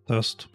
Test.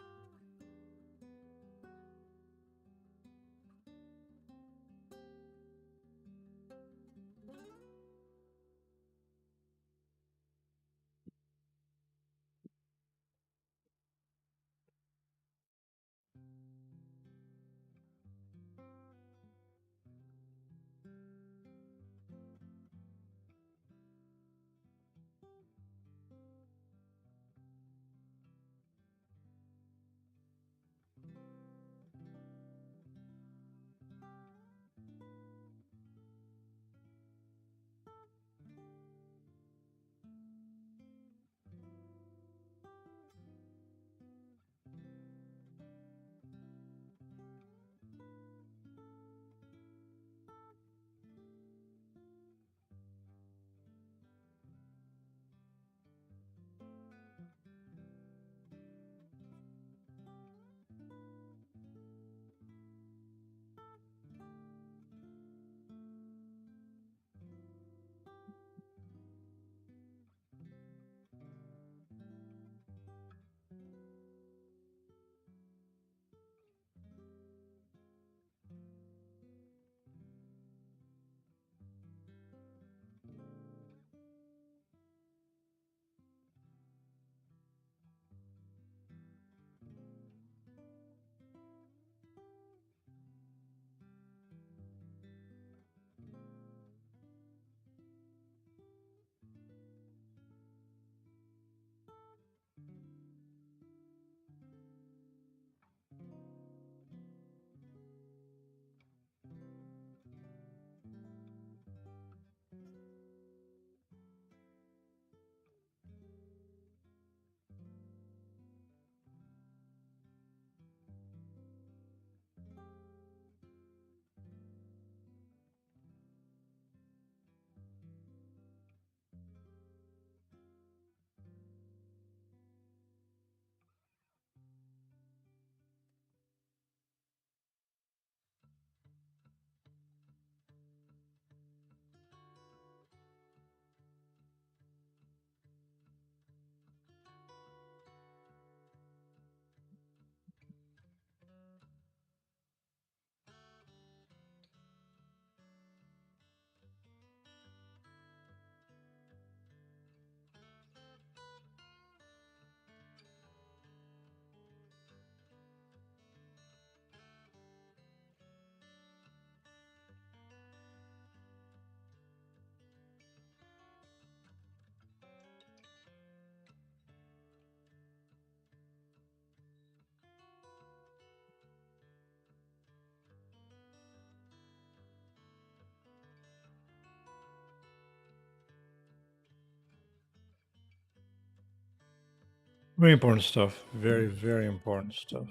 Very important stuff. Very, very important stuff.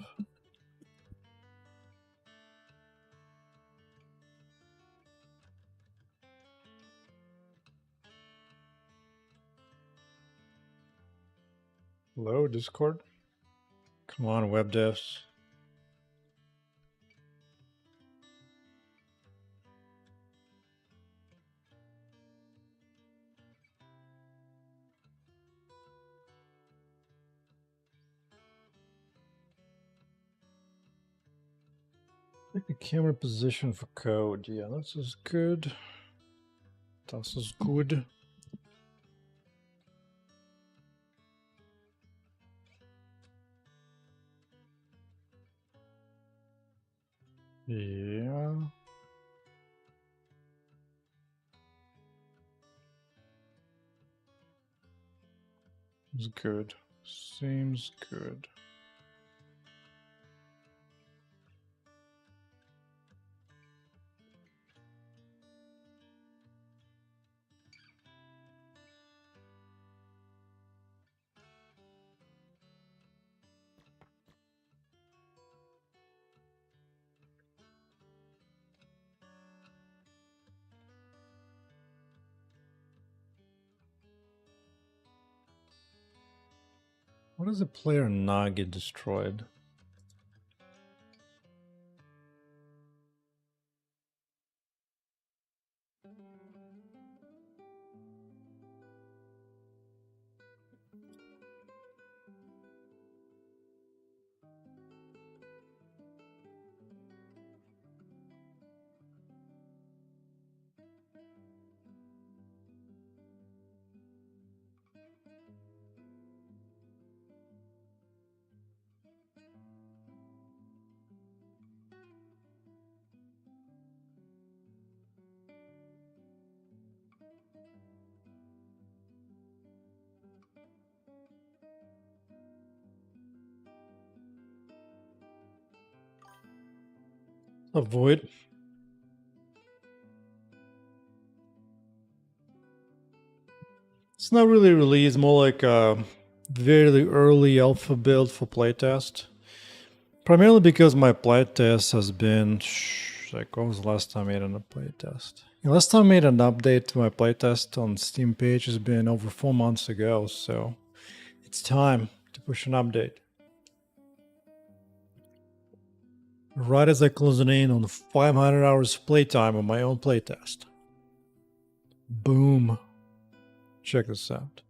Hello, Discord. Come on, web devs. Pick the camera position for code. Yeah, this is good. This is good. Yeah. Seems good. Seems good. What does a player not get destroyed? Avoid. It's not really released, more like a very early alpha build for playtest. Primarily because my playtest has been... Like, when was the last time I made a playtest? The last time I made an update to my playtest on Steam page has been over 4 months ago, so it's time to push an update. Right as I close in on 500 hours playtime on my own playtest. Boom. Check this out.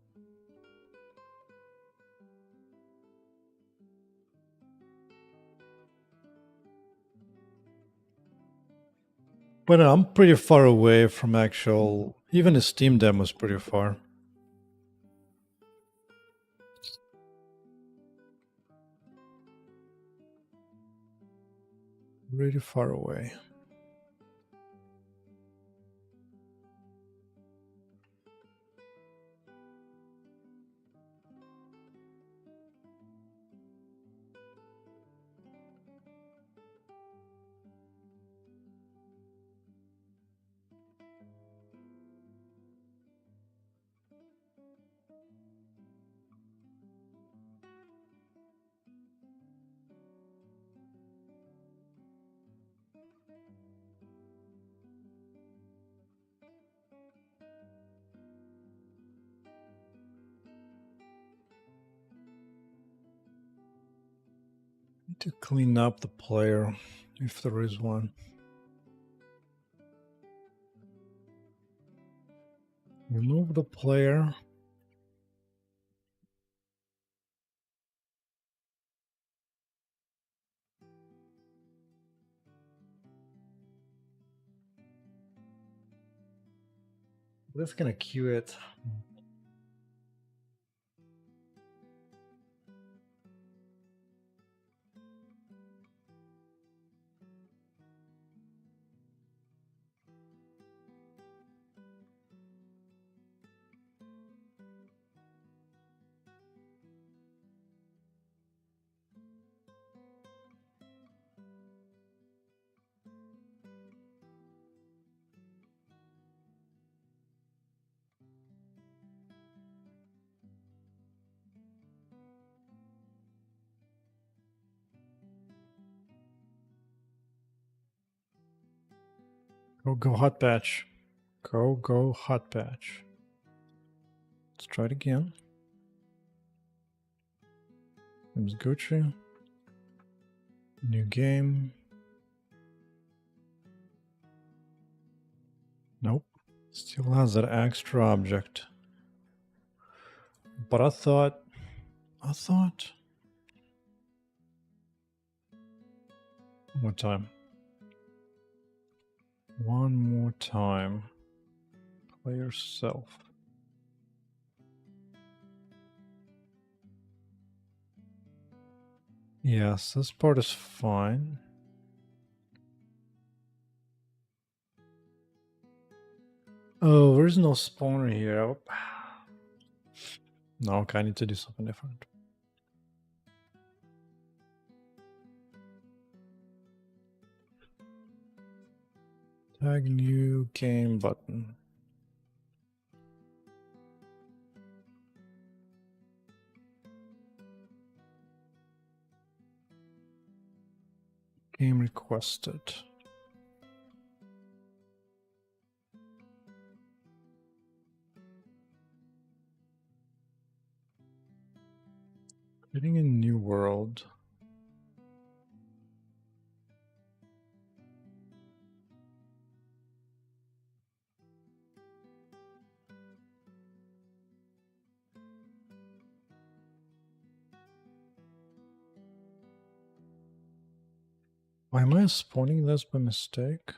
But I'm pretty far away from actual... Even the Steam demo is pretty far. Really far away. Need to clean up the player, if there is one. Remove the player. We're just gonna queue it. Go hot patch. Go hot patch. Let's try it again. Name's Gucci. New game. Nope. Still has that extra object. But I thought... One more time. One more time. Player self. Yes, this part is fine. Oh, there's no spawner here. No, okay, I need to do something different. Tag new game button. Game requested. Creating a new world. Why am I spawning this by mistake?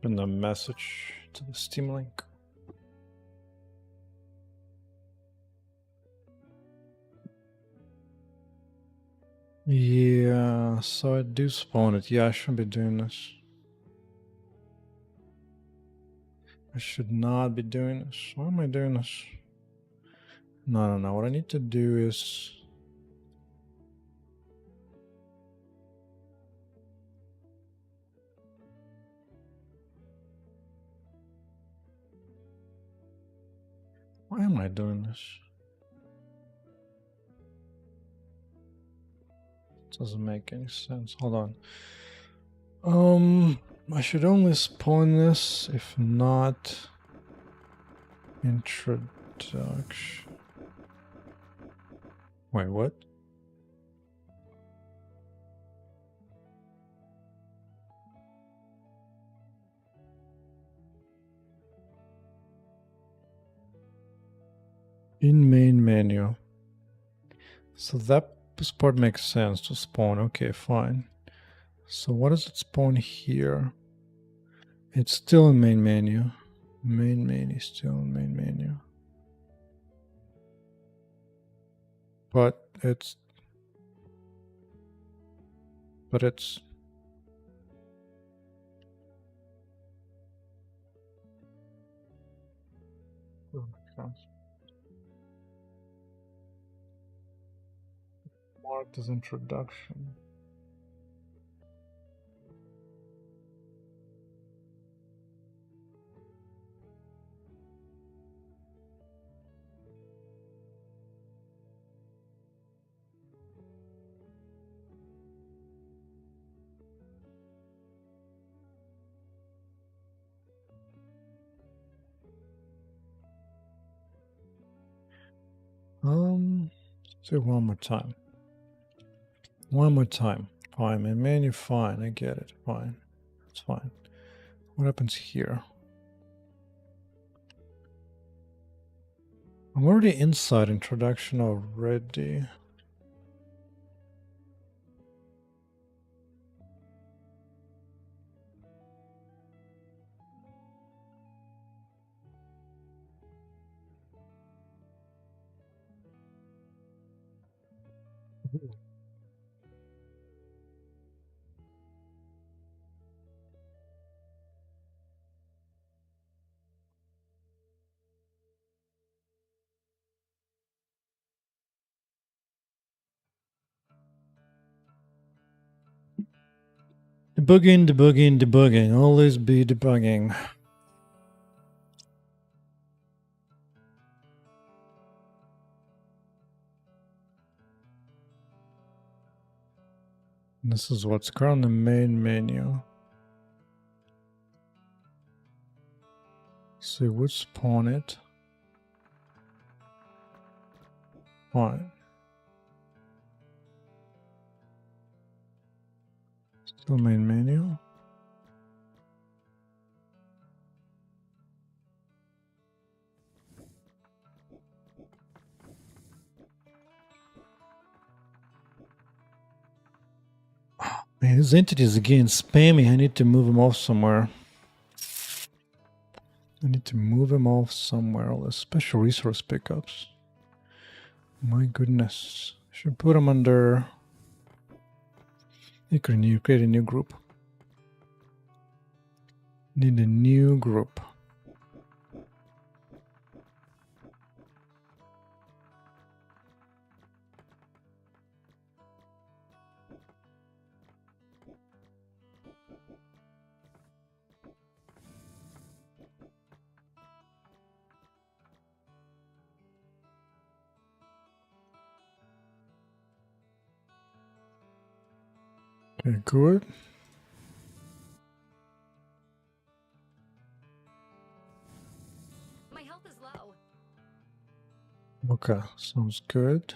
And the message to the Steam link. Yeah, so I do spawn it. Yeah, I shouldn't be doing this. I should not be doing this. Why am I doing this? No. What I need to do is... Why am I doing this? Doesn't make any sense. Hold on. I should only spawn this if not introduction. Wait, what? In main menu. So that this part makes sense to spawn. Okay, fine. So what does it spawn here? It's still in main menu. Main menu, still in main menu. But it's... marked as introduction. Let's do it one more time. One more time. Fine, main menu, fine, I get it. Fine. It's fine. What happens here? I'm already inside introduction already. Debugging. Always be debugging. This is what's currently the main menu. So we would spawn it. Fine. Still main menu. Man, these entities again spammy. I need to move them off somewhere. All the special resource pickups. My goodness. Should put them under... You could create a new group. Need a new group. Okay, good. My health is low. Okay, sounds good.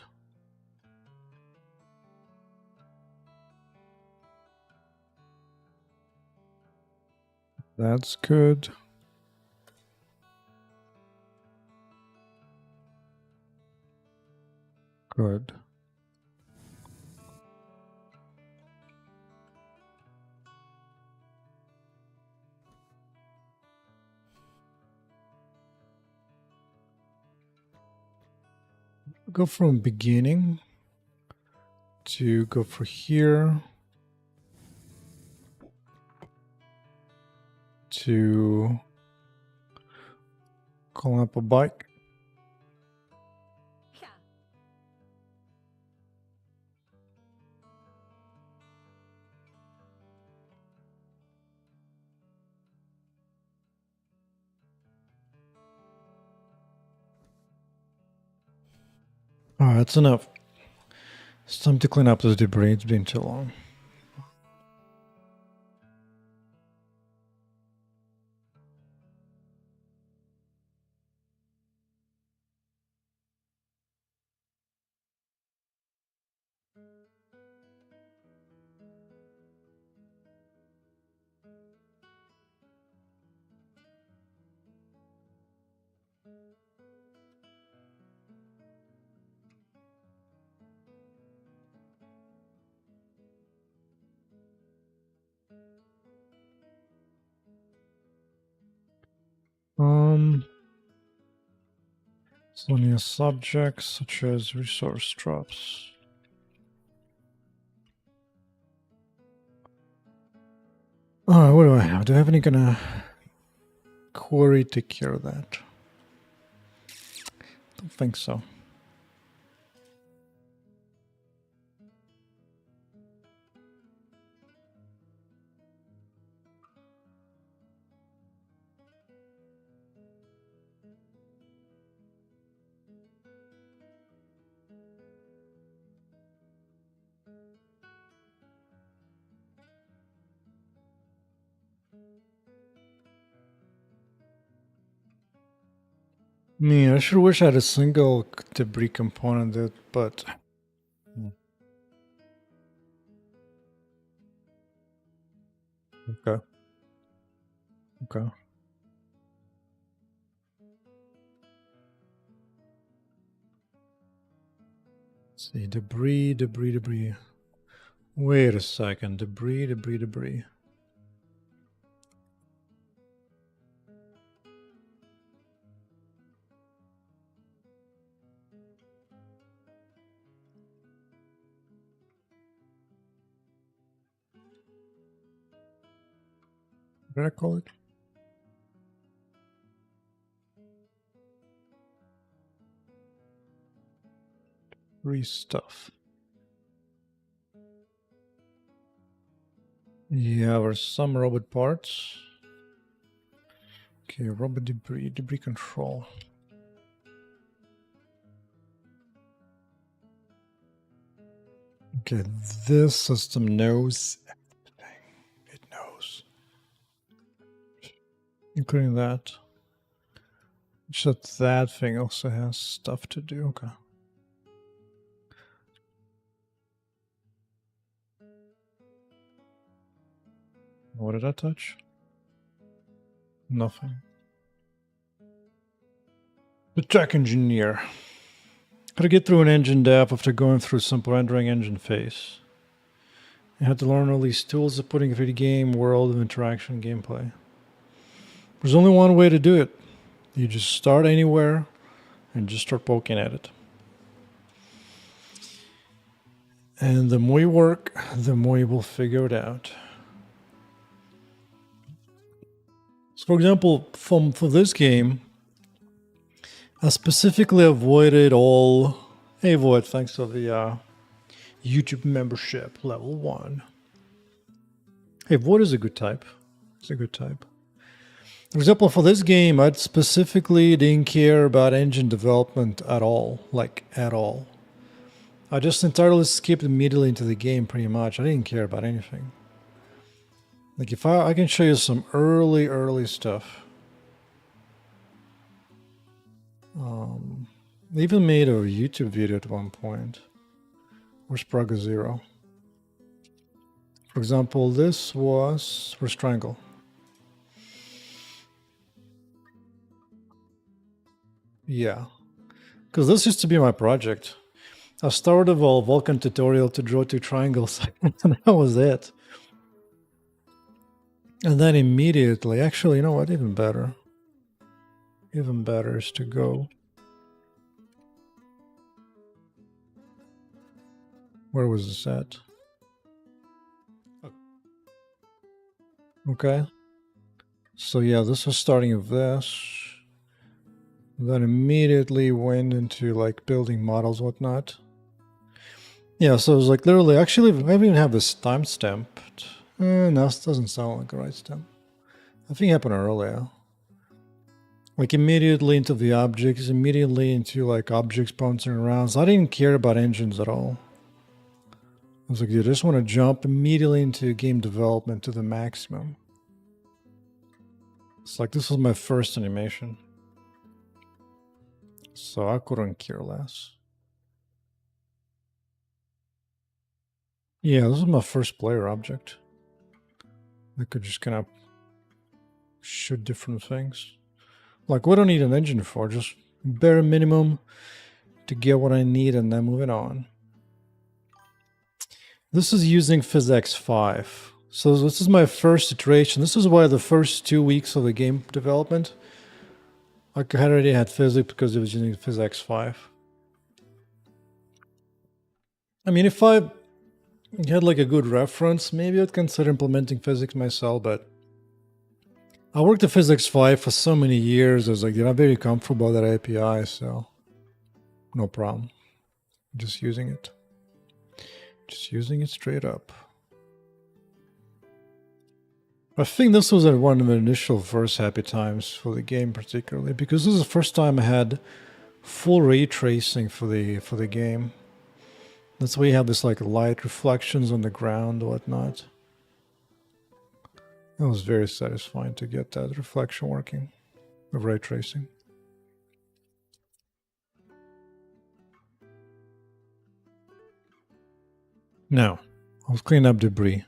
That's good. Good. Go from beginning to go for here to call up a bike. Alright, that's enough. It's time to clean up this debris. It's been too long. Selenium subjects such as resource drops. Alright, what do I have? Do I have any kind of query to take care of that? Don't think so. Man, I sure wish I had a single debris component, but okay. Okay. Let's see, debris. Wait a second, debris. What did I call it? Debris stuff. Yeah, there's some robot parts. Okay, robot debris control. Okay, this system knows everything. It knows. Including that. Except that thing also has stuff to do. Okay. What did I touch? Nothing. The tech engineer. How to get through an engine dev after going through simple rendering engine phase. You had to learn all these tools of putting a 3D game world of interaction gameplay. There's only one way to do it. You just start anywhere and just start poking at it. And the more you work, the more you will figure it out. So for example, for this game, I specifically avoided all... Hey Void, thanks for the YouTube membership, level 1. Hey, Void is a good type. It's a good type. For example, for this game, I specifically didn't care about engine development at all. Like, at all. I just entirely skipped immediately into the game, pretty much. I didn't care about anything. Like, if I can show you some early stuff. They even made a YouTube video at one point. Where's Praga 0? For example, this was for Strangle. Yeah. Because this used to be my project. I started a Vulkan tutorial to draw 2 triangles, and that was it. And then immediately, actually, you know what, even better. Even better is to go Where was this at? Okay. So yeah, this was starting with this. Then immediately went into like building models, whatnot. Yeah, so it was like literally, actually, I don't even have this timestamp. No, this doesn't sound like a right stamp. I think it happened earlier. Like immediately into the objects, immediately into like objects bouncing around. So I didn't care about engines at all. I was like, you just want to jump immediately into game development to the maximum. It's like this was my first animation. So I couldn't care less. Yeah, this is my first player object. I could just kind of shoot different things. Like, what do I need an engine for? Just bare minimum to get what I need and then moving on. This is using PhysX 5. So this is my first iteration. This is why the first 2 weeks of the game development, like I already had physics because it was using PhysX 5. I mean, if I had like a good reference, maybe I'd consider implementing physics myself, but I worked at PhysX 5 for so many years. I was like, I'm very comfortable with that API, so no problem. Just using it. Just using it straight up. I think this was at one of the initial first happy times for the game, particularly because this is the first time I had full ray tracing for the game. That's why you have this like light reflections on the ground and whatnot. It was very satisfying to get that reflection working with ray tracing. Now, I'll clean up debris.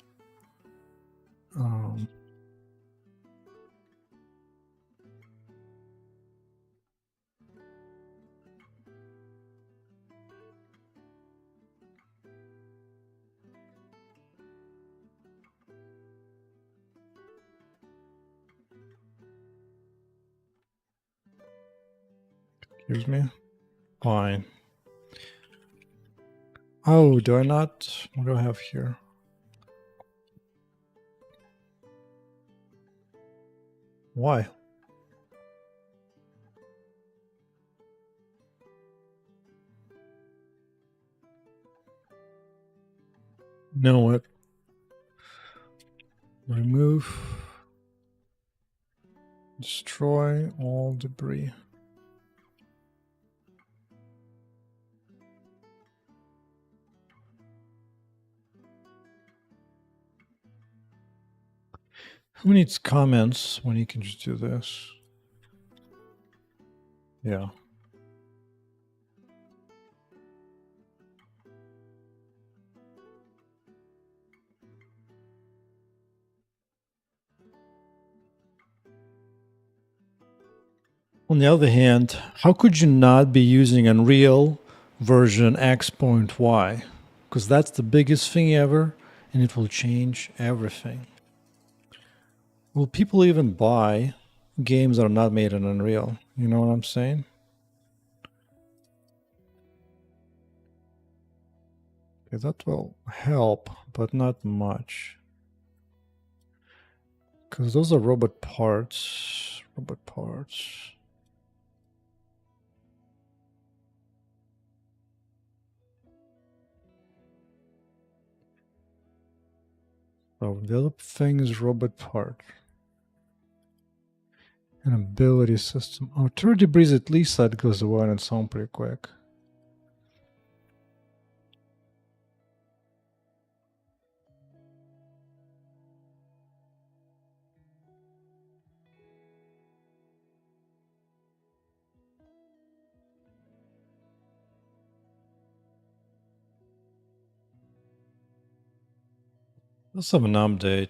Excuse me. Fine. Oh, do I not? What do I have here? Why? Know what? Remove. Destroy all debris. Who needs comments when you can just do this? Yeah. On the other hand, how could you not be using Unreal version X.Y? Because that's the biggest thing ever, and it will change everything. Will people even buy games that are not made in Unreal? You know what I'm saying? Okay, that will help, but not much. Because those are robot parts. Robot parts. Oh, the other thing is robot part. An ability system. Oh, 2 debris at least that goes away on its own pretty quick. Let's have an update.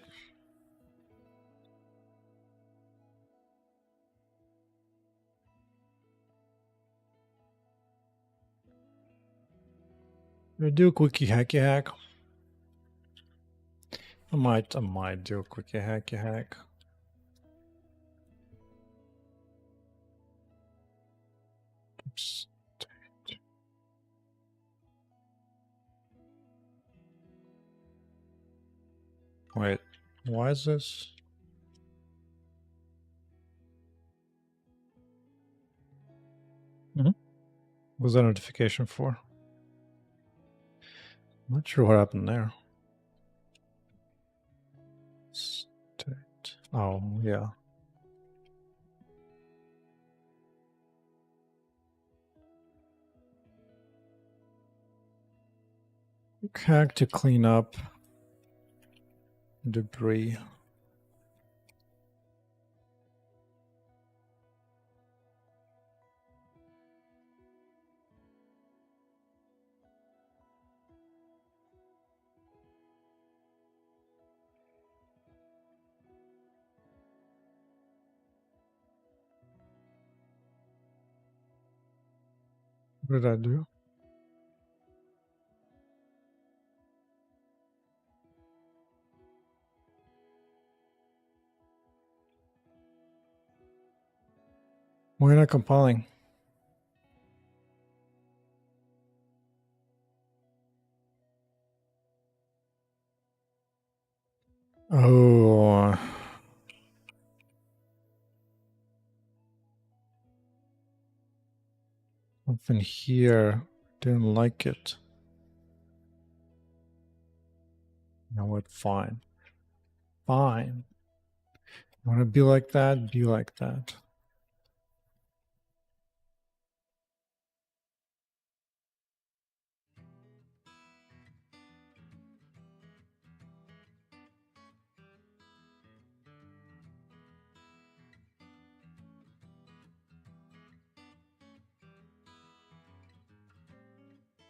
I do a quickie hacky hack. I might do a quickie hacky hack. Oops. Wait, why is this? What's that notification for? Not sure what happened there. State. Oh, yeah. Hack to clean up debris. What did I do? Why not compiling? Oh. Something here. Didn't like it. You know what? Fine. Fine. You want to be like that? Be like that.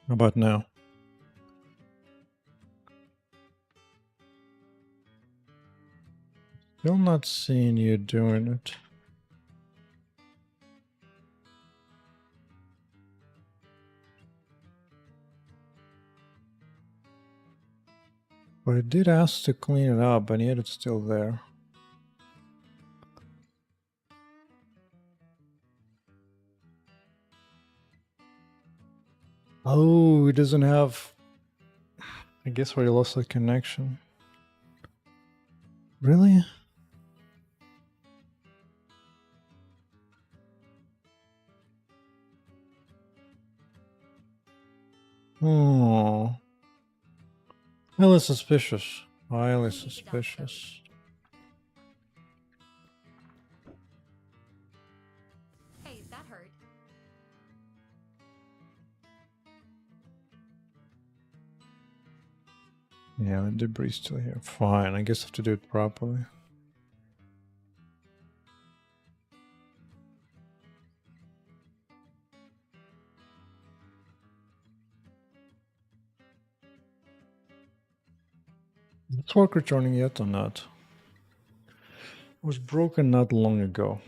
How about now? Still not seeing you doing it. But I did ask to clean it up, and yet it's still there. Oh, it doesn't have... I guess we lost the connection. Really? Oh. Highly suspicious. Highly suspicious. Hey, that hurt. Yeah, the debris still here. Fine, I guess I have to do it properly. Is this work returning yet or not? It was broken not long ago.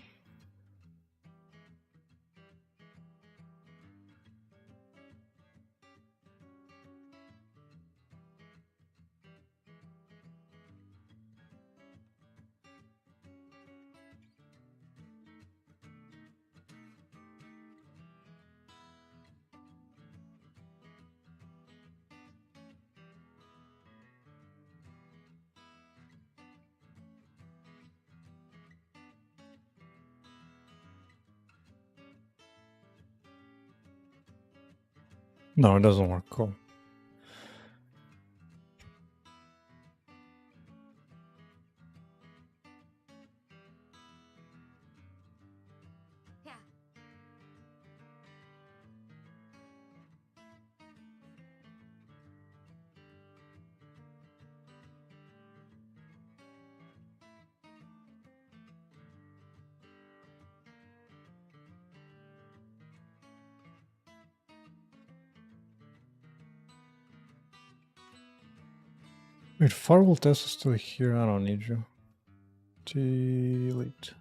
No, it doesn't work. Cool. Yeah. Wait, firewall test is still here. I don't need you. Delete.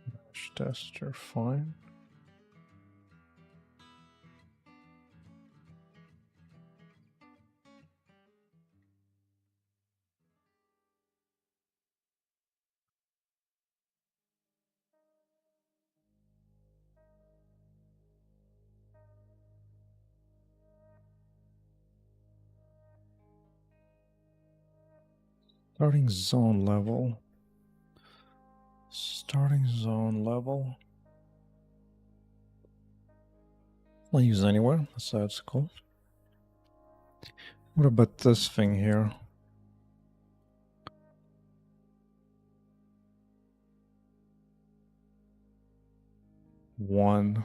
Mesh tester, fine. Starting zone level. Starting zone level. I'll use anywhere, so that's cool. What about this thing here? One.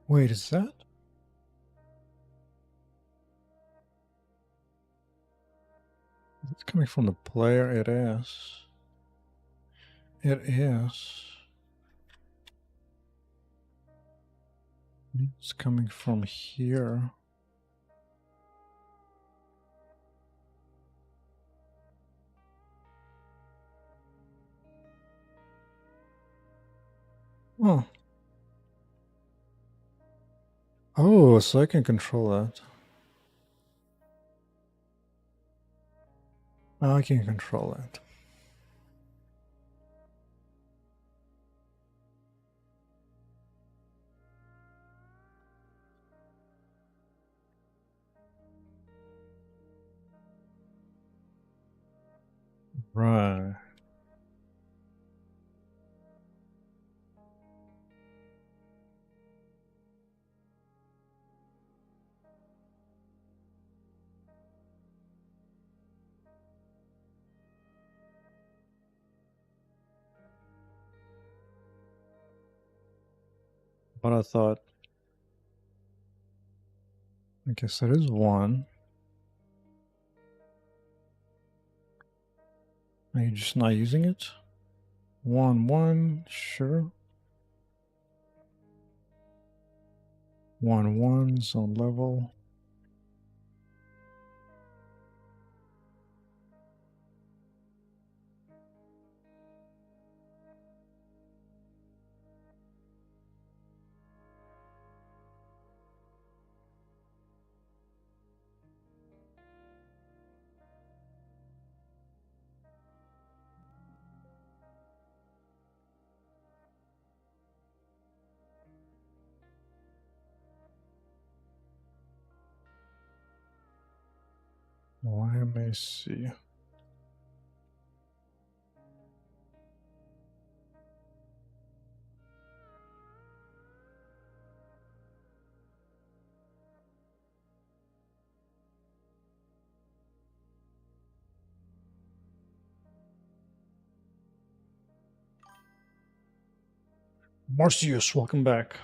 Wait, is that? It's coming from the player. It is. It is. It's coming from here. Oh. Oh, so I can control that. I can control that. Right. But I thought, I guess there is one. Are you just not using it? 1, 1, sure. 1, 1, zone level. Let me see. Marcius, welcome back.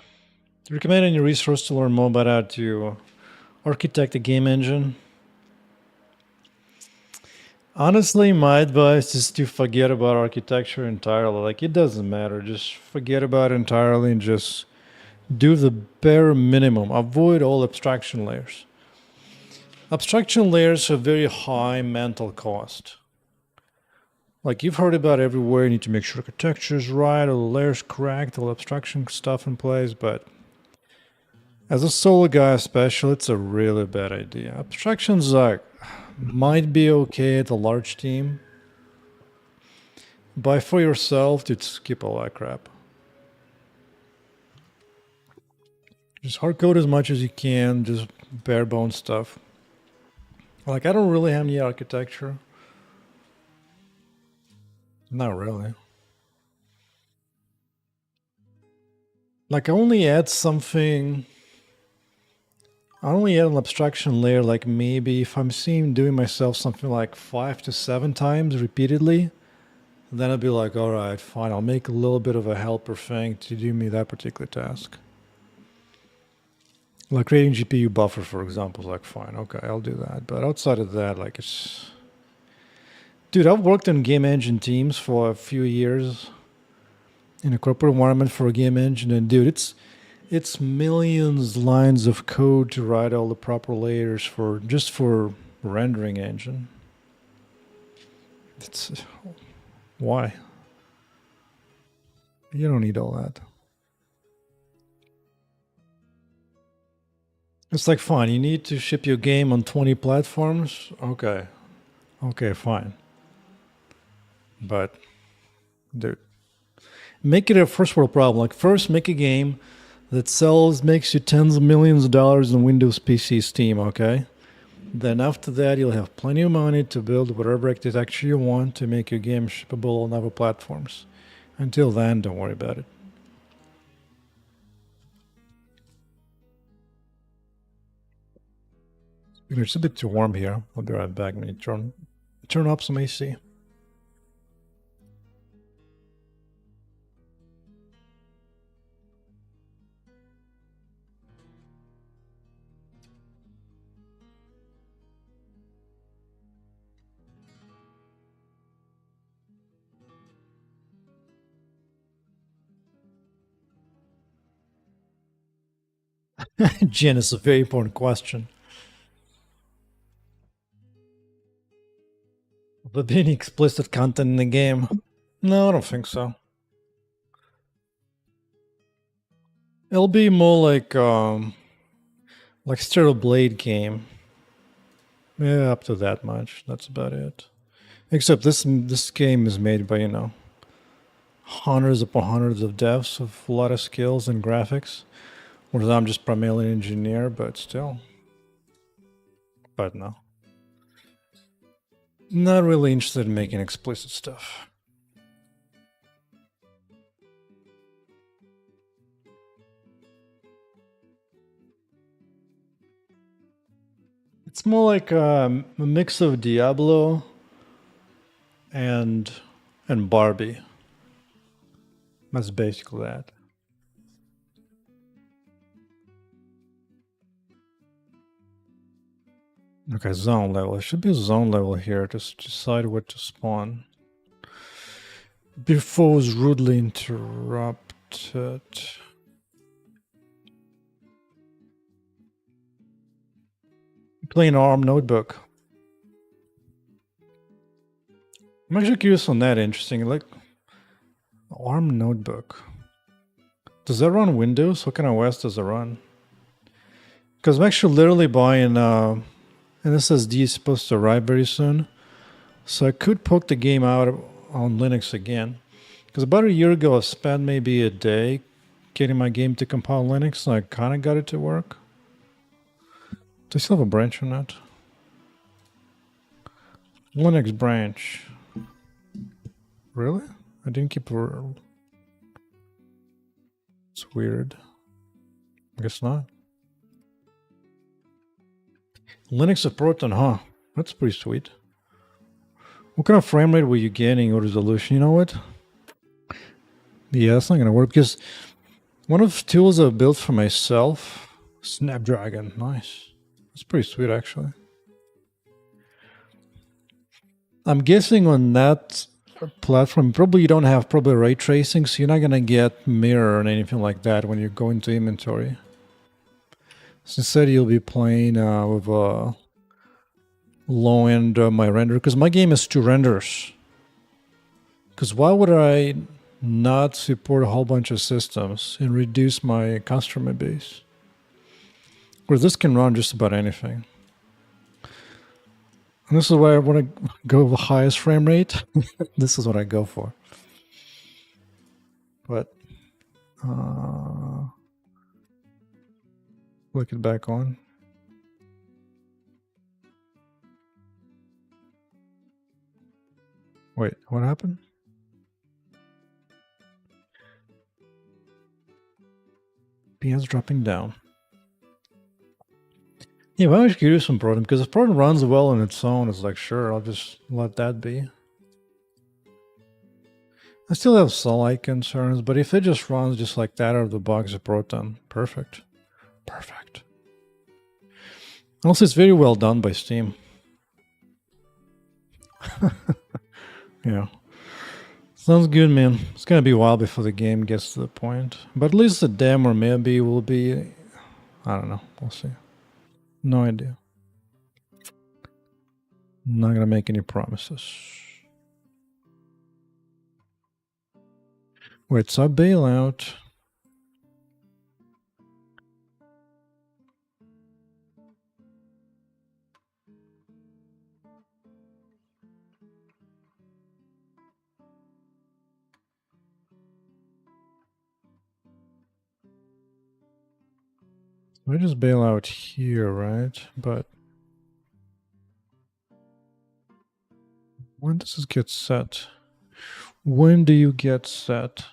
Do you recommend any resource to learn more about how to architect a game engine? Honestly, my advice is to forget about architecture entirely. Like, it doesn't matter. Just forget about it entirely and just do the bare minimum. Avoid all abstraction layers. Abstraction layers have very high mental cost. Like, you've heard about everywhere, you need to make sure architecture is right, all the layers correct, all abstraction stuff in place, but as a solo guy especially, it's a really bad idea. Abstractions might be okay at a large team, but for yourself, to skip all that crap. Just hard code as much as you can, just bare bones stuff. Like, I don't really have any architecture. Not really. Like, I only add an abstraction layer, like maybe if I'm doing myself something like 5 to 7 times repeatedly, then I'd be like, all right, fine, I'll make a little bit of a helper thing to do me that particular task. Like creating GPU buffer, for example, is like, fine, okay, I'll do that. But outside of that, like, it's... Dude, I've worked in game engine teams for a few years in a corporate environment for a game engine, and dude, it's millions lines of code to write all the proper layers for rendering engine. It's why? You don't need all that. It's like, fine, you need to ship your game on 20 platforms? Okay. Okay, fine. But, dude, make it a first world problem. Like, first make a game that makes you tens of millions of dollars in Windows PC Steam, okay? Then after that, you'll have plenty of money to build whatever architecture you want to make your game shippable on other platforms. Until then, don't worry about it. It's a bit too warm here. I'll be right back. Let me turn up some AC. Jen, it's a very important question. Will there be any explicit content in the game? No, I don't think so. It'll be more like Stereo Blade game. Yeah, up to that much. That's about it. Except this game is made by, you know, hundreds upon hundreds of devs with a lot of skills and graphics. Whereas I'm just primarily an engineer, but still. But no. Not really interested in making explicit stuff. It's more like a mix of Diablo and Barbie. That's basically that. Okay, zone level. It should be a zone level here to decide what to spawn. Before it was rudely interrupted. Playing ARM notebook. I'm actually curious on that. Interesting. Like ARM notebook. Does that run Windows? What kind of OS does it run? Because I'm actually literally buying an SSD is supposed to arrive very soon. So I could poke the game out on Linux again. Because about a year ago I spent maybe a day getting my game to compile Linux, and I kind of got it to work. Do I still have a branch on that? Linux branch. Really? I didn't keep a... It's weird. I guess not. Linux support on, huh? That's pretty sweet. What kind of frame rate were you getting or resolution? You know what? Yeah, that's not gonna work because one of the tools I built for myself, Snapdragon, nice. That's pretty sweet actually. I'm guessing on that platform, probably you don't have ray tracing, so you're not gonna get mirror or anything like that when you go into inventory. So instead you'll be playing with a low end my render, because my game has 2 renders. Because why would I not support a whole bunch of systems and reduce my customer base? Where this can run just about anything. And this is why I want to go with the highest frame rate. This is what I go for. But look it back on. Wait, what happened? PS dropping down. Yeah, but I'm actually curious on Proton, because if Proton runs well on its own, it's like, sure, I'll just let that be. I still have slight concerns, but if it just runs just like that out of the box of Proton, perfect. Perfect. Also, it's very well done by Steam. Yeah. Sounds good, man. It's gonna be a while before the game gets to the point. But at least the demo maybe will be... I don't know. We'll see. No idea. Not gonna make any promises. Wait, sub bailout. I just bail out here, right? But When does this get set? When do you get set?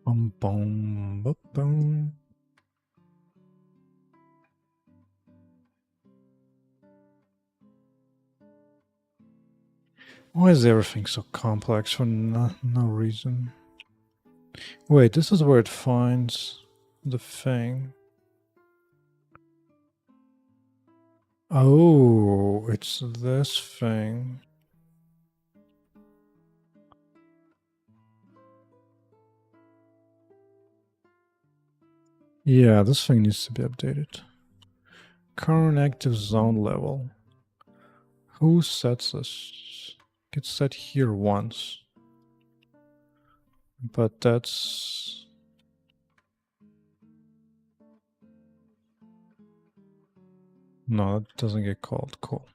Bum, bum, bum, bum. Why is everything so complex for no reason? Wait, this is where it finds the thing. Oh, it's this thing. Yeah, this thing needs to be updated. Current active zone level. Who sets this? Gets set here once. But that's... No, it doesn't get called. Cool.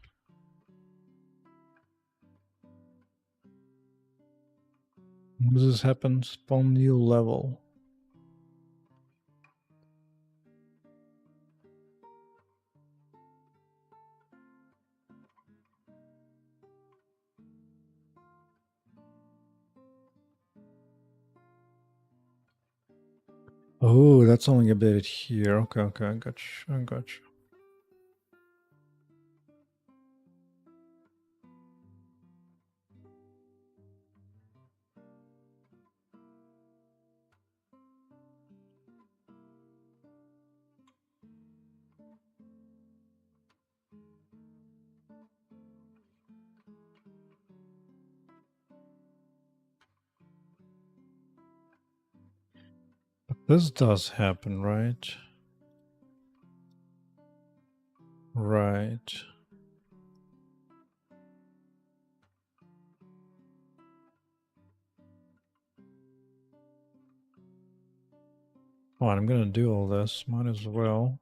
When does this happen? Spawn new level. Oh, that's only updated here. Okay, okay, I got you. I got you. But this does happen, right? Right. Fine, I'm gonna do all this. Might as well.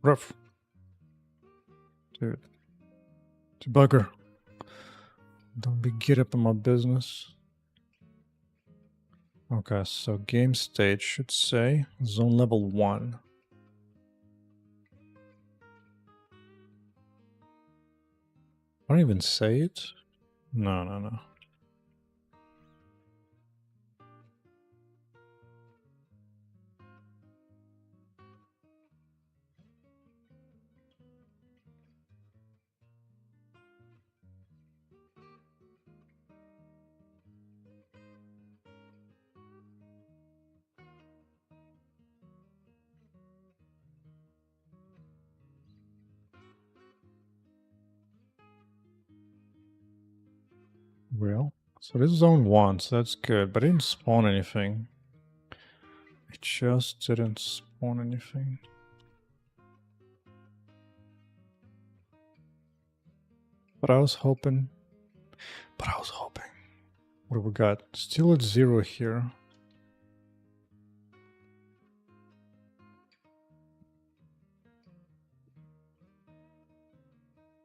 Rough. Dude. Debugger. Don't be get up in my business. Okay, so game state should say zone level 1. I don't even say it. No, no, no. Well, so this is zone 1, so that's good, but it didn't spawn anything. It just didn't spawn anything. But I was hoping. What do we got? Still at 0 here.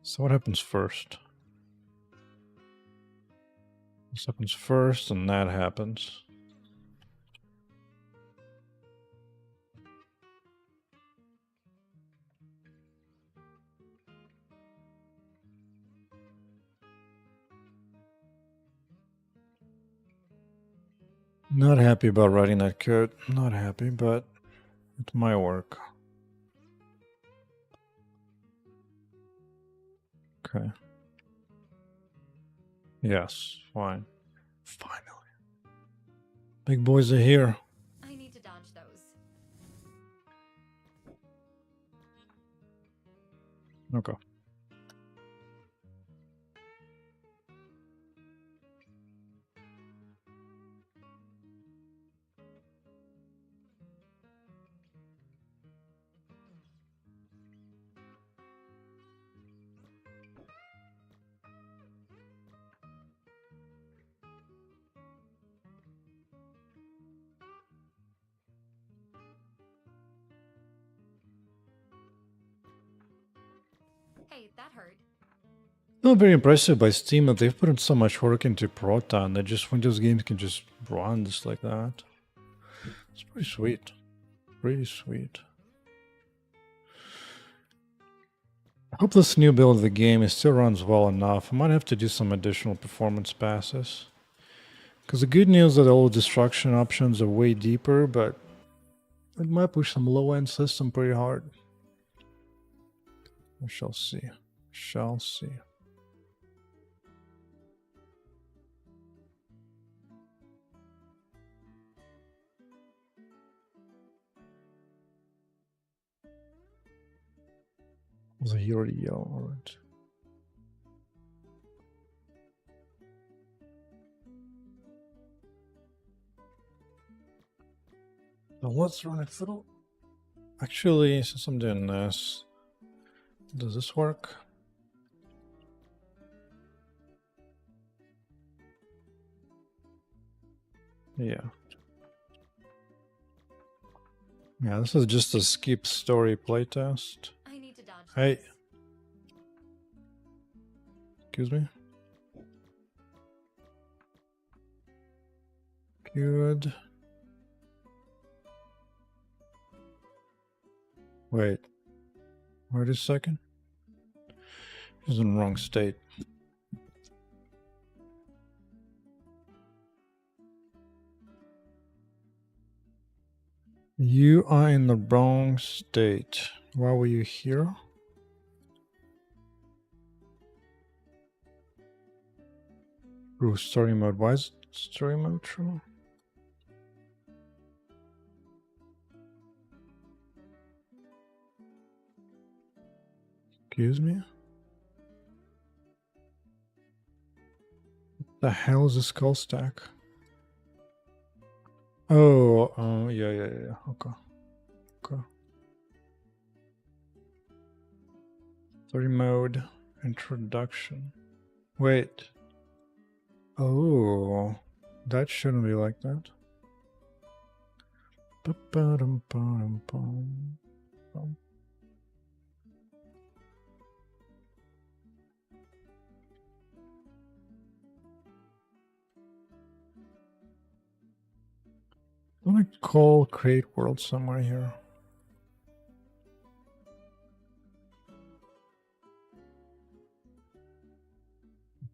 So what happens first? This happens first, and that happens. Not happy about writing that code. Not happy, but it might work. Okay. Yes, fine. Finally. Big boys are here. I need to dodge those. Okay. Hey, that hurt. I'm very impressive by Steam that they've put in so much work into Proton that just Windows games can just run just like that. It's pretty sweet. Pretty sweet. I hope this new build of the game still runs well enough. I might have to do some additional performance passes. Because the good news is that all the destruction options are way deeper, but it might push some low-end system pretty hard. We shall see. Shall see. Was he already yell? Alright. So let's run it through. Actually, since I'm doing this, does this work? Yeah. Yeah, this is just a skip story playtest. I need to dodge Hey. those. Excuse me? Good. Wait. Wait a second. He's in the wrong state. You are in the wrong state. Why were you here? Ooh, story mode. Why is story mode true? Excuse me? The hell is a skull stack? Oh, yeah. Okay. Okay. Story mode. Introduction. Wait. Oh, that shouldn't be like that. Ba-ba-dum-ba-dum-bum. I'm gonna call create world somewhere here.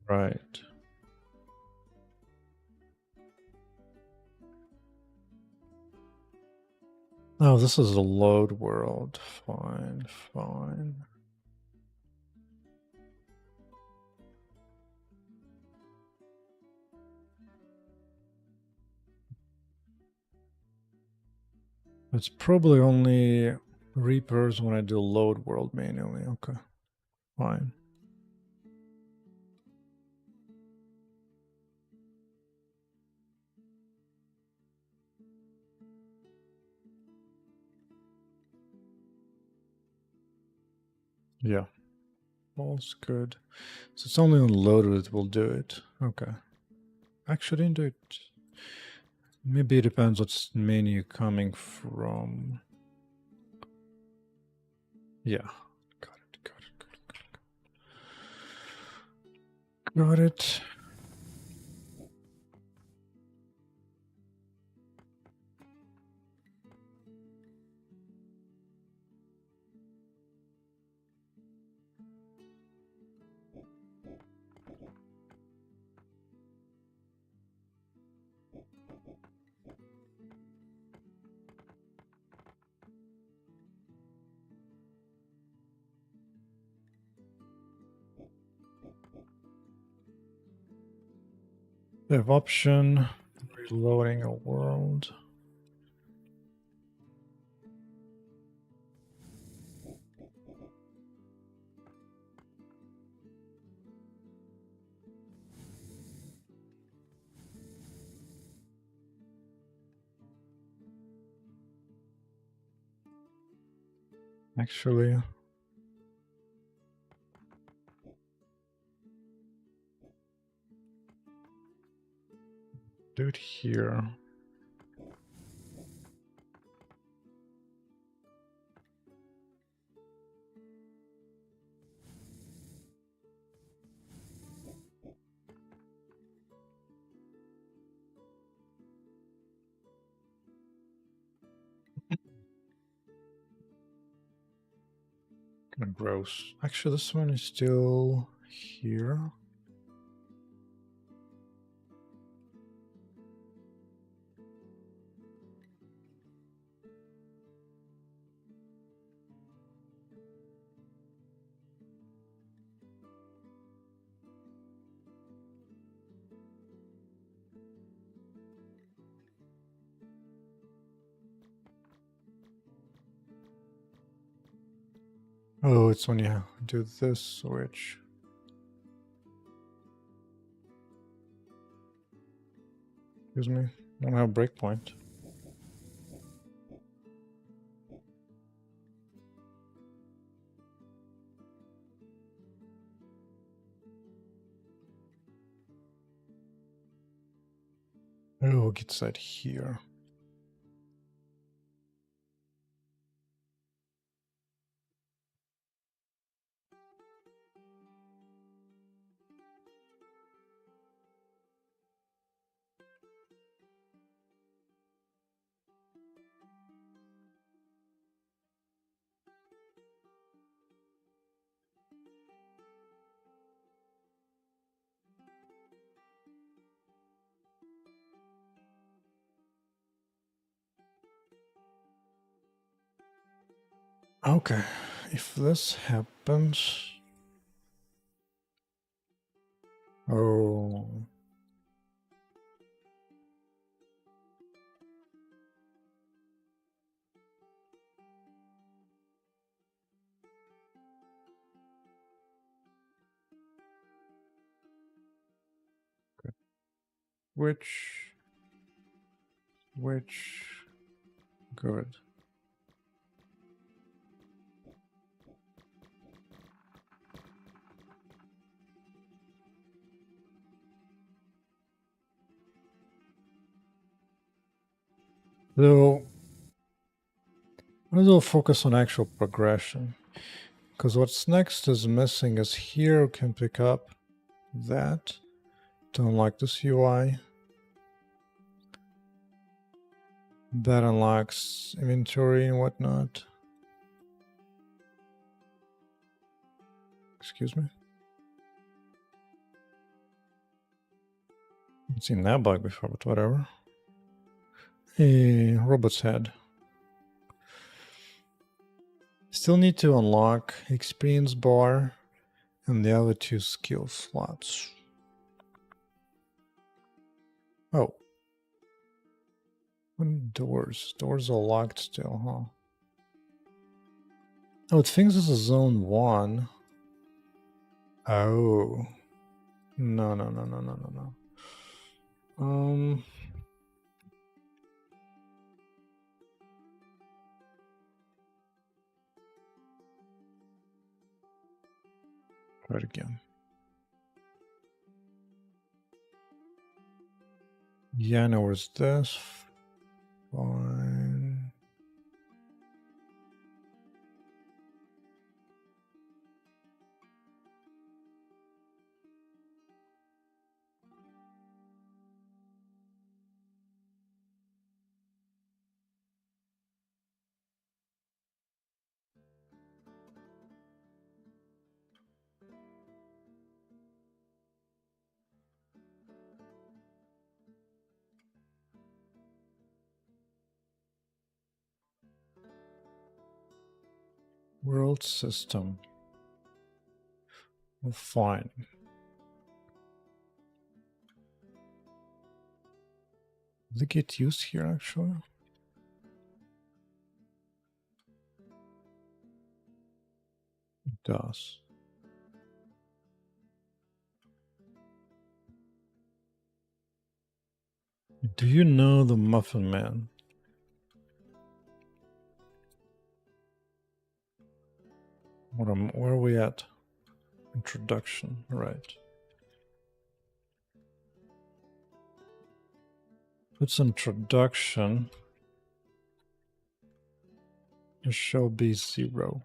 Right. Oh, this is a load world. Fine, fine. It's probably only Reapers when I do load world manually. Okay, fine. Yeah, all's good. So it's only on loaded it will do it. Okay. Actually, didn't do it. Maybe it depends what's menu coming from. Yeah. Got it. Dev option, reloading a world. Actually, do it here. Gross. Actually, this one is still here. Oh, it's when you do this switch. Excuse me. I don't have breakpoint. Oh, get set here. Okay, if this happens... Oh... Which... Good. So... We'll focus on actual progression. Because what's next is missing is here we can pick up that to unlock this UI. That unlocks inventory and whatnot. Excuse me. I've seen that bug before, but whatever. A robot's head. Still need to unlock experience bar and the other two skill slots. Oh. What doors? Doors are locked still, huh? Oh, it thinks this is zone 1. Oh. No, no, no, no, no, no, no. Try it again. Yeah, now where's this? Fine. World system. Well, fine. Does it get used here actually? It does. Do you know the Muffin Man? Where are we at? Introduction, right. It's introduction. It shall be 0.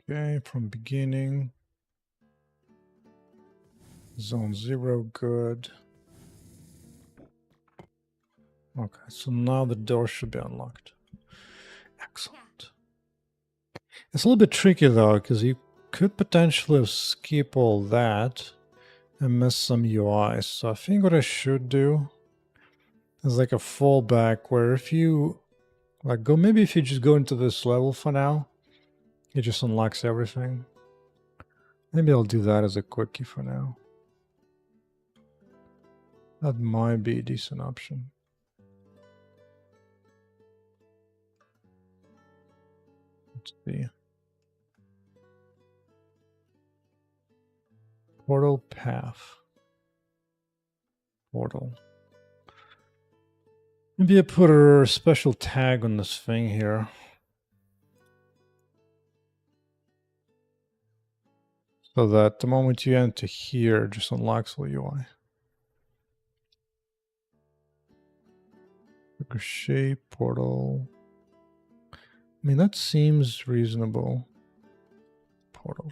Okay, from beginning. Zone 0, good. Okay, so now the door should be unlocked. Excellent. It's a little bit tricky though, because you could potentially skip all that and miss some UI. So I think what I should do is like a fallback where if you like go, maybe if you just go into this level for now, it just unlocks everything. Maybe I'll do that as a quickie for now. That might be a decent option. Let's see. Portal path. Portal. Maybe I put a special tag on this thing here. So that the moment you enter here, it just unlocks the UI. Ricochet, portal. I mean, that seems reasonable. Portal.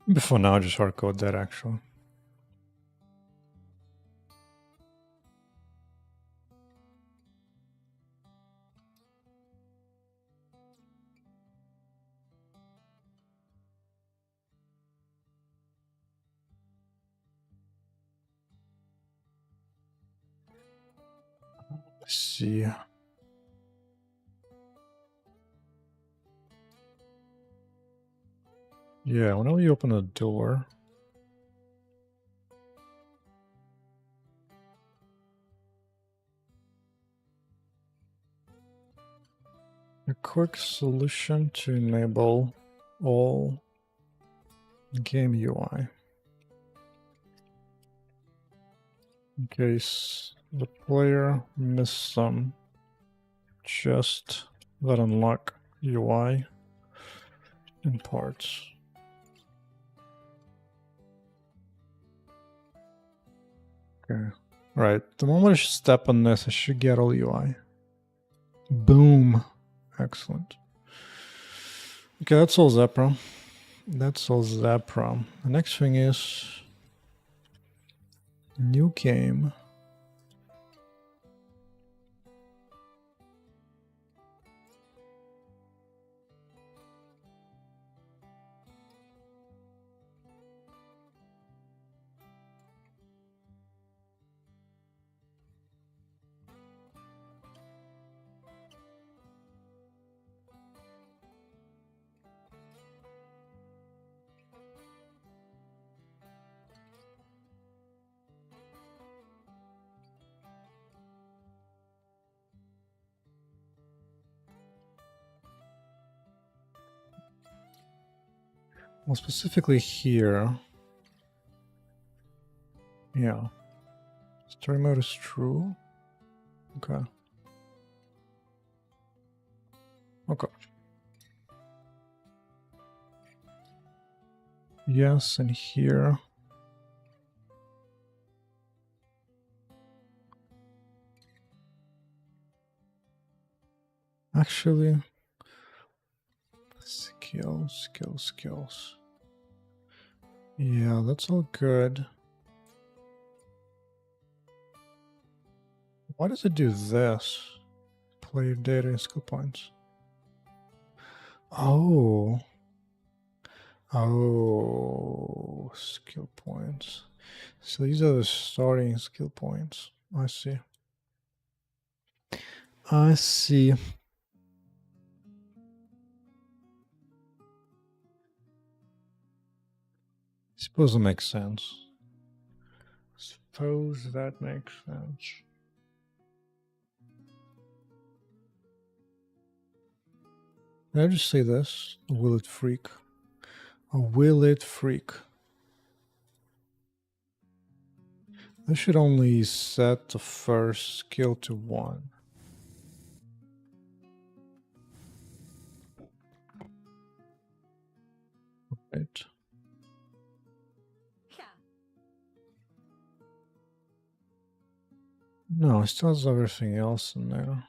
Before now, just hardcode that actually. Let's see. Yeah, whenever you open a door, a quick solution to enable all game UI. In case the player missed some, just let unlock UI in parts. Okay. Right. The moment I step on this, I should get all UI. Boom. Excellent. Okay, that's all Zepra. That's all Zepra. The next thing is new game. Well, specifically here. Yeah. Story mode is true. Okay. Okay. Yes, and here. Actually, skills. Yeah, that's all good. Why does it do this? Player data and skill points. Oh. Oh, skill points. So these are the starting skill points. I see. I see. Suppose it makes sense. Suppose that makes sense. Can I just say this? Will it freak? Or will it freak? This should only set the first skill to 1. Right. Yeah. No, it still has everything else in there.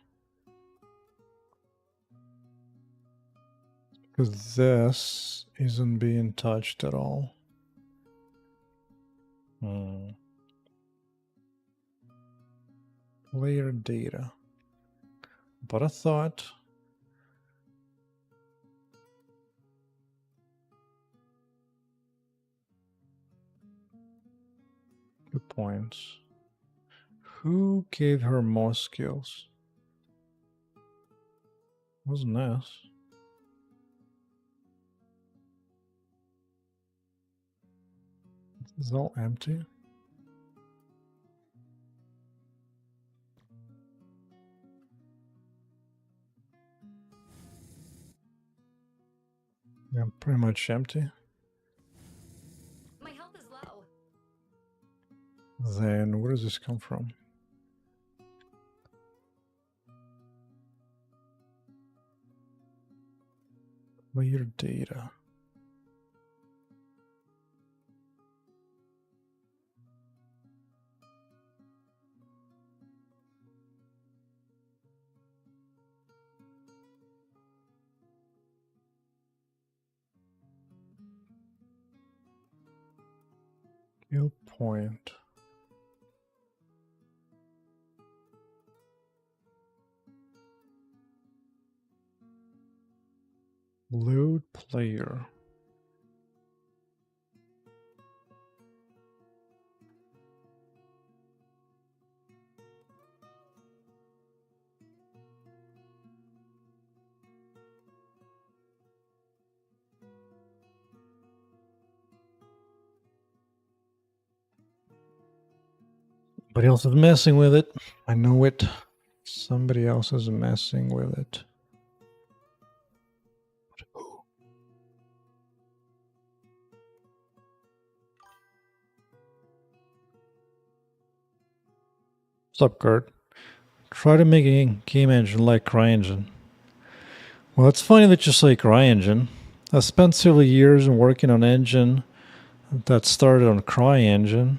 Because this isn't being touched at all. Player data. But I thought... Good points. Who gave her more skills? Wasn't this? This is all empty. Yeah, pretty much empty. My health is low. Then where does this come from? Player data. Skill point. Load player. Somebody else is messing with it. I know it. Somebody else is messing with it. What's up, Kurt? Try to make a game engine like CryEngine. Well, it's funny that you say CryEngine. I spent several years working on engine that started on CryEngine,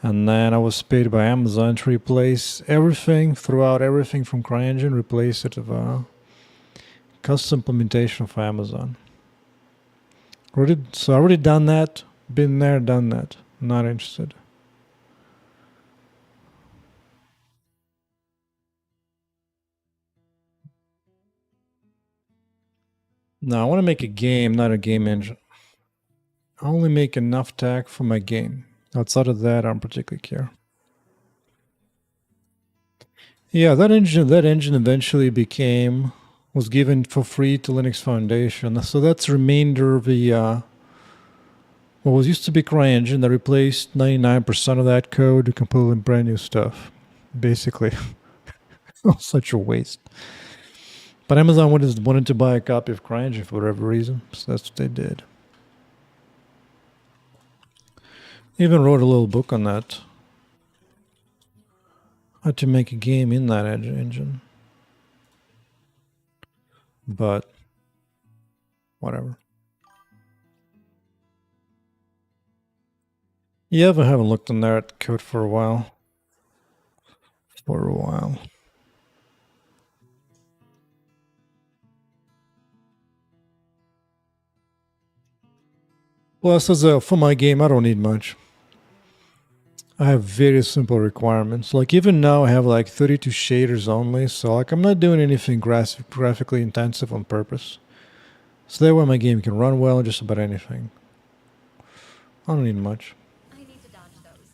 and then I was paid by Amazon to replace everything, throughout everything from CryEngine, replace it with a custom implementation for Amazon. So I already done that, been there, done that. Not interested. No, I want to make a game, not a game engine. I only make enough tech for my game. Outside of that, I don't particularly care. Yeah, that engine eventually was given for free to Linux Foundation. So that's the remainder of the what was used to be CryEngine that replaced 99% of that code to completely brand new stuff. Basically, such a waste. But Amazon wanted to buy a copy of CryEngine for whatever reason, so that's what they did. They even wrote a little book on that. How to make a game in that engine. But whatever. Yeah, I haven't looked in that code for a while. Plus, for my game, I don't need much. I have very simple requirements. Like even now, I have like 32 shaders only. So like I'm not doing anything graphically intensive on purpose. So that way my game can run well just about anything. I don't need much. I need to dodge those.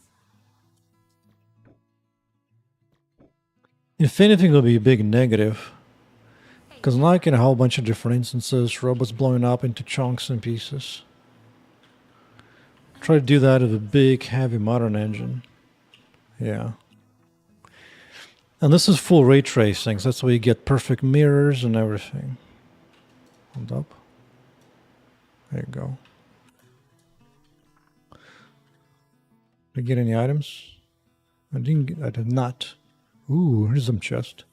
If anything, it'll be a big negative. Because now I can have a whole bunch of different instances, robots blowing up into chunks and pieces. Try to do that with a big, heavy modern engine. Yeah. And this is full ray tracing, so that's why you get perfect mirrors and everything. Hold up. There you go. Did you get any items? I did not. Ooh, here's some chest.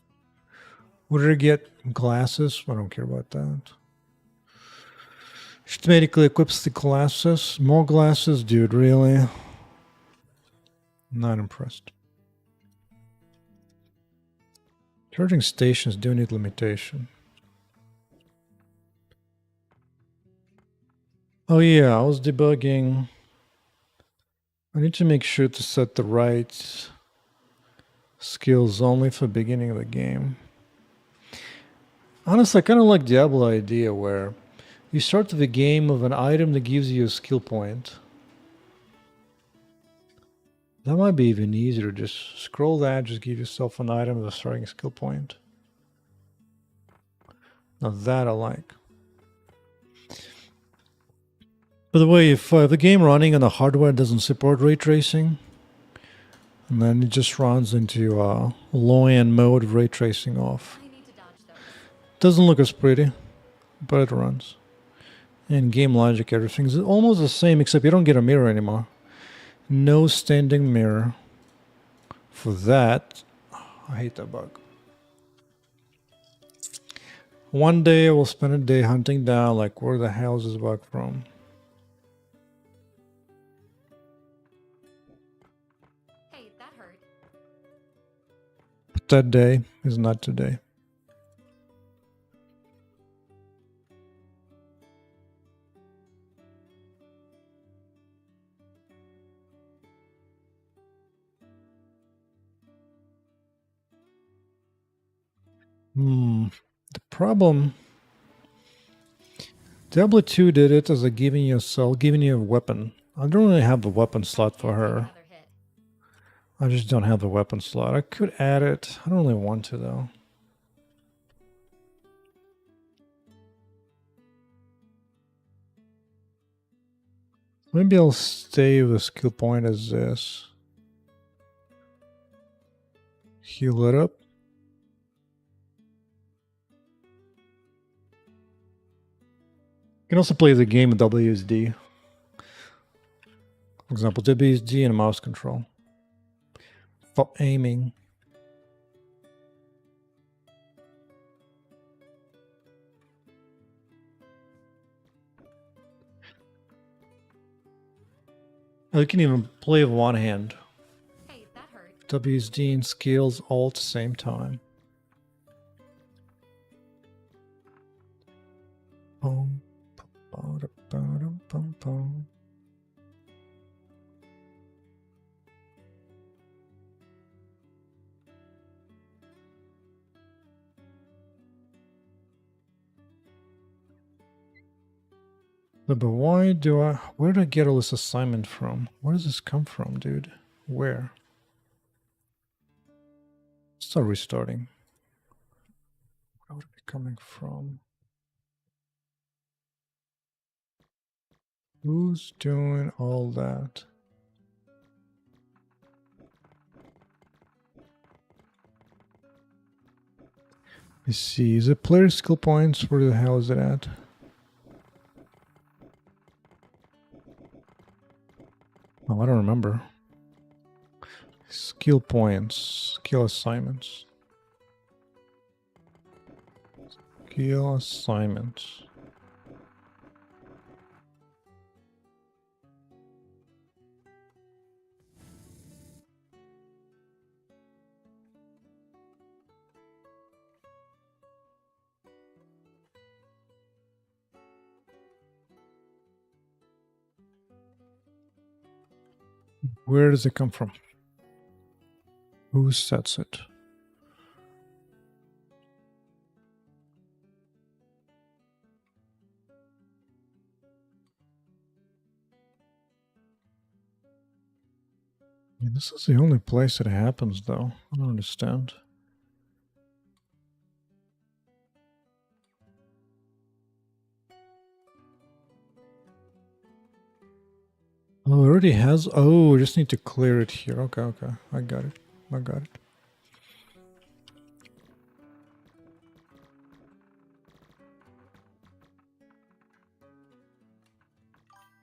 What did I get? Glasses? I don't care about that. Automatically equips the glasses. More glasses? Dude, really? Not impressed. Charging stations do need limitation. Oh yeah, I was debugging. I need to make sure to set the right skills only for beginning of the game. Honestly, I kind of like Diablo idea where you start the game with an item that gives you a skill point. That might be even easier. Just scroll that, just give yourself an item with a starting skill point. Now that I like. By the way, if the game running on the hardware doesn't support ray tracing, and then it just runs into low-end mode of ray tracing off. I need to dodge those. Doesn't look as pretty, but it runs. And game logic, everything's almost the same, except you don't get a mirror anymore. No standing mirror. For that, I hate that bug. One day I will spend a day hunting down, like, where the hell is this bug from? Hey, that hurt. But that day is not today. The problem... Diablo 2 did it as a giving you a weapon. I don't really have the weapon slot for her. Another hit. I just don't have the weapon slot. I could add it. I don't really want to, though. Maybe I'll stay with skill point as this. Heal it up. You can also play the game with WSD. For example, WSD and mouse control. For aiming. Oh, you can even play with one hand. Hey, that hurt. WSD and skills all at the same time. Boom. But why do I... Where did I get all this assignment from? Where does this come from, dude? Where? Start restarting. Where would it be coming from? Who's doing all that? Let me see. Is it player skill points? Where the hell is it at? Oh, I don't remember. Skill points. Skill assignments. Skill assignments. Where does it come from? Who sets it? Yeah, this is the only place it happens, though. I don't understand. Oh, it already has... Oh, we just need to clear it here. Okay, okay. I got it. I got it.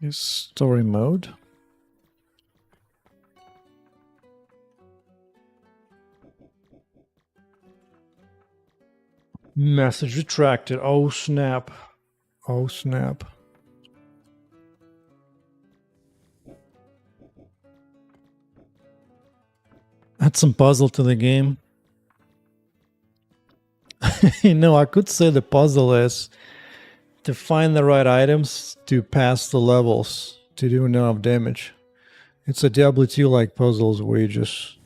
Is story mode? Message retracted. Oh snap. Oh snap. Add some puzzle to the game. You know, I could say the puzzle is to find the right items to pass the levels to do enough damage. It's a Diablo 2 like puzzles where you just...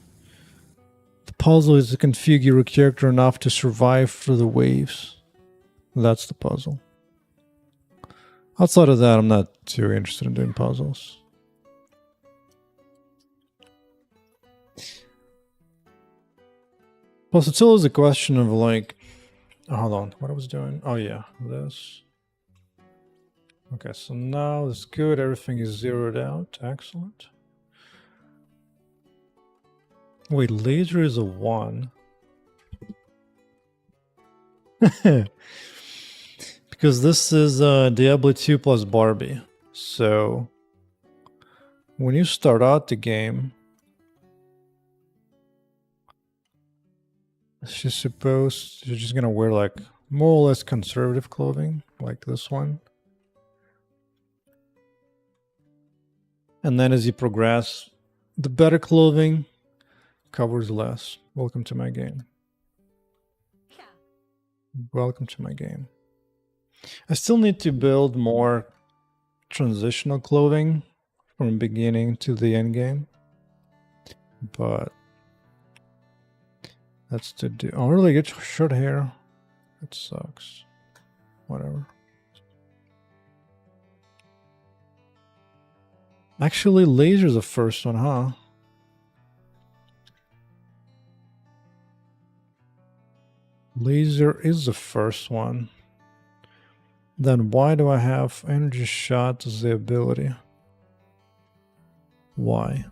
The puzzle is to configure your character enough to survive through the waves. That's the puzzle. Outside of that, I'm not too interested in doing puzzles. Plus, it's always a question of like... Oh, hold on, what I was doing? Oh yeah, this. Okay, so now it's good. Everything is zeroed out. Excellent. Wait, laser is a 1. Because this is Diablo 2 plus Barbie. So when you start out the game, she's supposed... You're just gonna wear like more or less conservative clothing, like this one. And then as you progress, the better clothing covers less. Welcome to my game. Yeah. Welcome to my game. I still need to build more transitional clothing from beginning to the end game. But that's to do. Oh, really? Get short hair? That sucks. Whatever. Actually, laser's the first one, huh? Laser is the first one. Then why do I have energy shot as the ability? Why?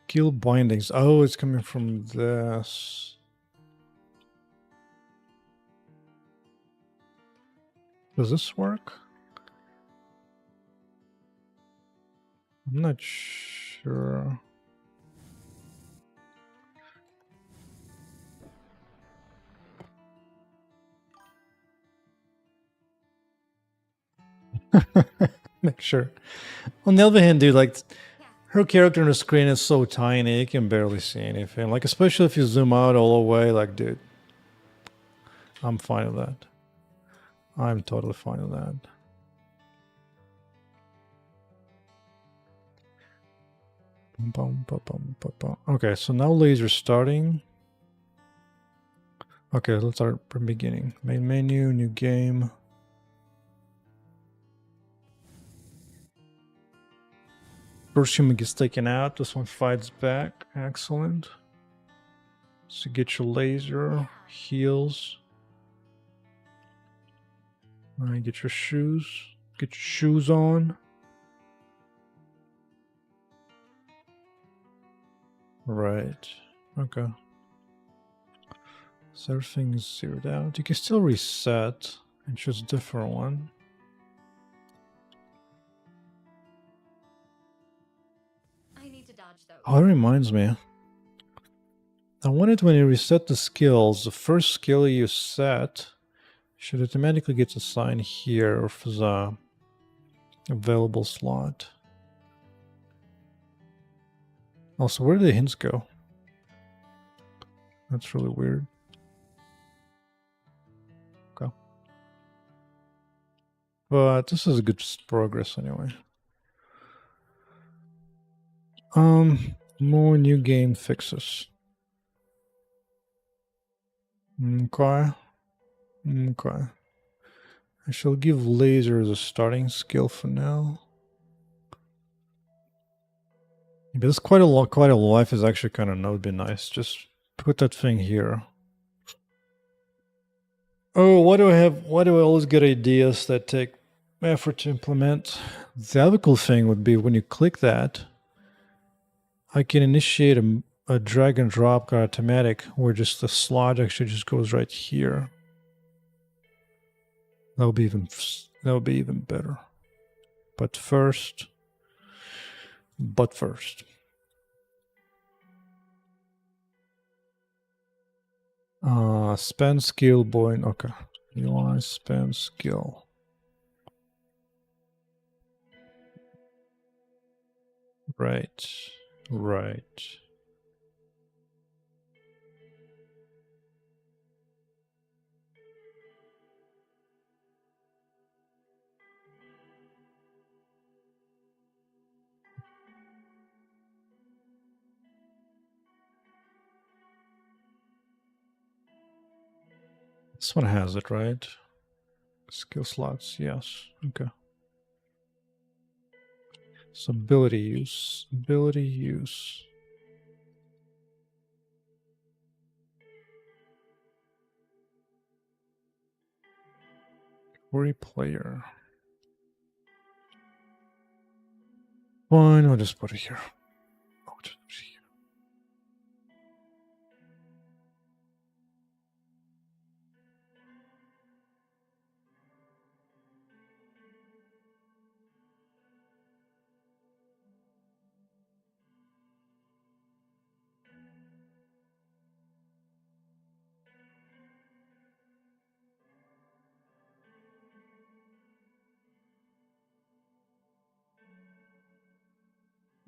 Skill bindings. Oh, it's coming from this. Does this work? I'm not sure. Make sure. On the other hand, dude, like her character on the screen is so tiny, you can barely see anything. Like, especially if you zoom out all the way, like, dude, I'm fine with that. I'm totally fine with that. Okay, so now laser starting. Okay, let's start from beginning. Main menu, new game. First human gets taken out. This one fights back. Excellent. So get your laser, heals. Alright, get your shoes. Get your shoes on. Right. Okay. So everything is zeroed out. You can still reset and choose a different one. I need to dodge those. Oh, that reminds me. I wanted when you reset the skills, the first skill you set should automatically get assigned here for the available slot. Also, where did the hints go? That's really weird. Okay. But this is a good progress anyway. More new game fixes. Okay. Okay. I shall give laser as a starting skill for now. But it's quite a life is actually kind of not would be nice. Just put that thing here. Oh, why do I always get ideas that take effort to implement? The other cool thing would be when you click that, I can initiate a drag and drop automatic where just the slot actually just goes right here. That would be even better. But first. Spend skill point. Okay. UI spend skill. Right. Right. This one has it, right? Skill slots, yes. Okay. So ability use. Ability use. Query player. Fine, I'll just put it here. Oh, just put it here.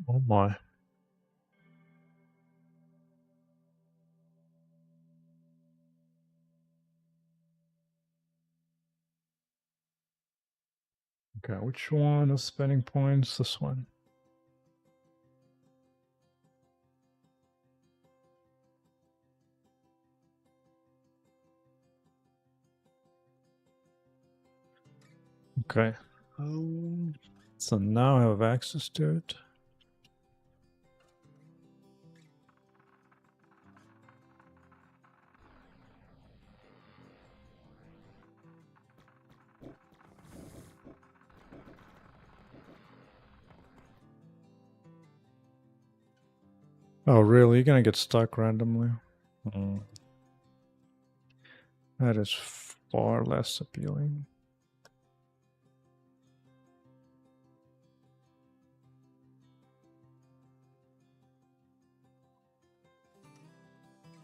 Oh my. Okay, which one is spending points? This one. Okay. So now I have access to it. Oh, really? You're gonna get stuck randomly? That is far less appealing.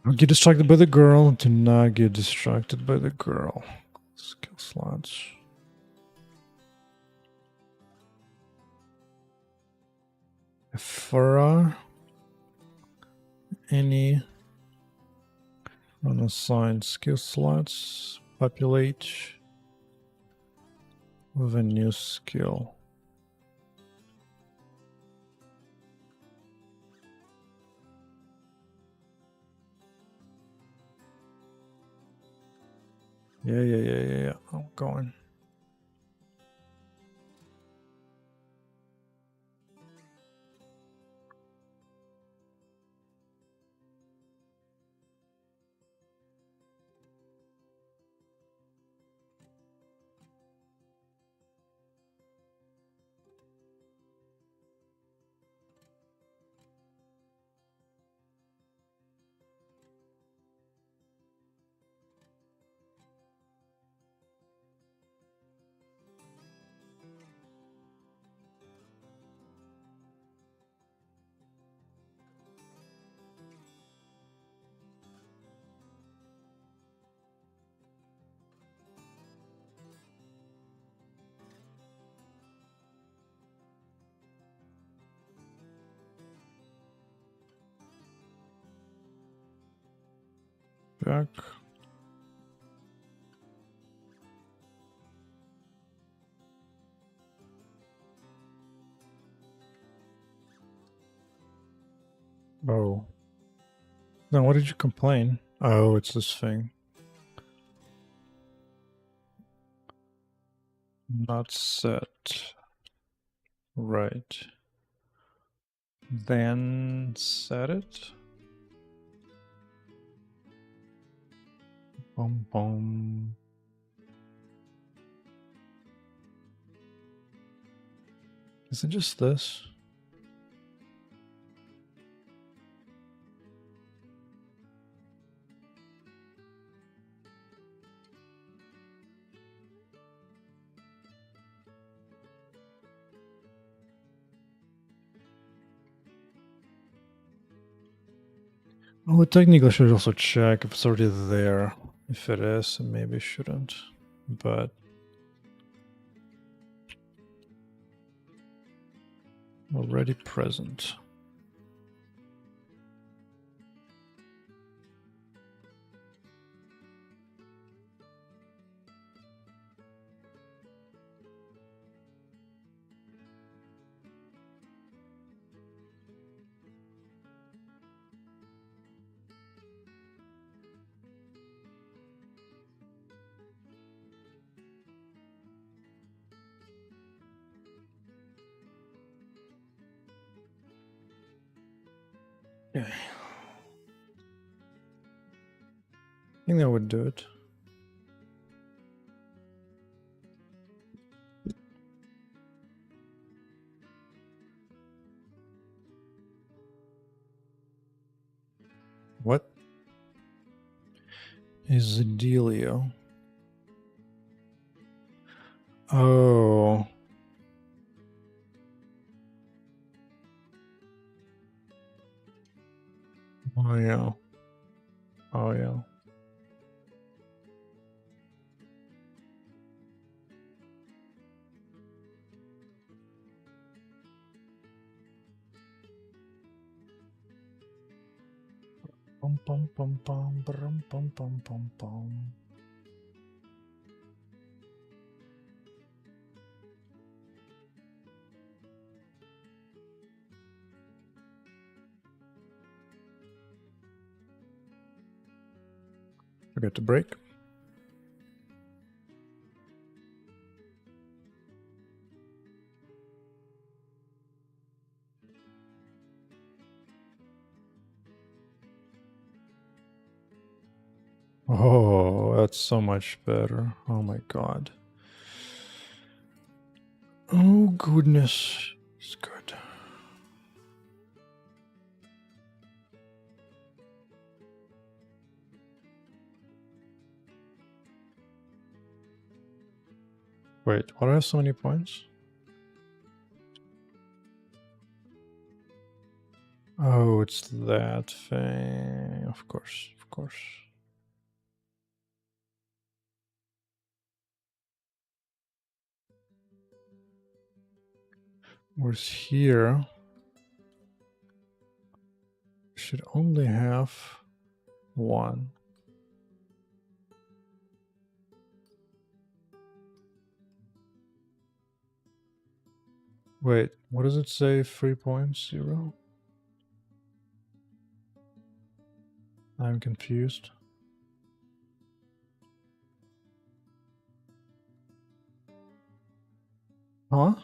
Don't get distracted by the girl. Do not get distracted by the girl. Skill slots. For any unassigned skill slots, populate with a new skill. Yeah. I'm going. Back. Oh. Then what did you complain? Oh, it's this thing. Not set. Right. Then set it. Boom, boom. Is it just this? Oh, technically I should also check if it's already there. If it is, maybe it shouldn't. But already present. Okay. I think that would do it. What is the dealio? Oh. Oh yeah. Oh yeah. Pum pum pum pum pum pum pum pum pum. Forget to break. Oh, that's so much better. Oh my god. Oh goodness. It's good. Wait, why do I have so many points? Oh, it's that thing. Of course, of course. Whereas here, should only have one. Wait, what does it say? 3.0? I'm confused. Huh?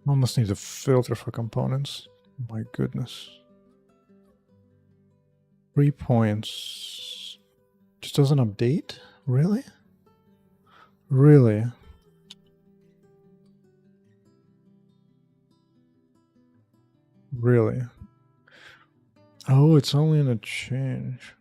Almost need a filter for components. My goodness. 3 points. Just doesn't update? Really? Really? Really? Oh, it's only in a change.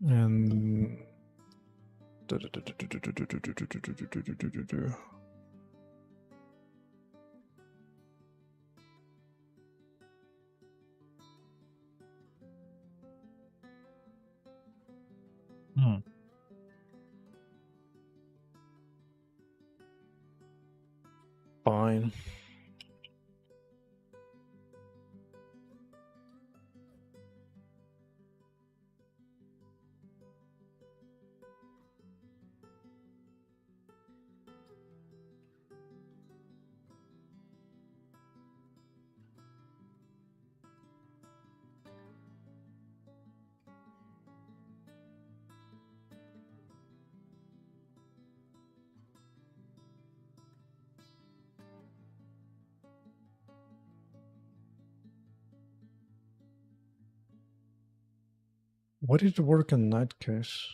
And hmm. Fine. What did work in that case?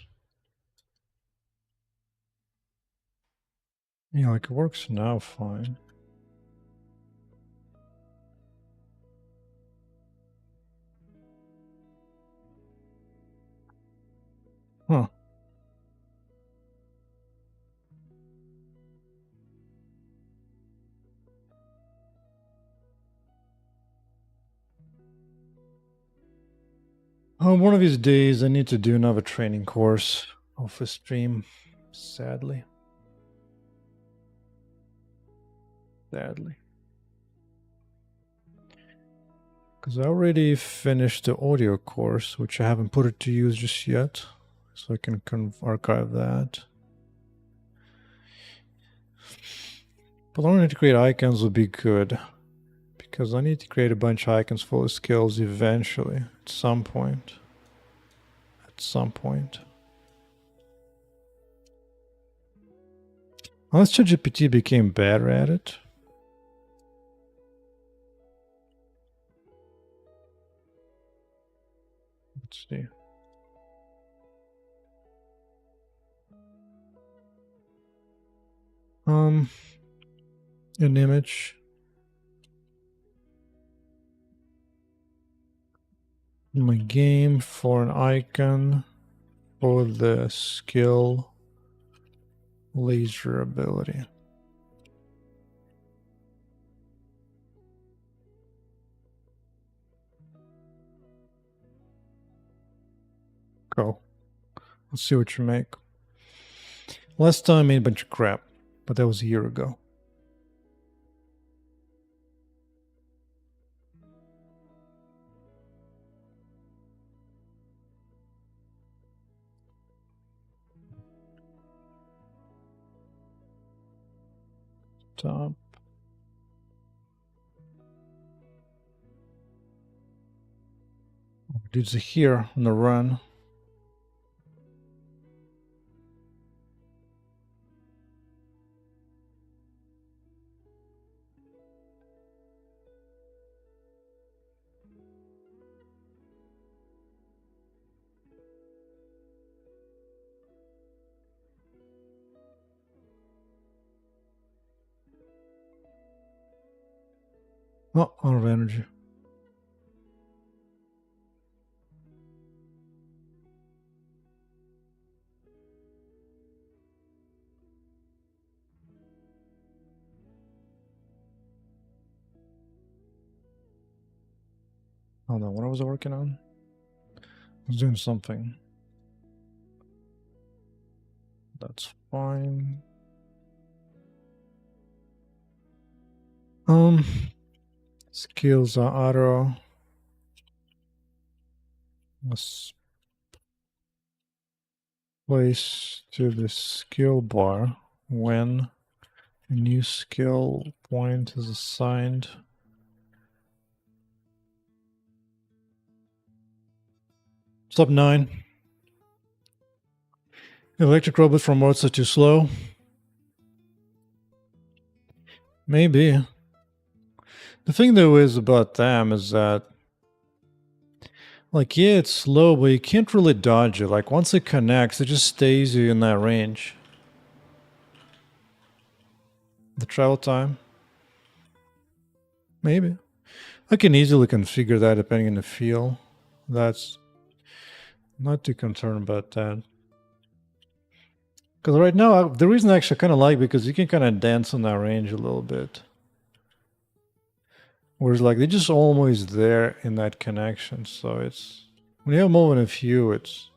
Yeah, like it works now fine. Huh. One of these days I need to do another training course off a stream. Sadly. Sadly. Because I already finished the audio course, which I haven't put it to use just yet. So I can archive that. But learning to create icons would be good. Because I need to create a bunch of icons full of skills eventually. At some point. At some point. Unless ChatGPT became better at it. Let's see. An image. My game for an icon for the skill laser ability. Go. Let's see what you make. Last time I made a bunch of crap, but that was a year ago. Top. Dude's here on the run. Oh, out of energy. Oh no, what was I working on? I was doing something. That's fine. Skills are auto. Let's place to the skill bar when a new skill point is assigned. Step 9. Electric robots from Mozart are too slow. Maybe. The thing though is about them is that, like, yeah, it's slow, but you can't really dodge it. Like, once it connects, it just stays you in that range. The travel time? Maybe. I can easily configure that depending on the feel. That's not too concerned about that. Because right now, the reason I actually kind of like because you can kind of dance on that range a little bit. Whereas, like, they're just always there in that connection. So it's when you have more than a few, it's.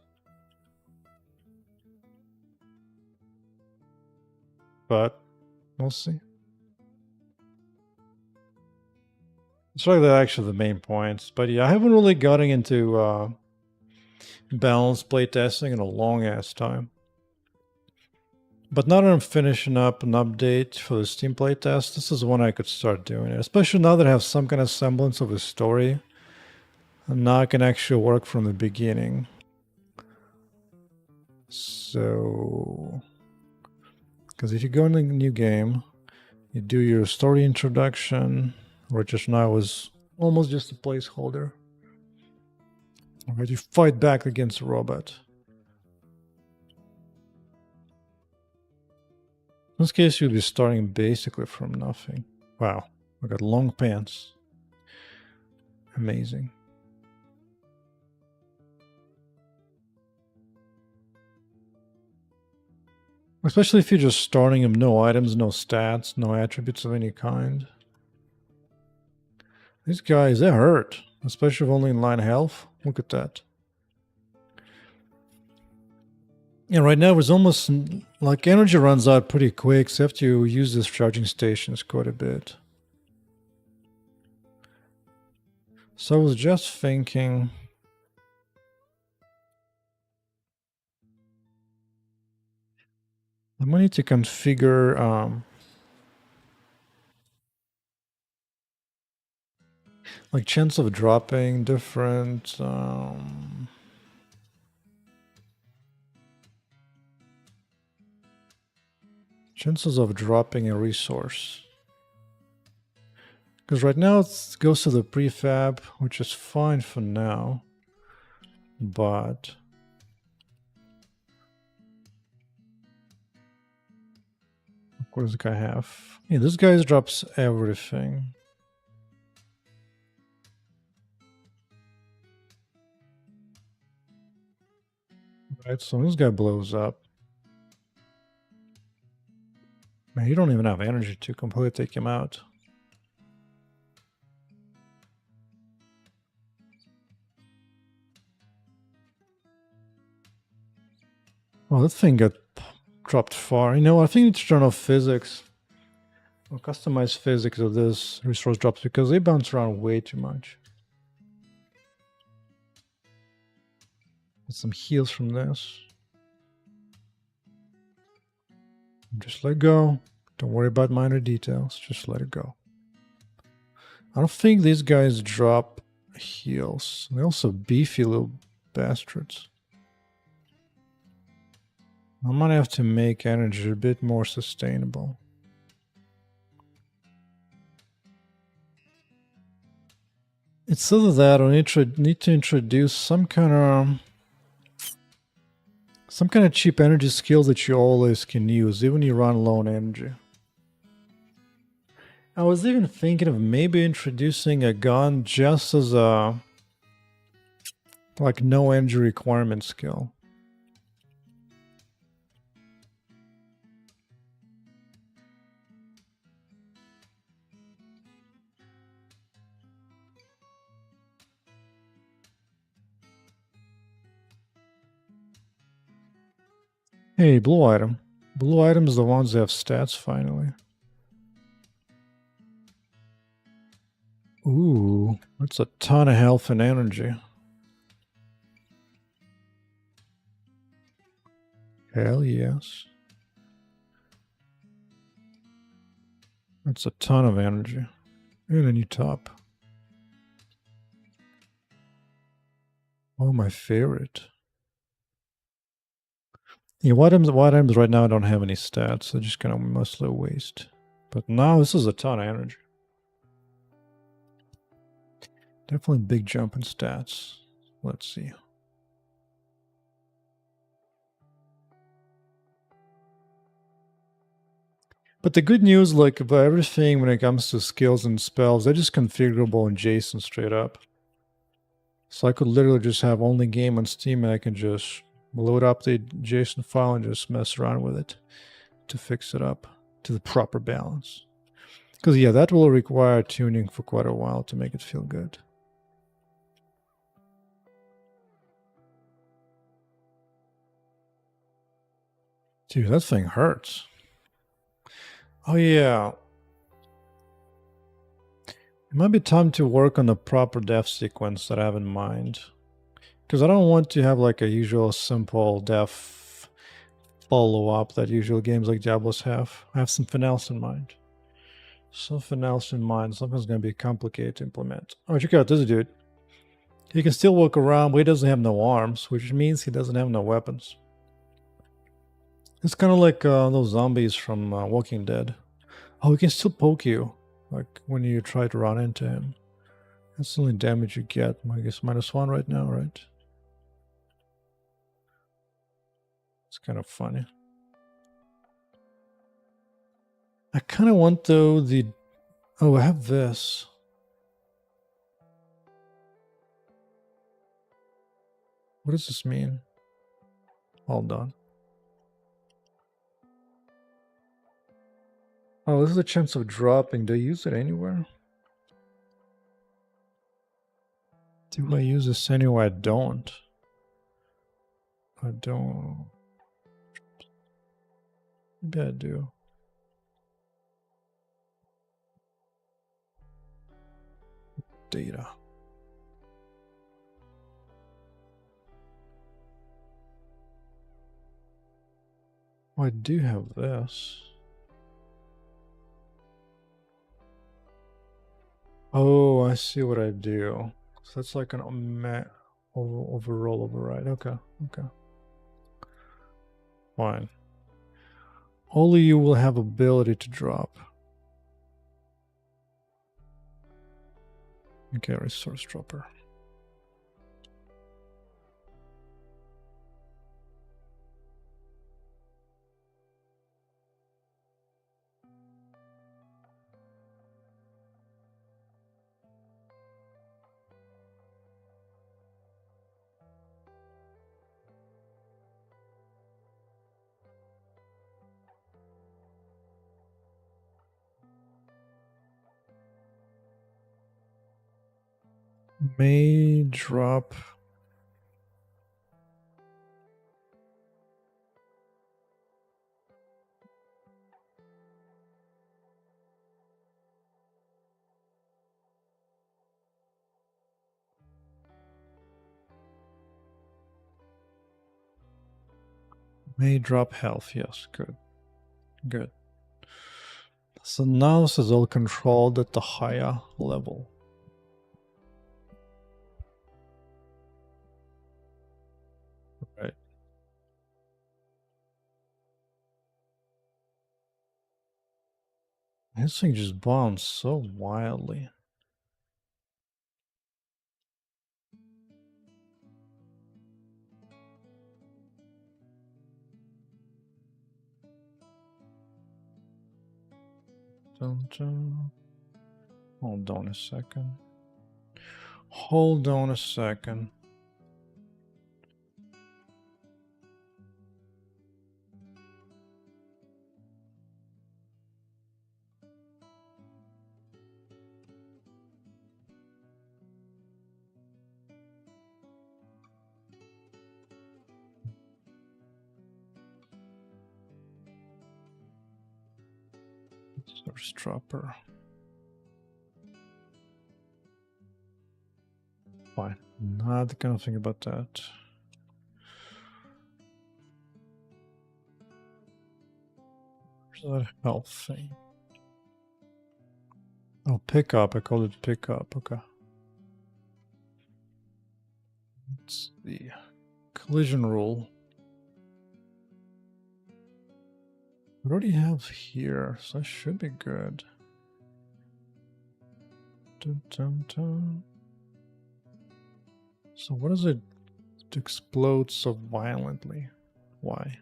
But we'll see. It's like that actually the main points. But yeah, I haven't really gotten into balanced playtesting in a long ass time. But now that I'm finishing up an update for the Steam playtest, this is when I could start doing it. Especially now that I have some kind of semblance of a story. And now I can actually work from the beginning. So... Because if you go in a new game, you do your story introduction, which just now was almost just a placeholder. Alright, you fight back against a robot. In this case, you'll be starting basically from nothing. Wow, I got long pants. Amazing. Especially if you're just starting him, no items, no stats, no attributes of any kind. These guys, they hurt. Especially if only in line health. Look at that. Yeah, right now it's almost like energy runs out pretty quick, so you have to use these charging stations quite a bit. So I was just thinking, I might need to configure like chance of dropping different chances of dropping a resource. Because right now it goes to the prefab, which is fine for now. But what does the guy have? Yeah, this guy drops everything. Right, so this guy blows up. Man, you don't even have energy to completely take him out. Well, that thing got dropped far. You know, I think you need to turn off physics. Or customize physics of this resource drops because they bounce around way too much. Get some heals from this. Just let go. Don't worry about minor details. Just let it go. I don't think these guys drop heals. They're also beefy little bastards. I might have to make energy a bit more sustainable. It's either that or need to introduce some kind of cheap energy skill that you always can use, even you run low on energy. I was even thinking of maybe introducing a gun just as a like no energy requirement skill. Hey, blue item. Blue items are the ones that have stats finally. Ooh, that's a ton of health and energy. Hell yes. That's a ton of energy. And a new top. Oh, my favorite. Yeah, white items right now don't have any stats. They're just kind of mostly waste. But now this is a ton of energy. Definitely a big jump in stats. Let's see. But the good news, like about everything when it comes to skills and spells, they're just configurable in JSON straight up. So I could literally just have only game on Steam and I can just load up the JSON file and just mess around with it to fix it up to the proper balance. Because yeah, that will require tuning for quite a while to make it feel good. Dude, that thing hurts. Oh yeah. It might be time to work on the proper death sequence that I have in mind. Because I don't want to have like a usual simple death follow-up that usual games like Diablos have. I have something else in mind. Something's going to be complicated to implement. Oh, check out this dude. He can still walk around, but he doesn't have no arms, which means he doesn't have no weapons. It's kind of like those zombies from Walking Dead. Oh, he can still poke you, like when you try to run into him. That's the only damage you get. I guess -1 right now, right? It's kind of funny. I kind of want though the... Oh, I have this. What does this mean? Hold on. Oh, this is a chance of dropping. Do I use it anywhere? Do I use this anywhere? I don't. I don't. Maybe I do. Data. Oh, I do have this. Oh, I see what I do. So that's like an overall override. Okay, okay. Fine. Only you will have ability to drop. Okay, resource dropper. May drop. May drop health. Yes, good. Good. So now this is all controlled at the higher level. Right. This thing just bounced so wildly. Dun, dun. Hold on a second. Hold on a second. Source dropper. Fine. Not gonna think about that. Where's that health thing? Oh, pickup. I called it pickup. Okay. Let's see. Collision rule. We already have here, so that should be good. Dun, dun, dun. So what does it explode so violently? Why?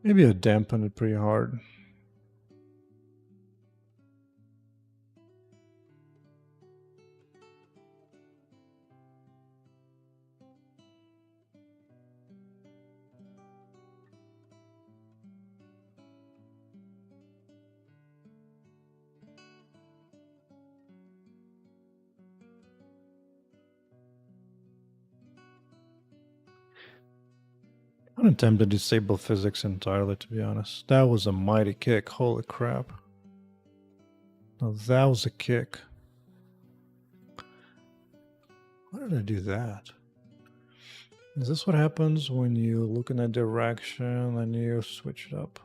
Maybe I dampened it pretty hard. I'm gonna attempt to disable physics entirely, to be honest. That was a mighty kick. Holy crap. No, that was a kick. Why did I do that? Is this what happens when you look in that direction and you switch it up?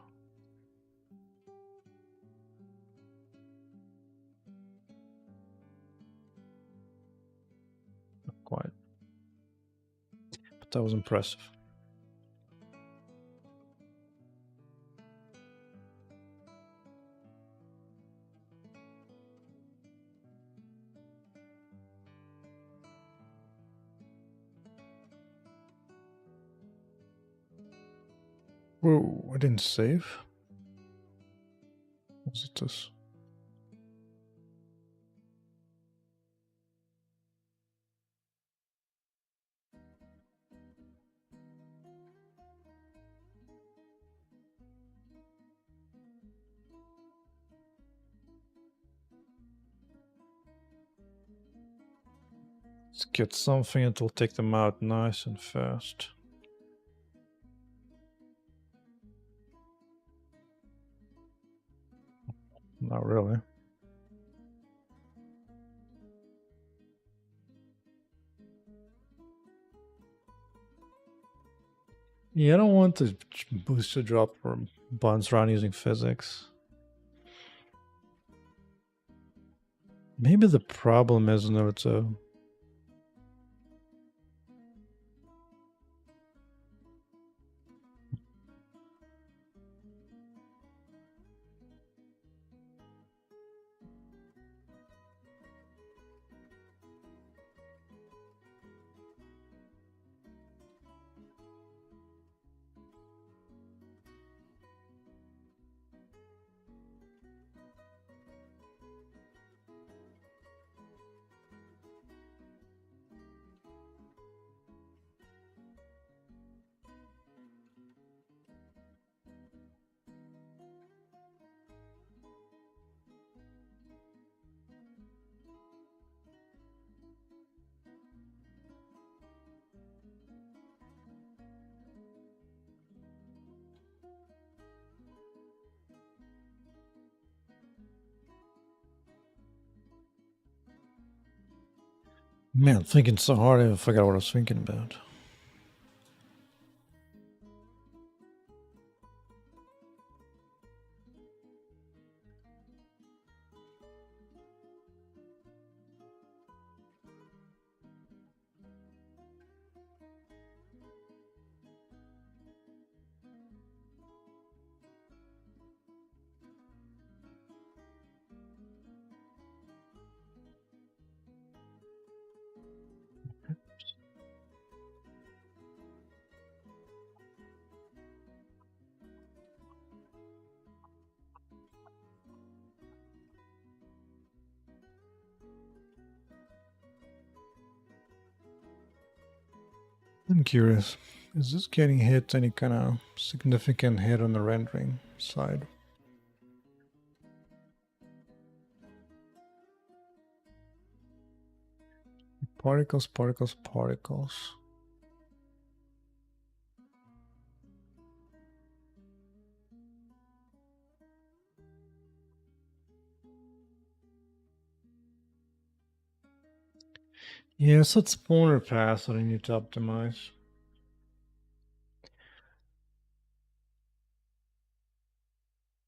Not quite. But that was impressive. Whoa, I didn't save? Was it this? Let's get something that will take them out nice and fast. Not really. Yeah, I don't want the booster drop or bounce around using physics. Maybe the problem is Naruto. Man, thinking so hard I forgot what I was thinking about. I'm curious, is this getting hit any kind of significant hit on the rendering side? Particles, particles, particles. Yeah, so it's spawner pass that I need to optimize.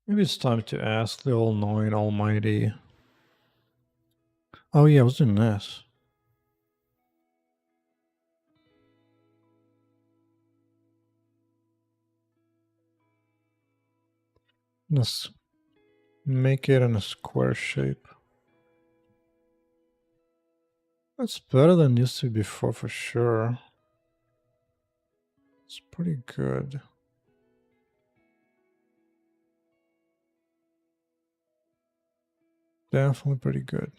Maybe it's time to ask the all-knowing almighty. Oh yeah, I was doing this. Let's make it in a square shape. That's better than used to be before for sure. It's pretty good. Definitely pretty good.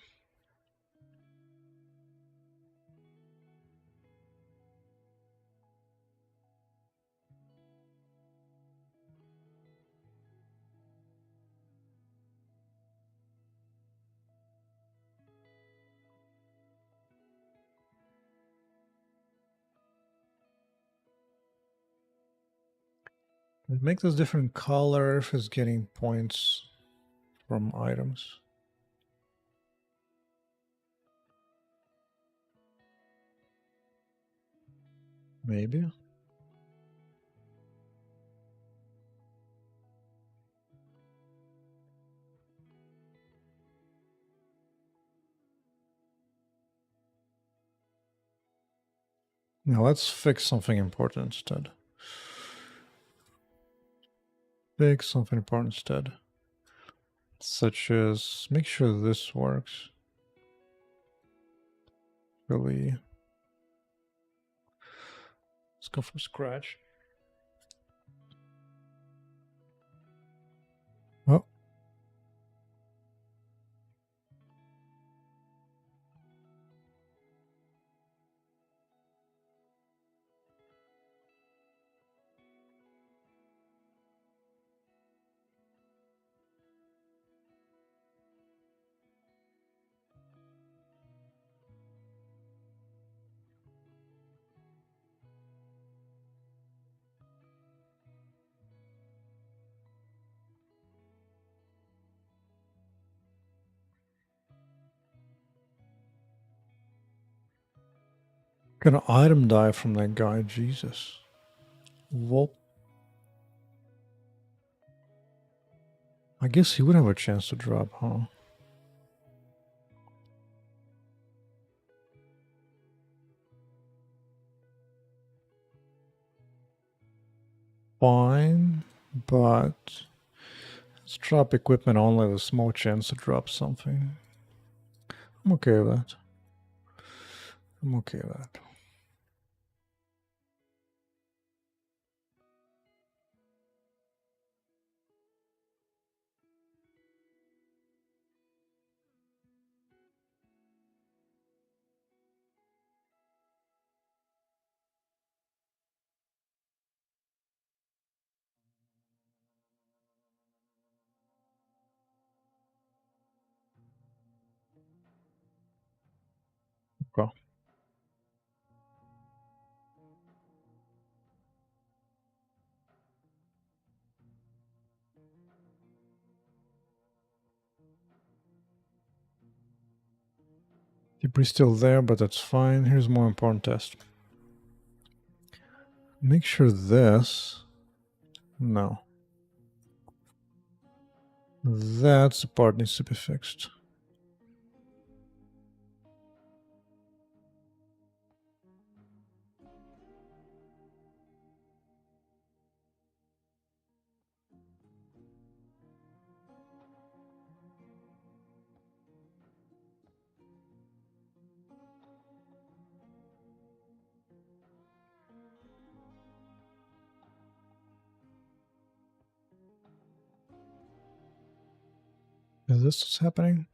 Make this different color if it's getting points from items. Maybe. Now let's fix something important instead. Fix something important instead. Such as make sure this works. Really. Let's go from scratch. Oh. Got an item die from that guy, Jesus. Well, I guess he would have a chance to drop, huh? Fine, but let's drop equipment only with a small chance to drop something. I'm okay with that. I'm okay with that. Okay. Debris still there, but that's fine. Here's a more important test. Make sure this... No. That's the part needs to be fixed. Is this what's happening?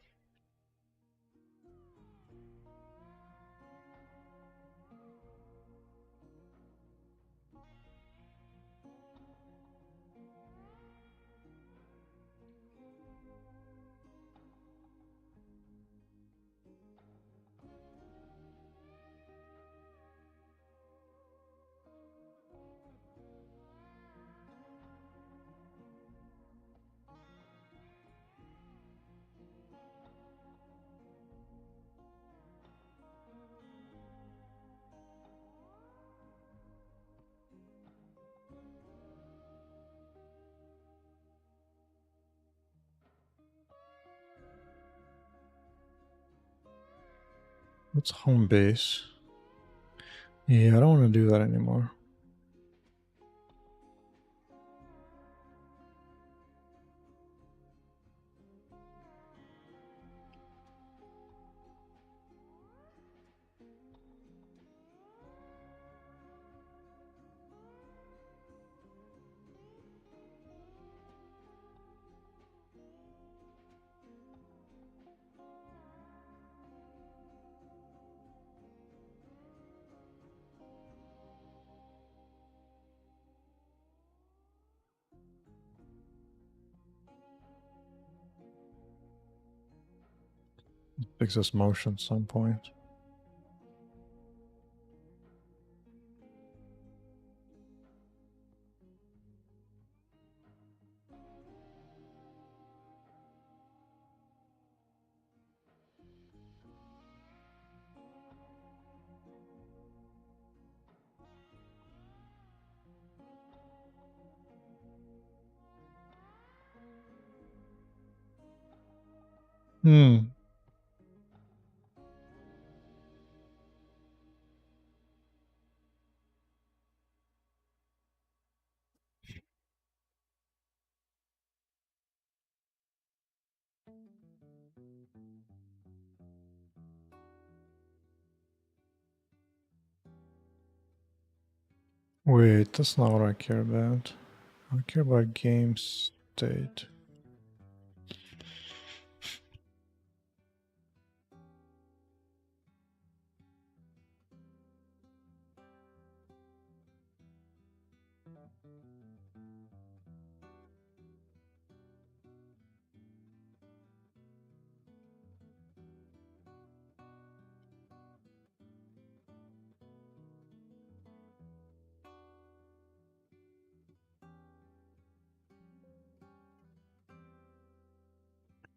What's home base? Yeah, I don't want to do that anymore. Fix this motion at some point. Hmm. Wait, that's not what I care about. I care about game state.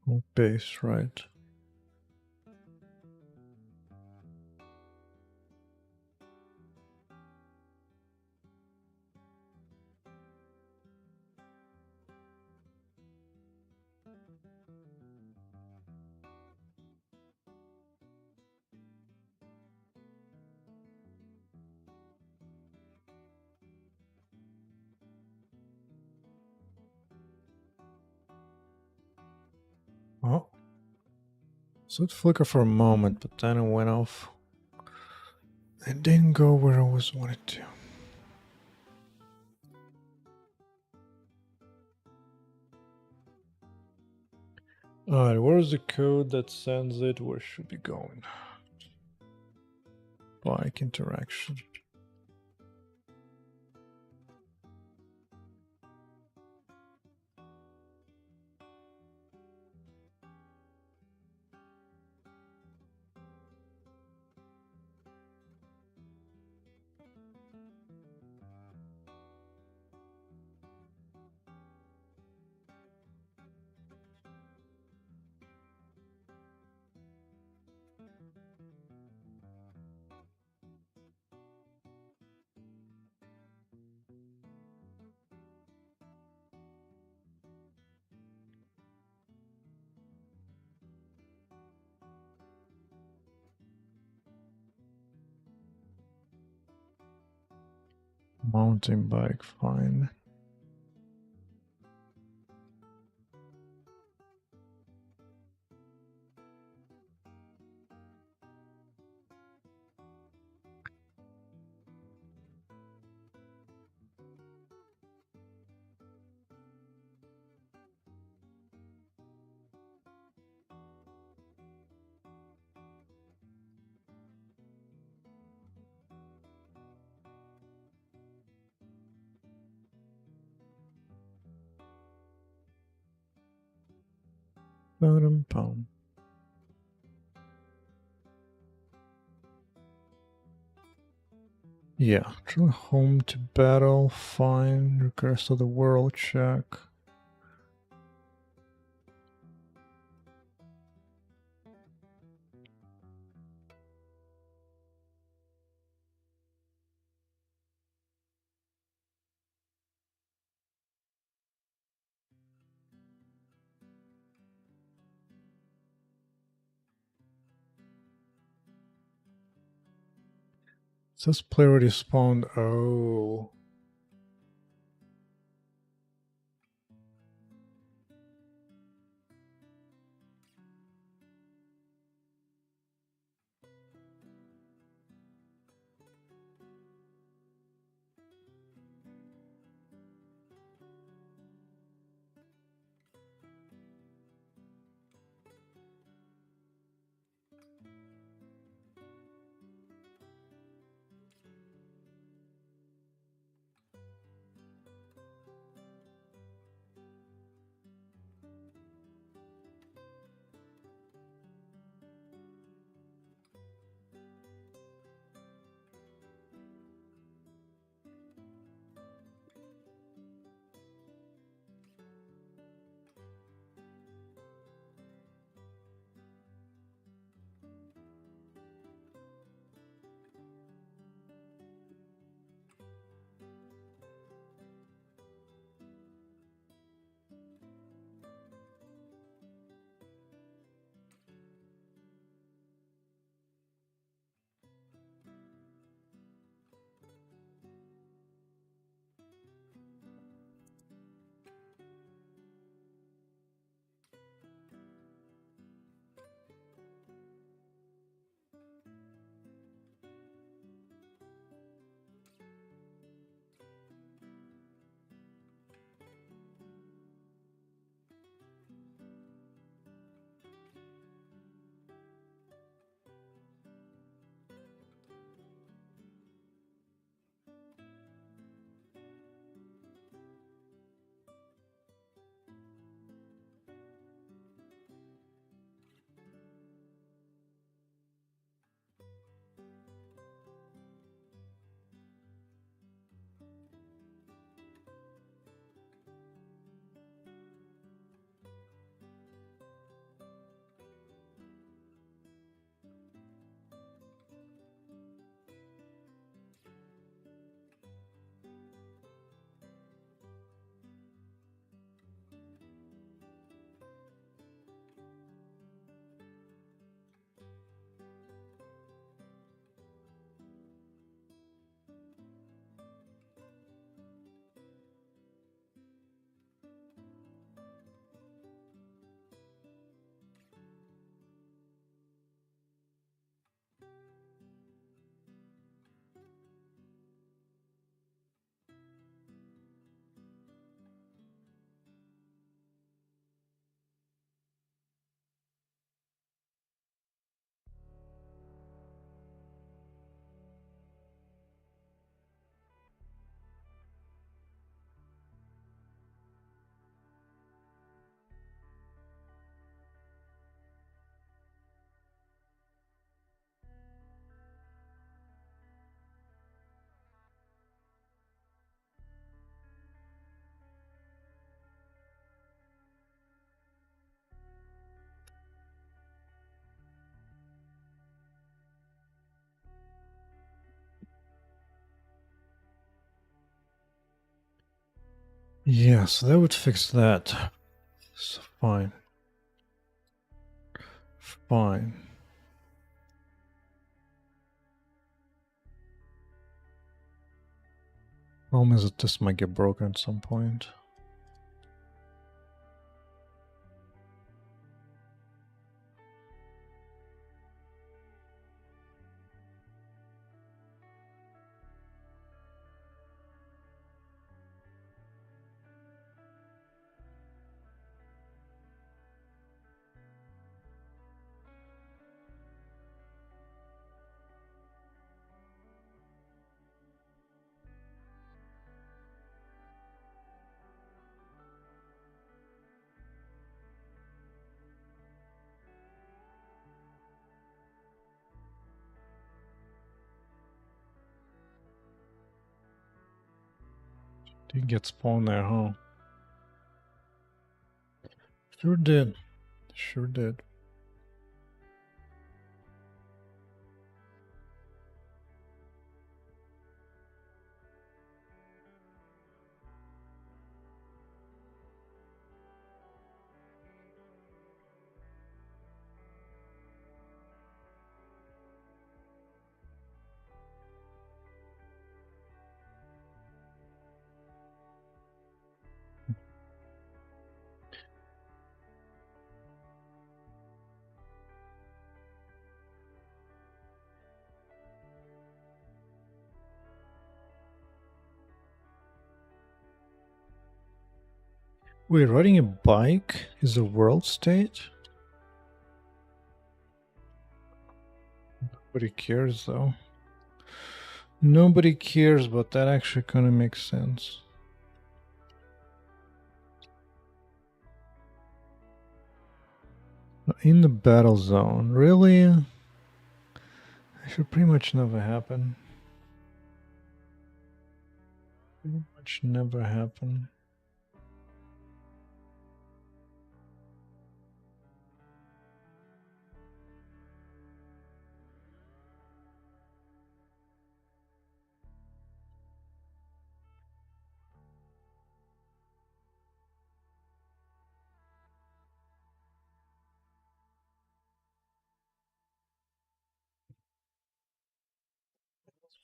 Oh, base, right. Oh. So it flickered for a moment, but then it went off. It didn't go where I was wanted to. Alright, where's the code that sends it? Where should be going? Bike interaction. Mountain bike, fine. Ba-dum-bum. Yeah, true home to battle, fine. Request of the world, check. It says play already spawned. Oh. Yeah, so that would fix that. So fine. Fine. Problem is that this might get broken at some point. Didn't get spawned there, huh? Sure did. Sure did. Wait, riding a bike is a world state? Nobody cares though. Nobody cares, but that actually kind of makes sense. In the battle zone, really? It should pretty much never happen. Pretty much never happen.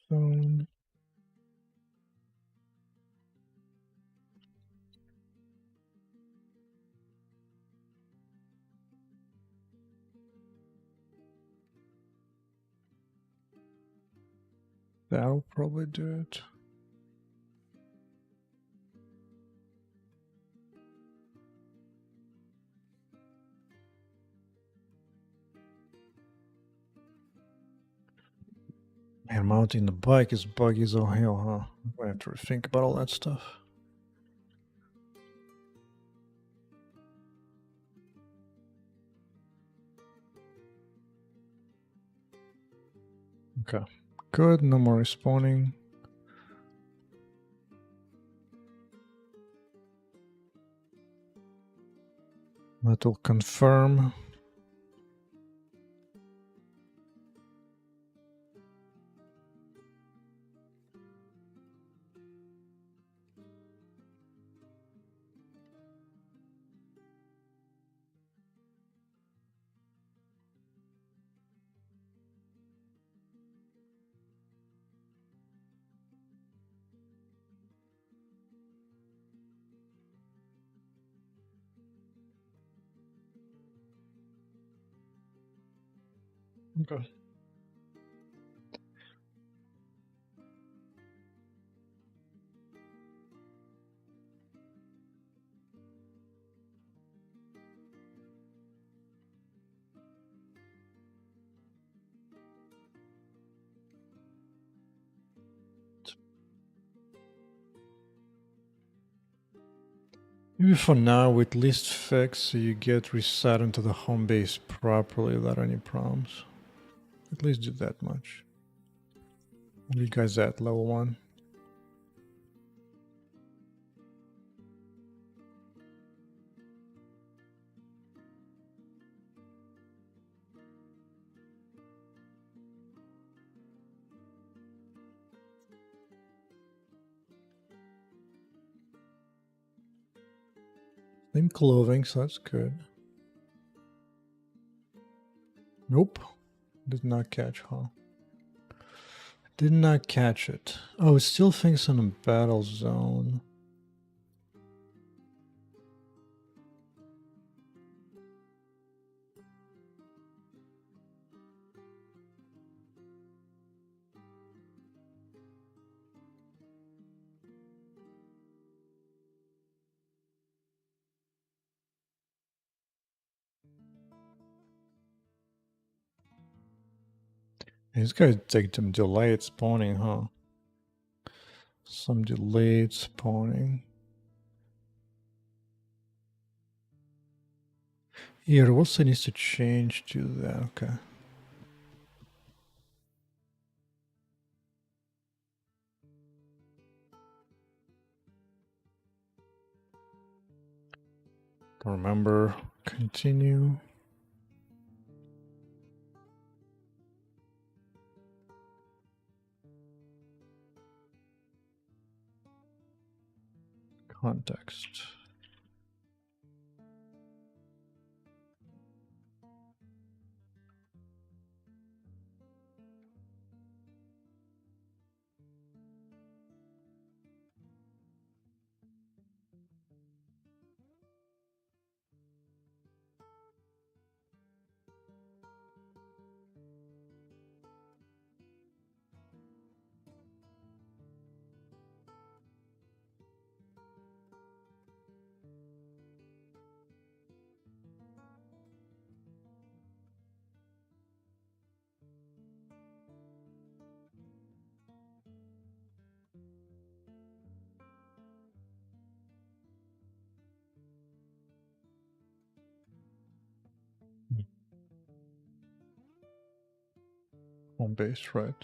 Zone. That'll probably do it. Man, mounting the bike is buggy as all hell, huh? I'm gonna have to think about all that stuff. Okay. Good, no more respawning. That will confirm. Okay. Maybe for now, we at least fix so you get reset into the home base properly without any problems. At least do that much. Where you guys at, level 1? in clothing, so that's good. Nope. Did not catch, huh? Did not catch it. Oh, it still thinks on a battle zone. It's gonna take some delayed spawning, huh? Some delayed spawning. Yeah, there also needs to change to that. Okay. Remember, continue. Context. Home base, right?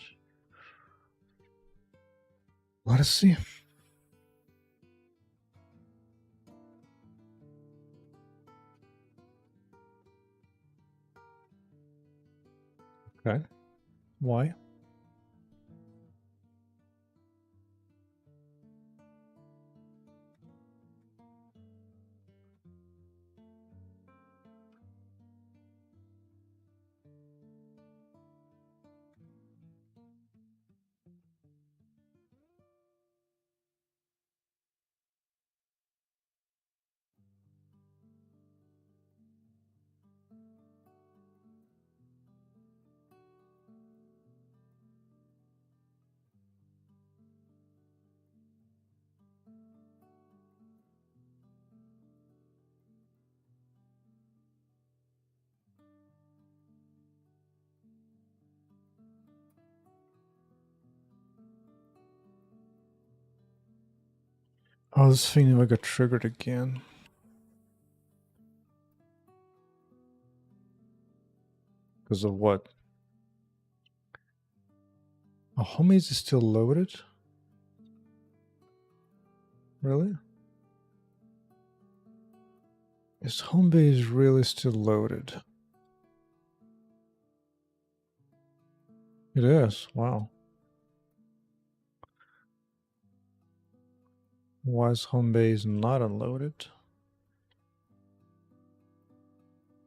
Let us see. Okay. Why? Oh, this thing never got triggered again. Because of what? Oh, home base is still loaded? Really? Is home base really still loaded? It is. Wow. Why is home base not unloaded?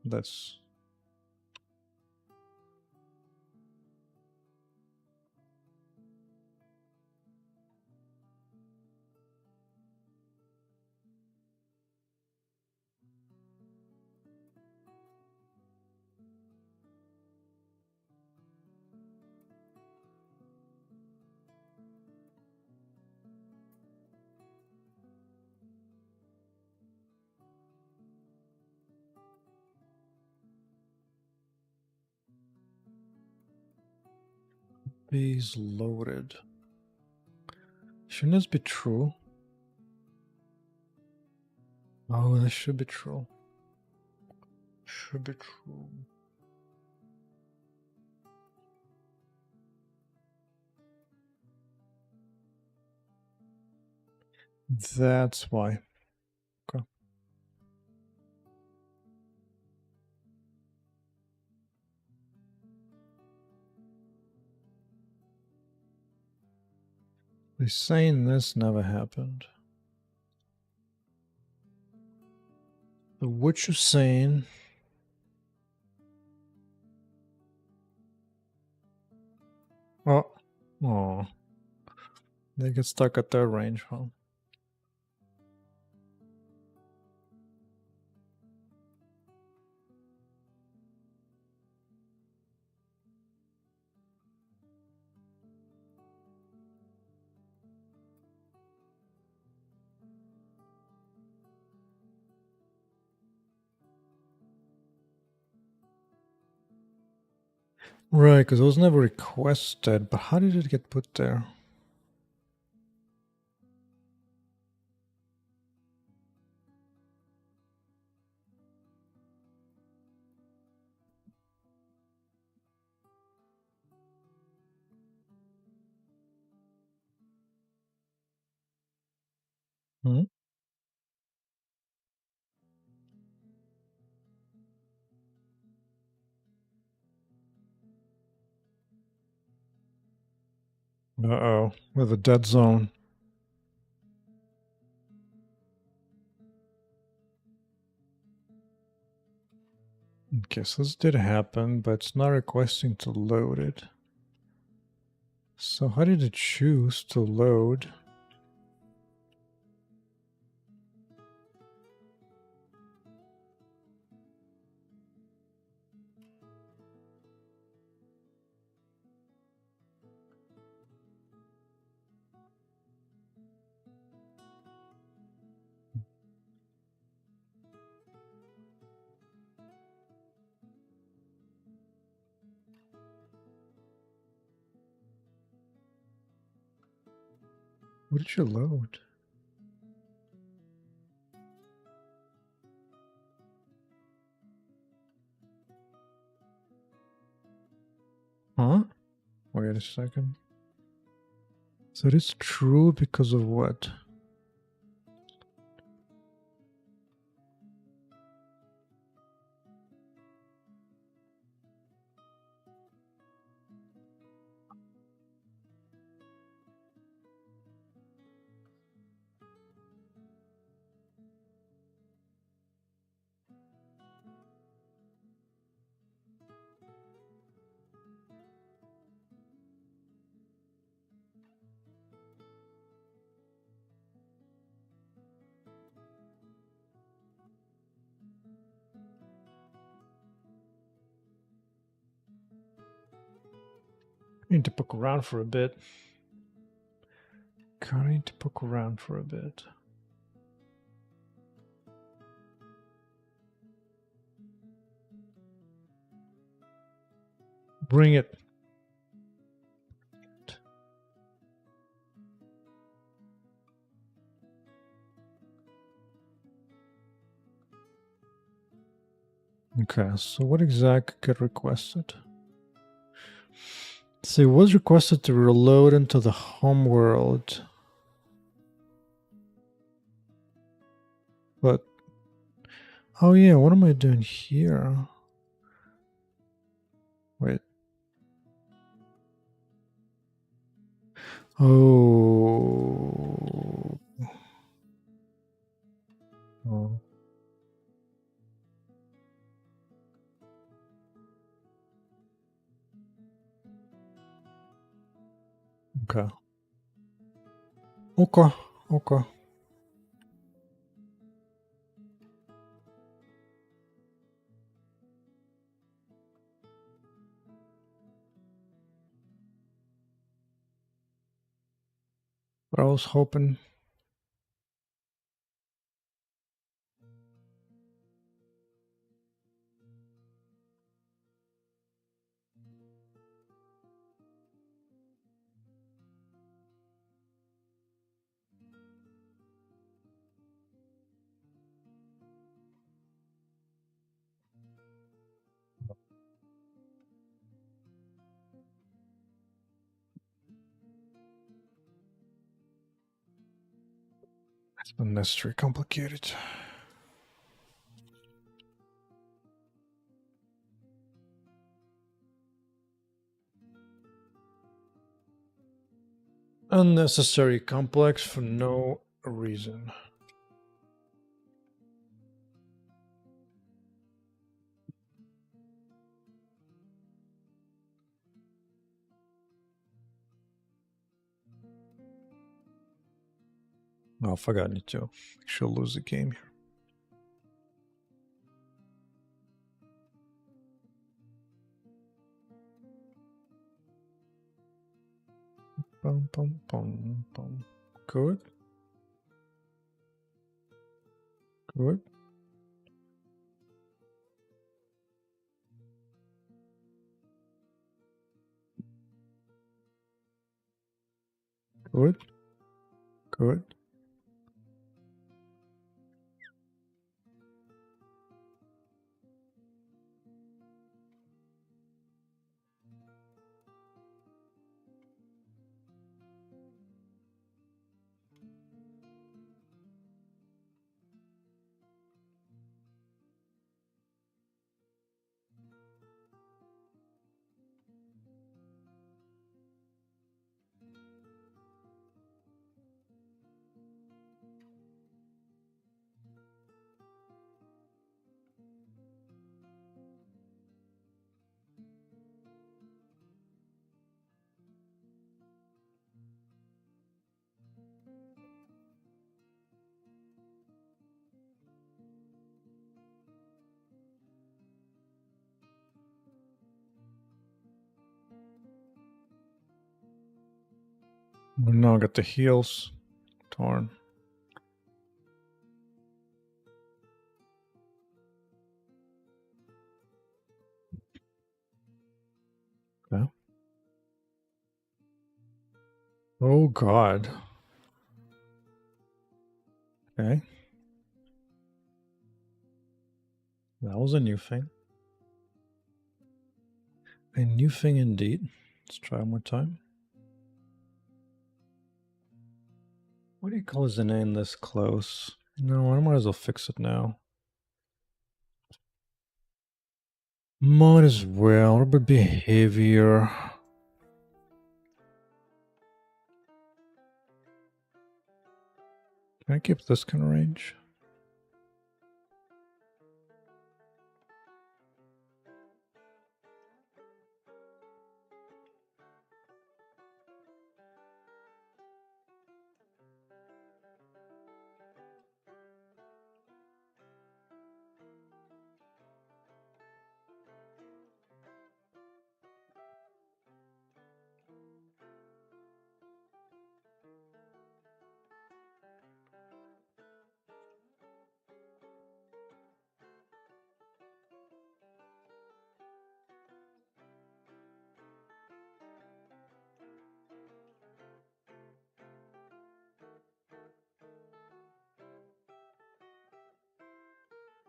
That's base loaded. Shouldn't this be true? Oh, this should be true. Should be true. That's why. Okay. They're saying this never happened. What you saying? Oh, they get stuck at their range, huh? Right, because it was never requested, but how did it get put there? Hmm? Uh-oh, with a dead zone. Okay, so this did happen, but it's not requesting to load it. So how did it choose to load? What did you load? Huh? Wait a second. So it's true because of what? I need to poke around for a bit. I need to poke around for a bit. Bring it. Okay, so what exactly got requested? So it was requested to reload into the home world. But, oh yeah, what am I doing here? Wait. Oh. Oh. Okay. Okay. Okay. But I was hoping. It's unnecessarily complicated. Unnecessary complex for no reason. Oh, I forgot, I need to actually lose the game here. Bum, bum, bum, bum. Good. Good. Good. Good. We now got the heels torn. Okay. Oh god. Okay. That was a new thing. A new thing indeed. Let's try one more time. What do you call his name this close? No, I might as well fix it now. Might as well. What about behavior? Can I keep this kind of range?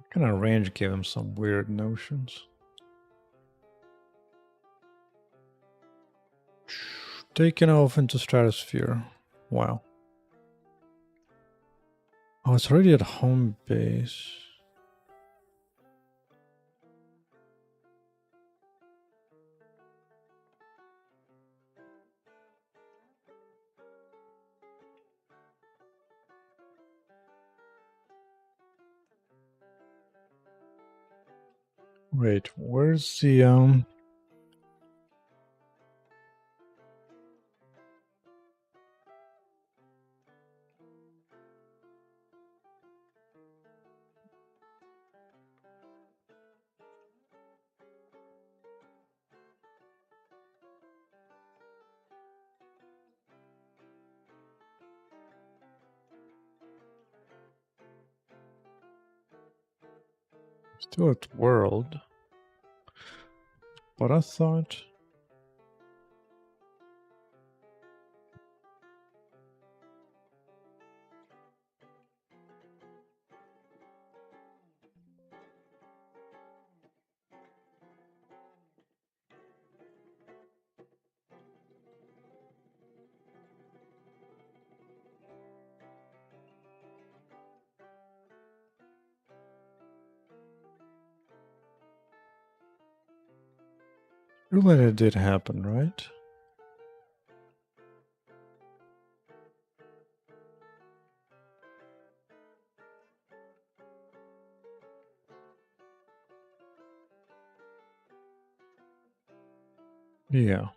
What kind of range gave him some weird notions? Taken off into stratosphere. Wow. Oh, it's already at home base. Wait, where's the still at world? But I thought. Really, that did happen, right? Yeah.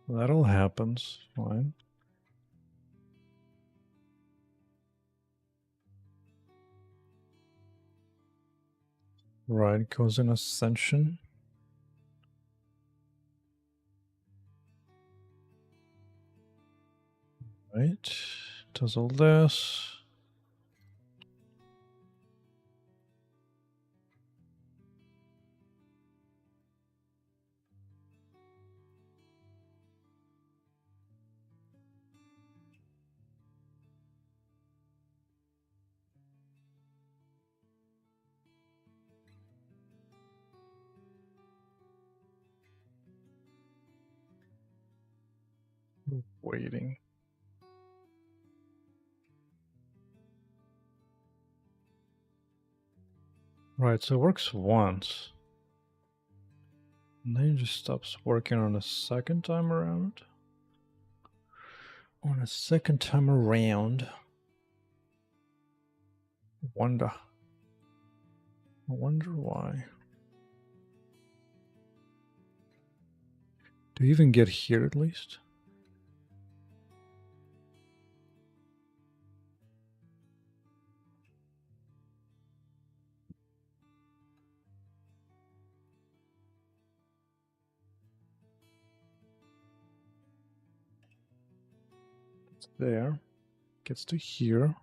That all happens. Fine. Right, goes in ascension. Right, does all this. Waiting. Right, so it works once. And then it just stops working on a second time around. On a second time around. I wonder why. Do you even get here at least? It's there. Gets to here.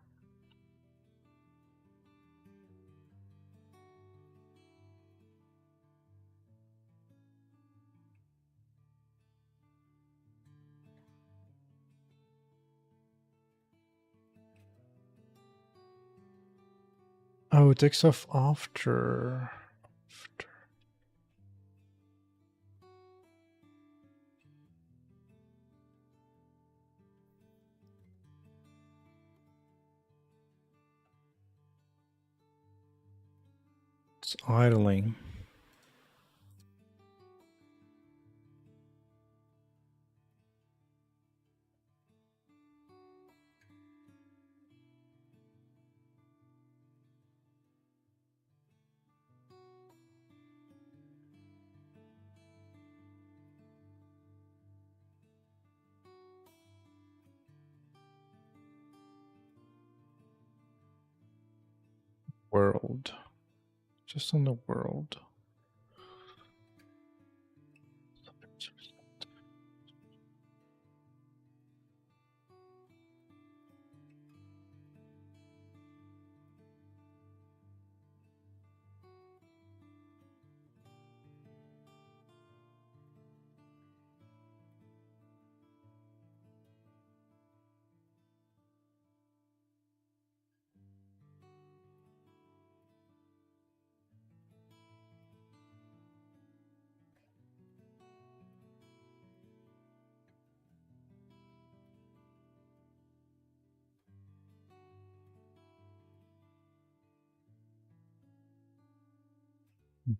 Oh, it takes off after. It's idling. World. Just on the world.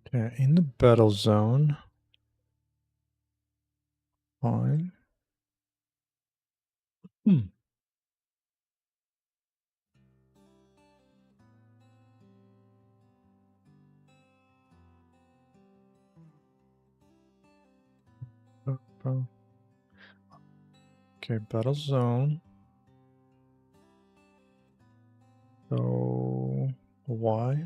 Okay, in the battle zone. Fine. Okay, battle zone. So why?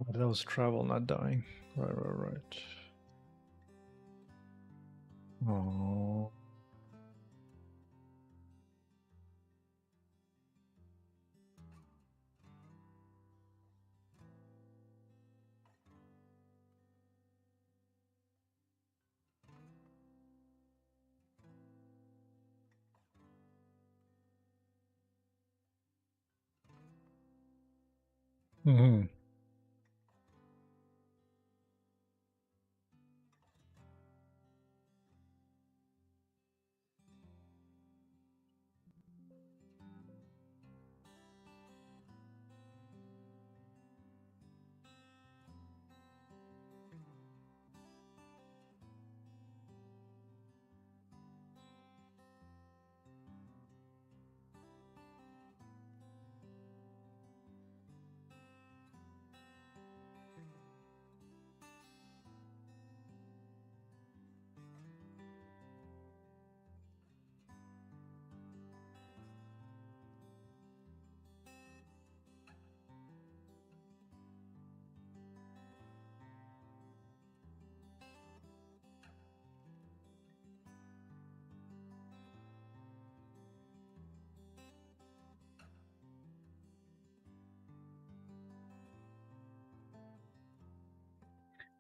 That was travel, not dying. Right. Oh. Mm-hmm.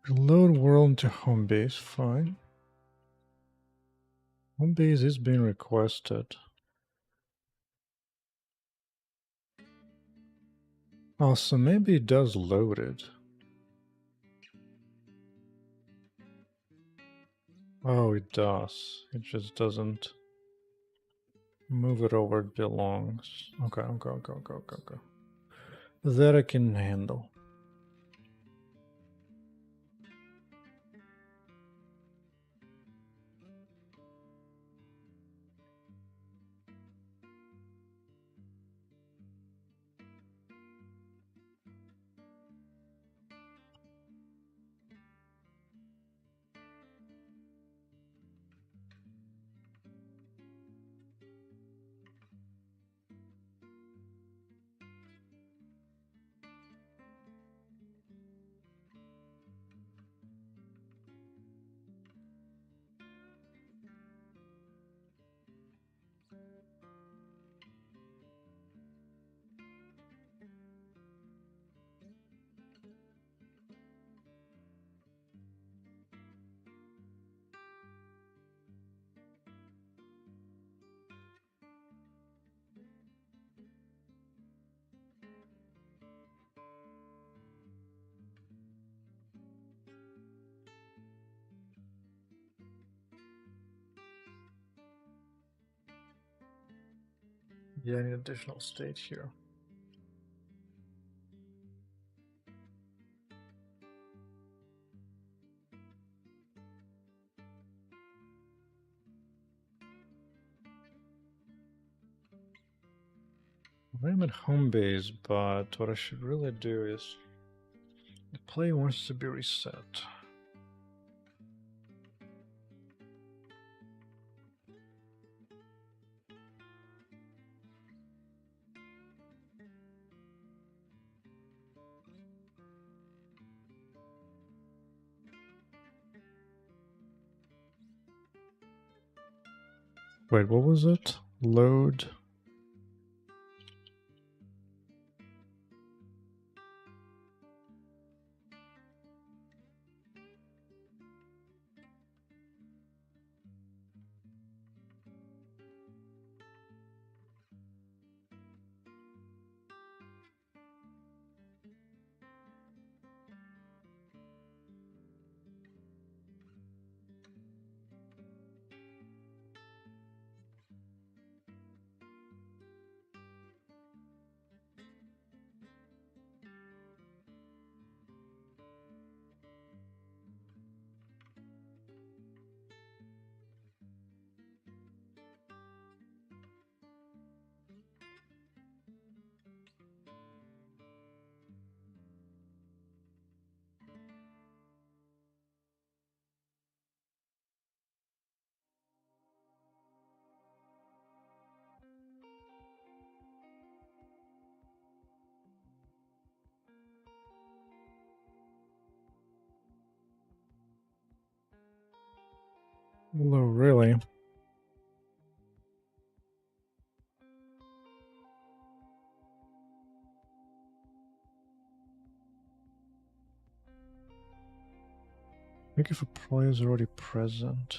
Reload world to home base, fine. Home base is being requested. Oh, so maybe it does load it. Oh, it does. It just doesn't move it over it belongs. Okay. That I can handle. Yeah, I need additional state here. I'm at home base, but what I should really do is the play wants to be reset. Wait, what was it? Load. Although, really. Make if a player is already present.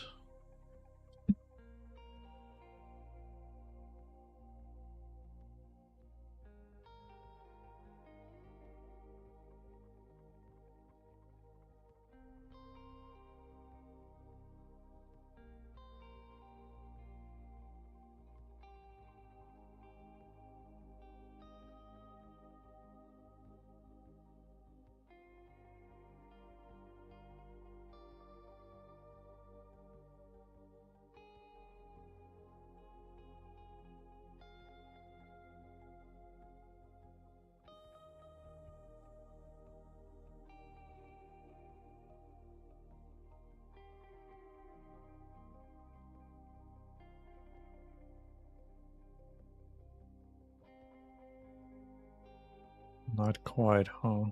Not quite, huh?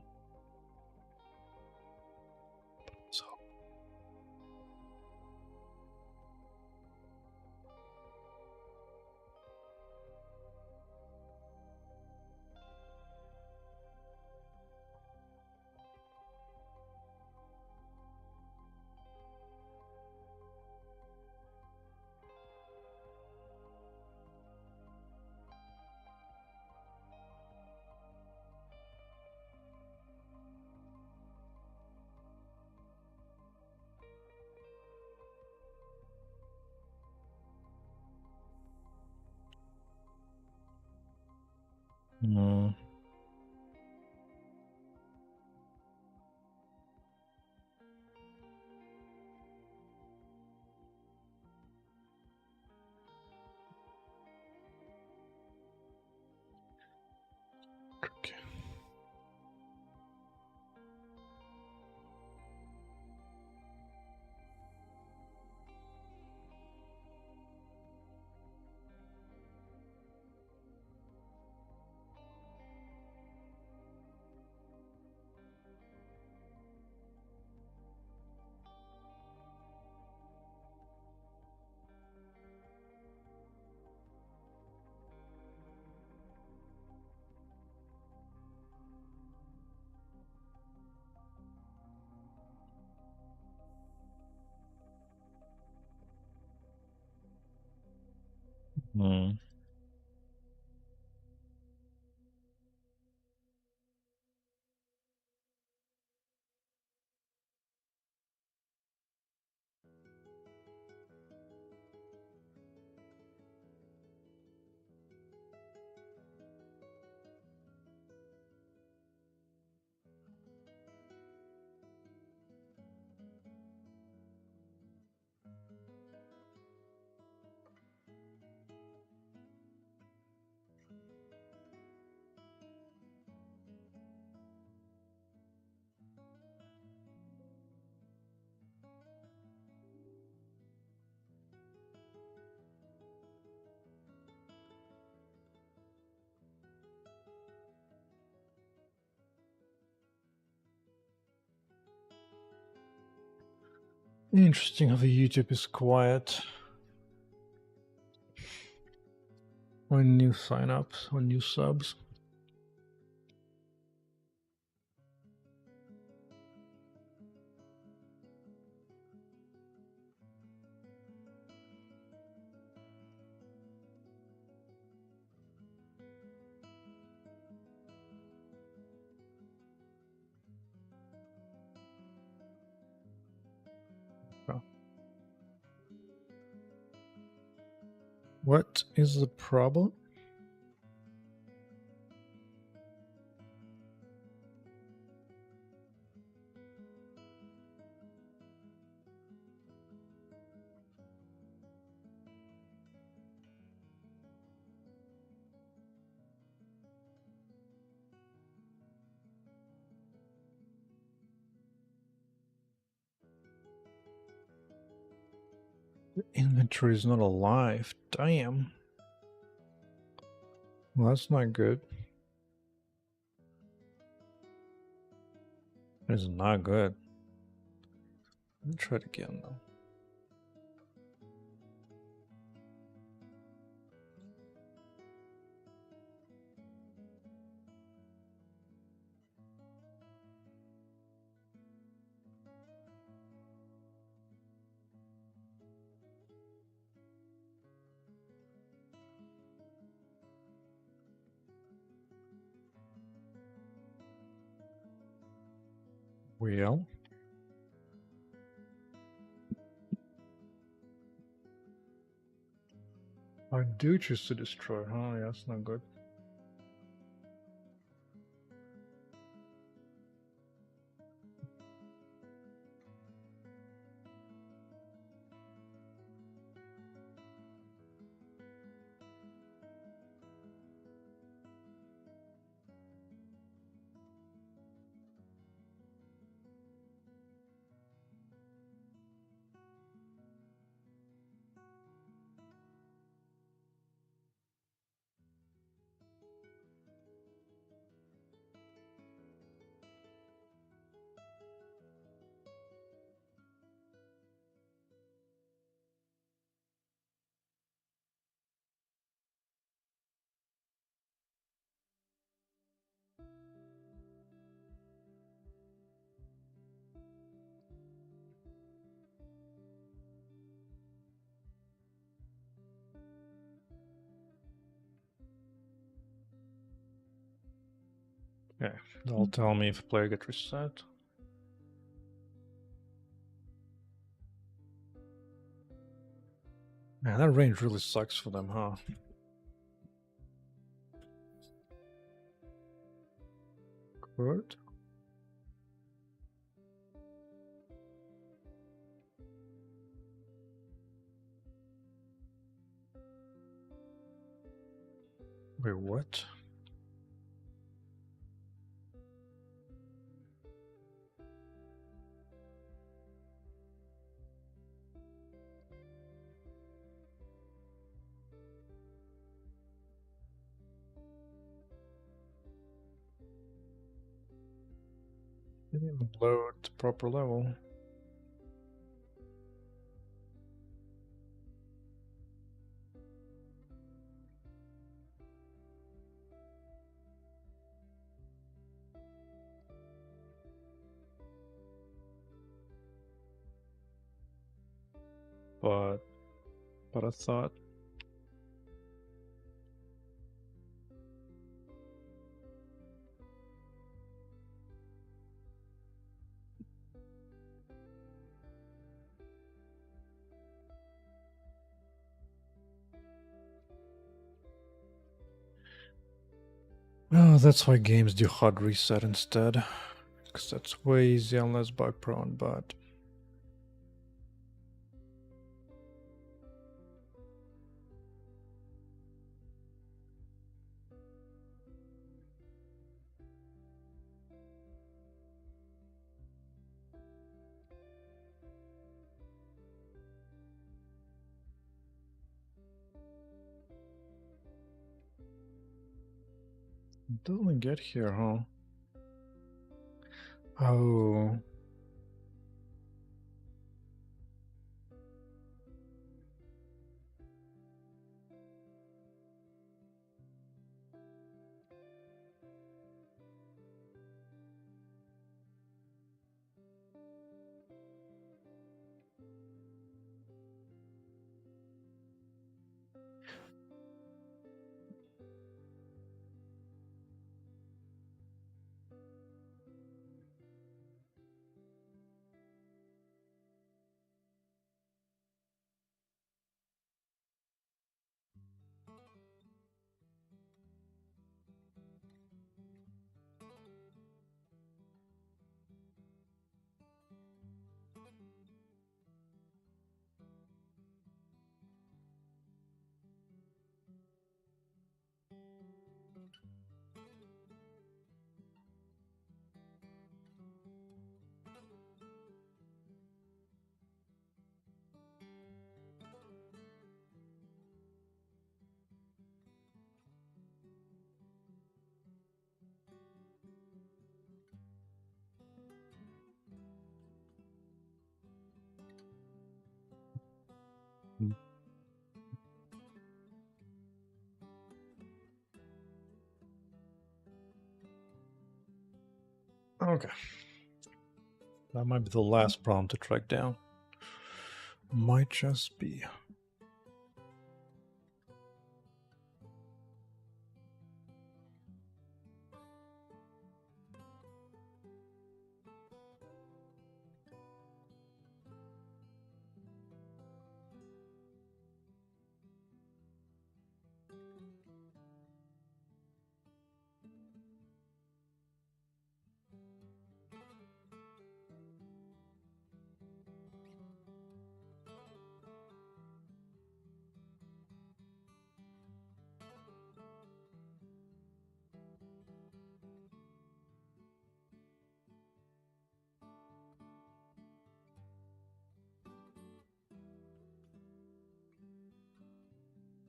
So. Hmm. Okay. Hmm. Interesting how the YouTube is quiet on new signups, on new subs. Oh. What is the problem? The inventory is not alive. Damn. Well, that's not good. That is not good. Let me try it again though. Well, I do choose to destroy, huh? Yeah, that's not good. Okay, that'll tell me if player gets reset. Man, that range really sucks for them, huh? Good. Wait, what? Didn't even load the proper level. But I thought. Oh, that's why games do hard reset instead. Because that's way easier and less bug prone, but it doesn't get here, huh? Oh. Okay. That might be the last problem to track down. Might just be.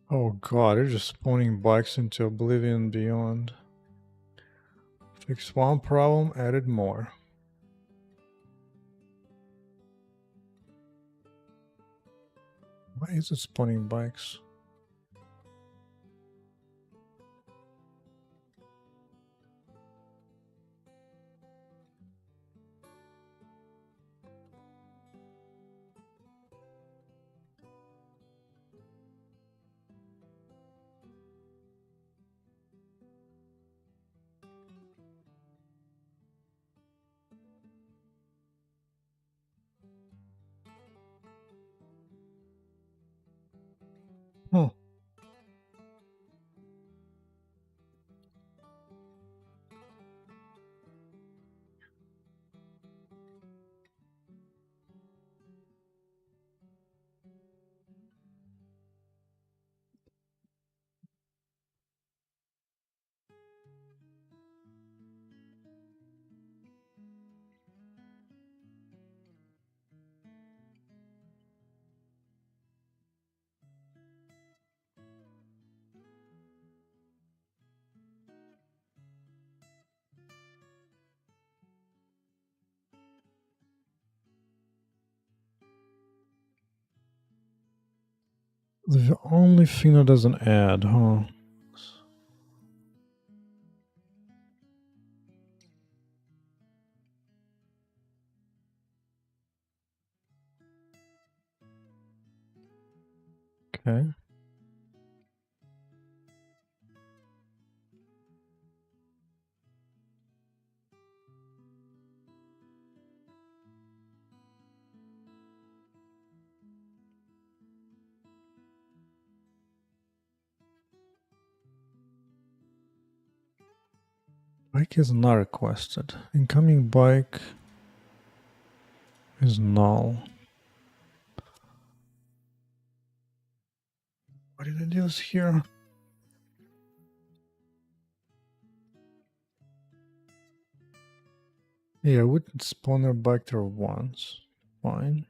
Oh god, they're just spawning bikes into oblivion and beyond. Fixed one problem, added more. Why is it spawning bikes? Huh. The only thing that doesn't add, huh? Okay. Bike is not requested. Incoming bike is null. What did I do this here? Yeah, I wouldn't spawn their bike there once. Fine.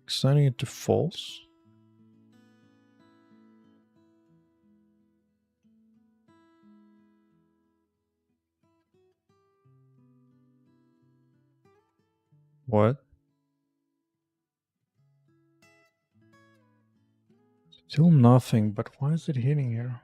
Signing it to false. What? Still nothing, but why is it hitting here?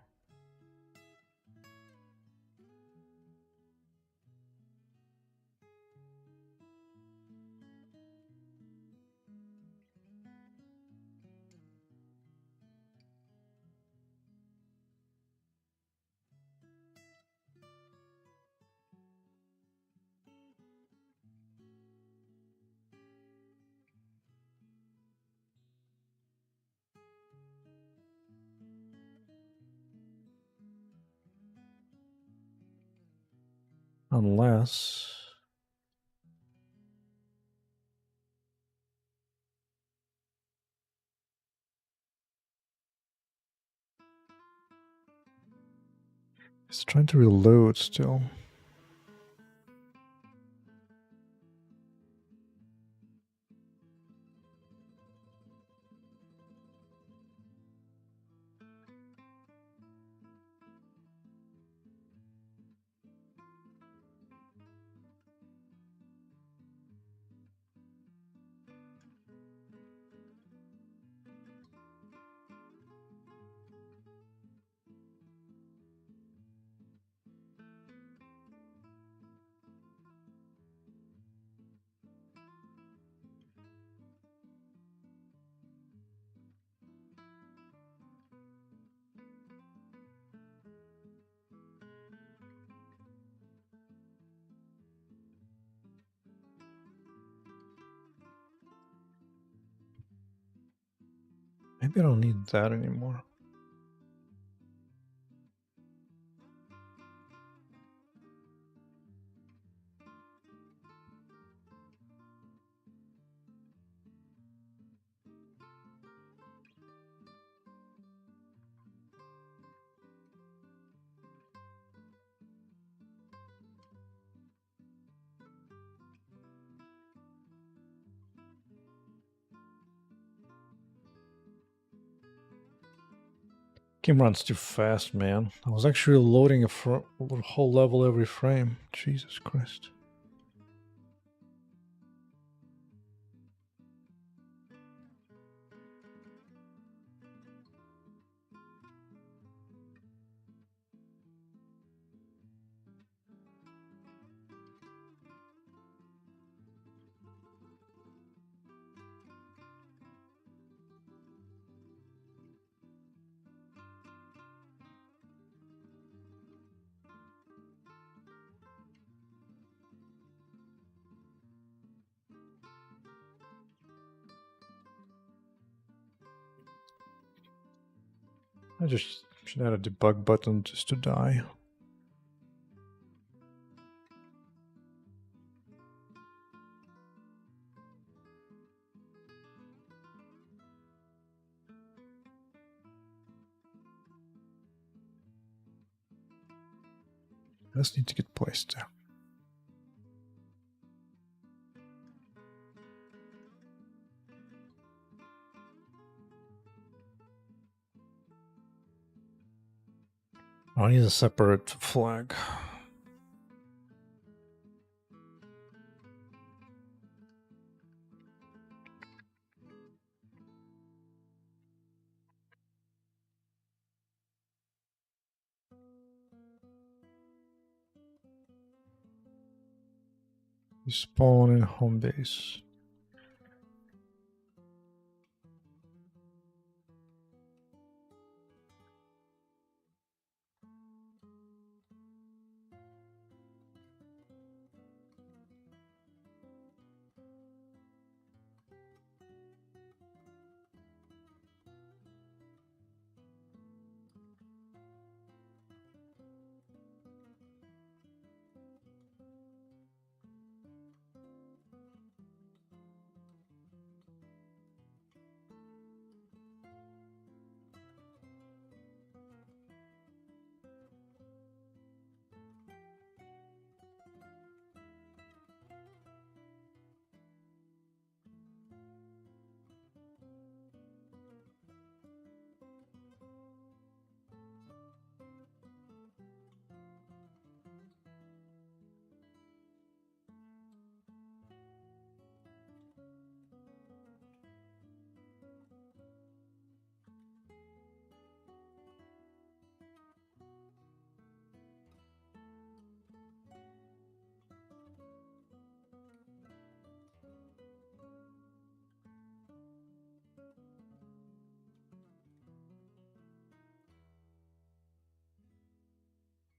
Unless... It's trying to reload still. Maybe I don't need that anymore. Game runs too fast, man. I was actually loading a whole level every frame. Jesus Christ. I just should add a debug button just to die. I just need to get placed there. I need a separate flag. You spawn in home base.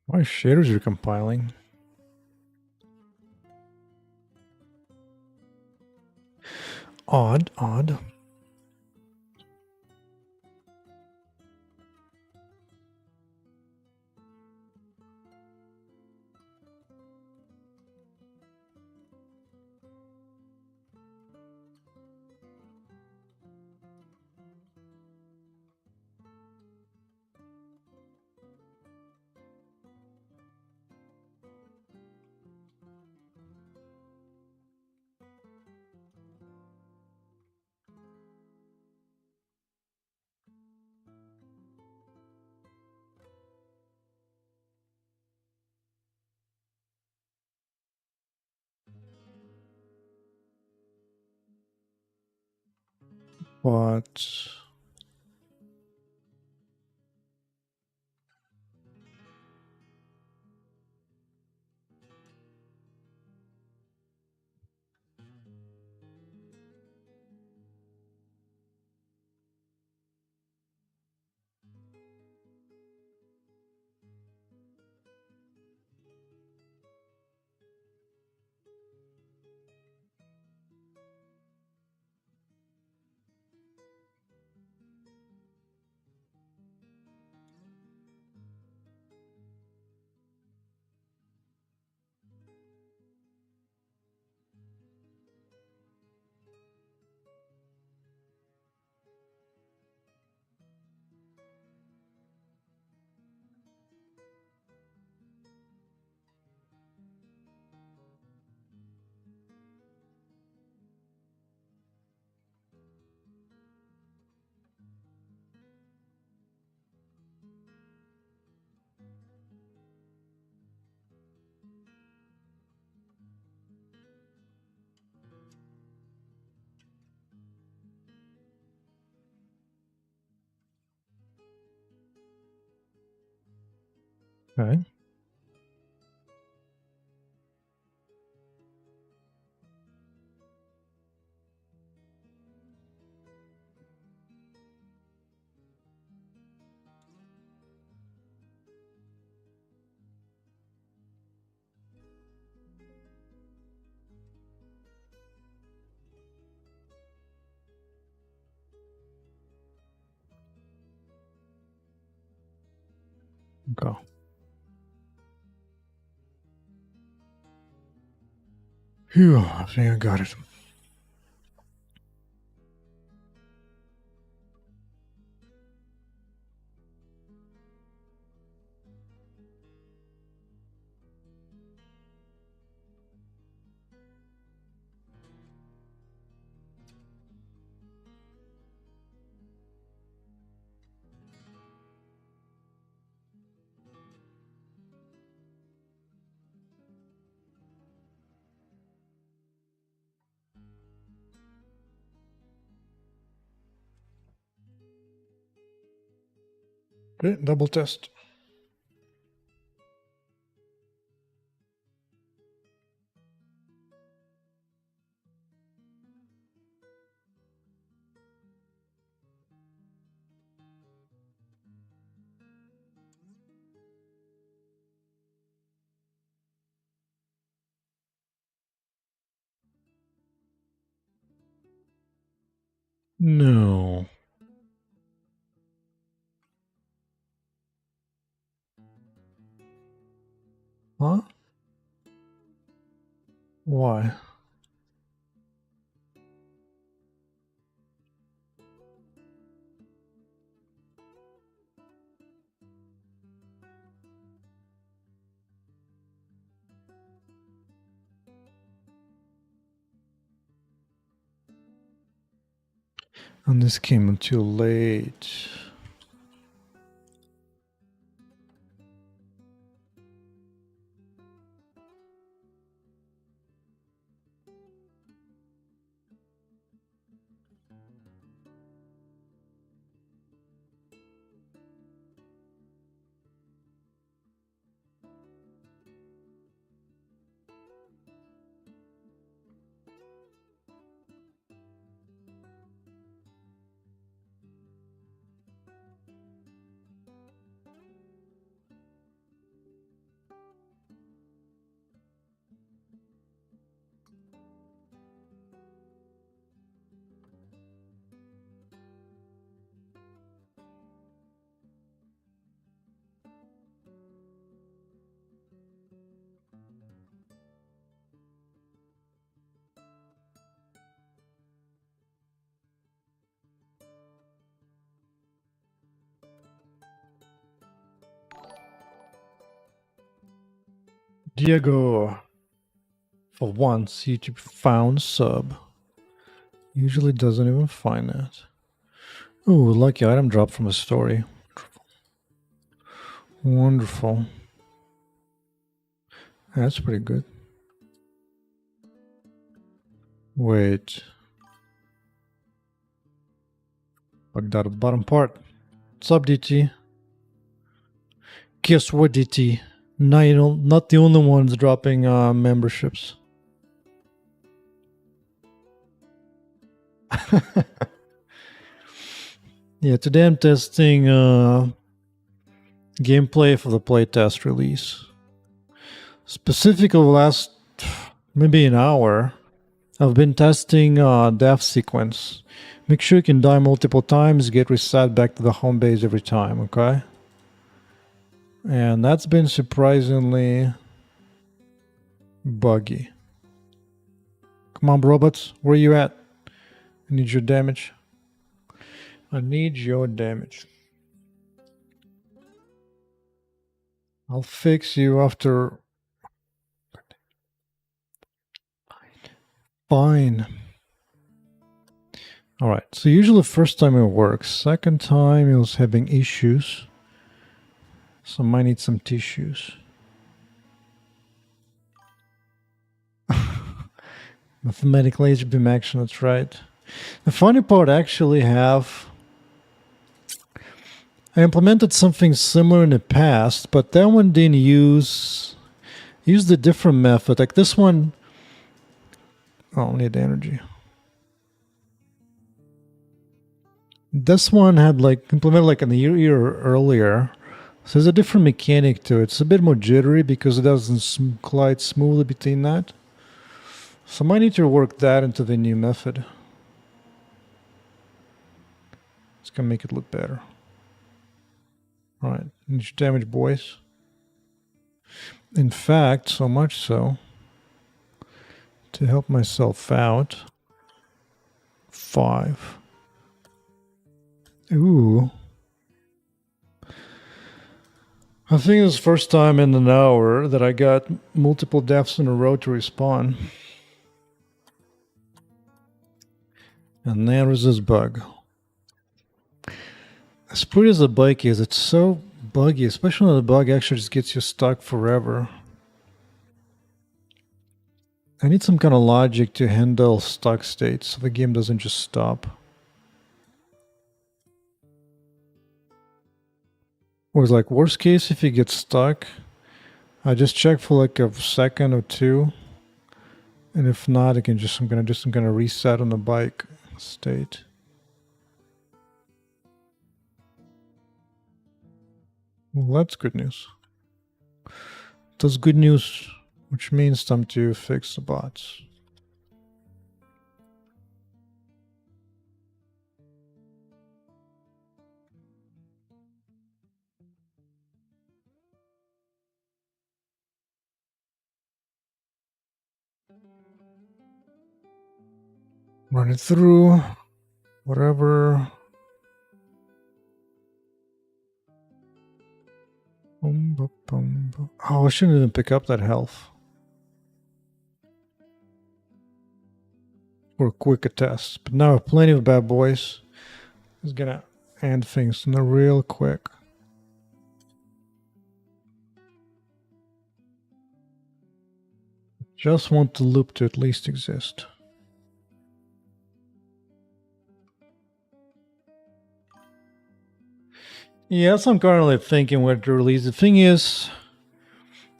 Why shaders are compiling? Odd, odd. But Okay. Okay. Phew, I think I got it. Okay, double test. No. Huh? Why? And this came too late. Diego, for once, YouTube found sub. Usually doesn't even find it. Ooh, lucky item drop from a story. Wonderful. That's pretty good. Wait. Bugged out of the bottom part. What's up, DT? Guess what, DT? Now you know, not the only ones dropping memberships. Yeah, today I'm testing gameplay for the playtest release. Specifically, the last maybe an hour, I've been testing death sequence. Make sure you can die multiple times, get reset back to the home base every time, okay? And that's been surprisingly buggy. Come on, robots, where you at? I need your damage. I need your damage. I'll fix you after. Fine. Alright, so usually the first time it works. Second time it was having issues. So I might need some tissues. Mathematical laser beam action, that's right. The funny part, I actually have I implemented something similar in the past, but that one didn't use the different method. Like this one, oh, I need energy. This one had like implemented like a year earlier. So there's a different mechanic to it. It's a bit more jittery because it doesn't glide smoothly between that. So I might need to work that into the new method. It's gonna make it look better. Alright, inch damage, boys. In fact, so much so, to help myself out, 5. Ooh. I think it's the first time in an hour that I got multiple deaths in a row to respawn. And there is this bug. As pretty as the bike is, it's so buggy, especially when the bug actually just gets you stuck forever. I need some kind of logic to handle stuck states so the game doesn't just stop. Or it's like, worst case, if you get stuck, I just check for like a second or two. And if not, I'm gonna reset on the bike state. Well, that's good news. That's good news, which means time to fix the bots. Run it through, whatever. Oh, I shouldn't even pick up that health. Or quick a test. But now I have plenty of bad boys. It's gonna end things real quick. Just want the loop to at least exist. Yeah, that's what I'm currently thinking where to release. The thing is,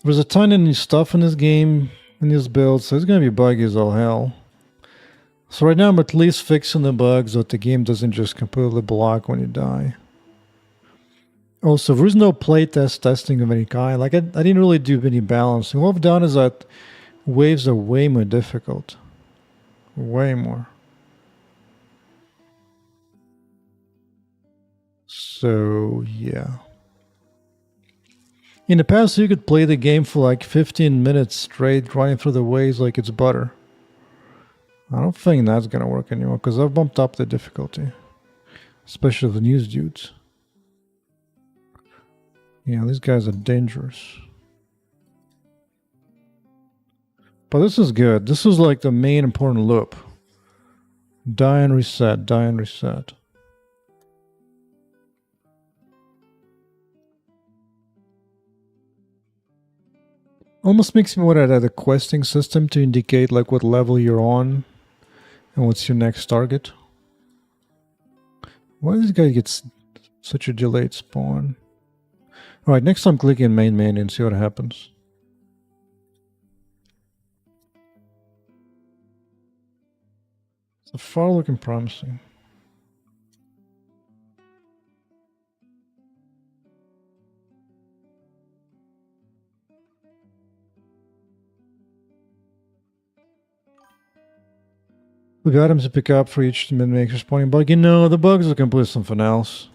there's a ton of new stuff in this game, in this build, so it's gonna be buggy as all hell. So right now I'm at least fixing the bugs so that the game doesn't just completely block when you die. Also, there is no playtest testing of any kind. Like I didn't really do any balancing. What I've done is that waves are way more difficult. Way more. So, yeah. In the past, you could play the game for like 15 minutes straight, running through the waves like it's butter. I don't think that's gonna work anymore, because I've bumped up the difficulty. Especially the news dudes. Yeah, these guys are dangerous. But this is good. This is like the main important loop. Die and reset, die and reset. Almost makes me want to add a questing system to indicate like what level you're on and what's your next target. Why does this guy get such a delayed spawn? Alright, next time click in main menu and see what happens. So far looking promising. We got items to pick up for each mid-maker spawning bug. You know, the bugs are completely something else.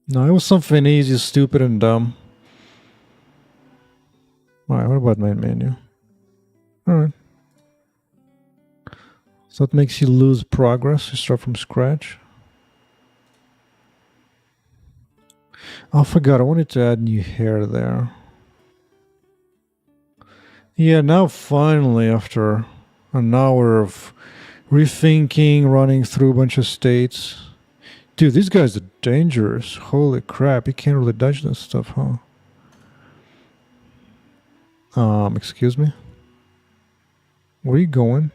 No, it was something easy, stupid, and dumb. Alright, what about main menu? Alright. So that makes you lose progress. You start from scratch. Oh, I forgot. I wanted to add new hair there. Yeah, now finally, after an hour of rethinking, running through a bunch of states. Dude, these guys are dangerous. Holy crap, you can't really dodge this stuff, huh? Excuse me? Where are you going?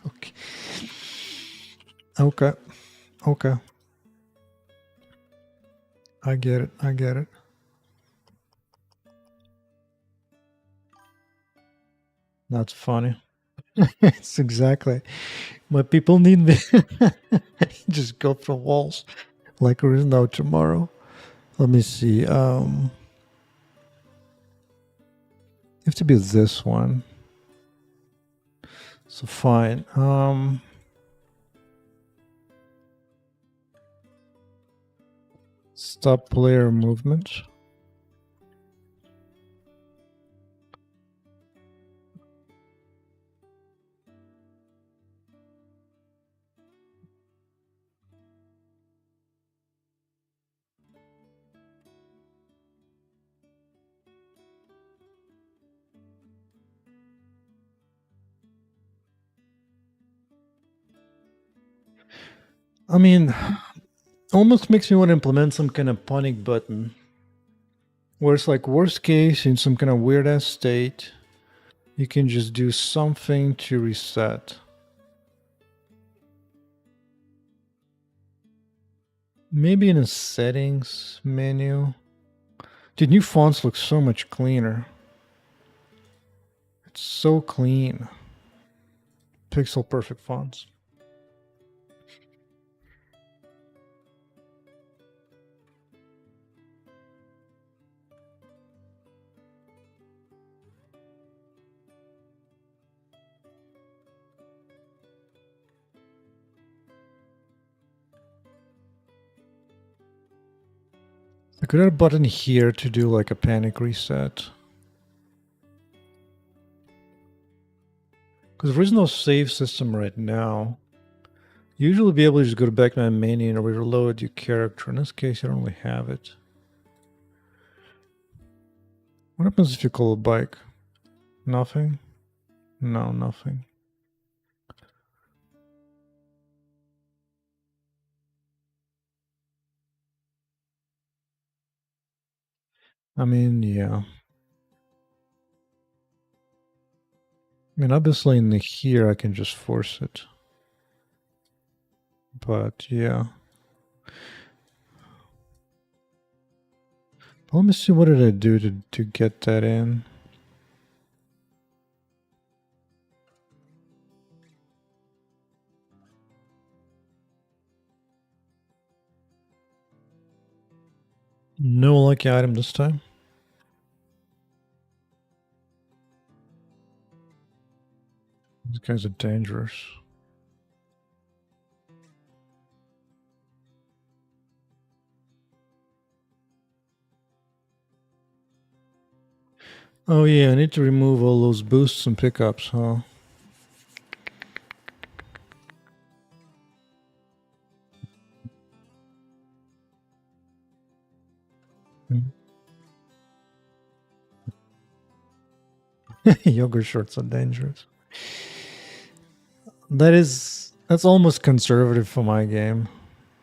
Okay. Okay. Okay. I get it. I get it. That's funny. It's exactly what people need me. Just go through walls like there is no tomorrow. Let me see. You have to be this one. So fine. Stop player movement. I mean, almost makes me want to implement some kind of panic button where it's like worst case in some kind of weird ass state, you can just do something to reset. Maybe in a settings menu. Dude, new fonts look so much cleaner. It's so clean. Pixel perfect fonts. I could add a button here to do like a panic reset. Because there is no save system right now. Usually be able to just go back to my menu and reload your character. In this case, I don't really have it. What happens if you call a bike? Nothing? No, nothing. I mean, yeah. I mean, obviously in the here, I can just force it. But yeah. Let me see, what did I do to get that in? No lucky item this time. These guys are dangerous. Oh yeah, I need to remove all those boosts and pickups, huh? Yoga shorts are dangerous. That's almost conservative for my game.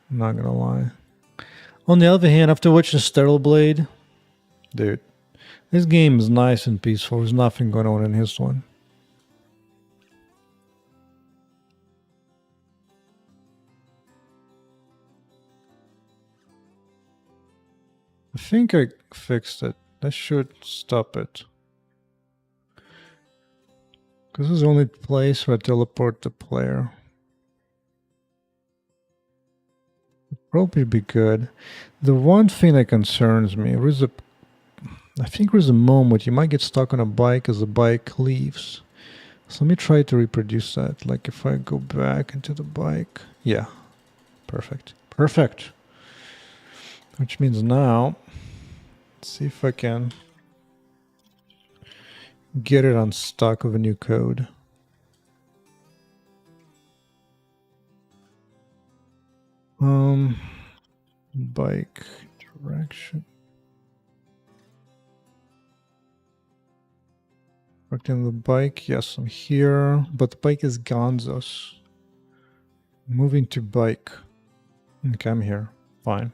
I'm not gonna lie. On the other hand, after watching Sterile Blade, dude, this game is nice and peaceful. There's nothing going on in this one. I think I fixed it. That should stop it. Because this is the only place where I teleport the player. Probably be good. The one thing that concerns me, I think there's a moment you might get stuck on a bike as the bike leaves. So let me try to reproduce that. Like if I go back into the bike. Yeah. Perfect. Perfect. Which means now, let's see if I can get it unstuck with a new code. Bike direction. Working the bike. Yes, I'm here. But the bike is Gonzo's. Moving to bike. Okay, I'm here. Fine.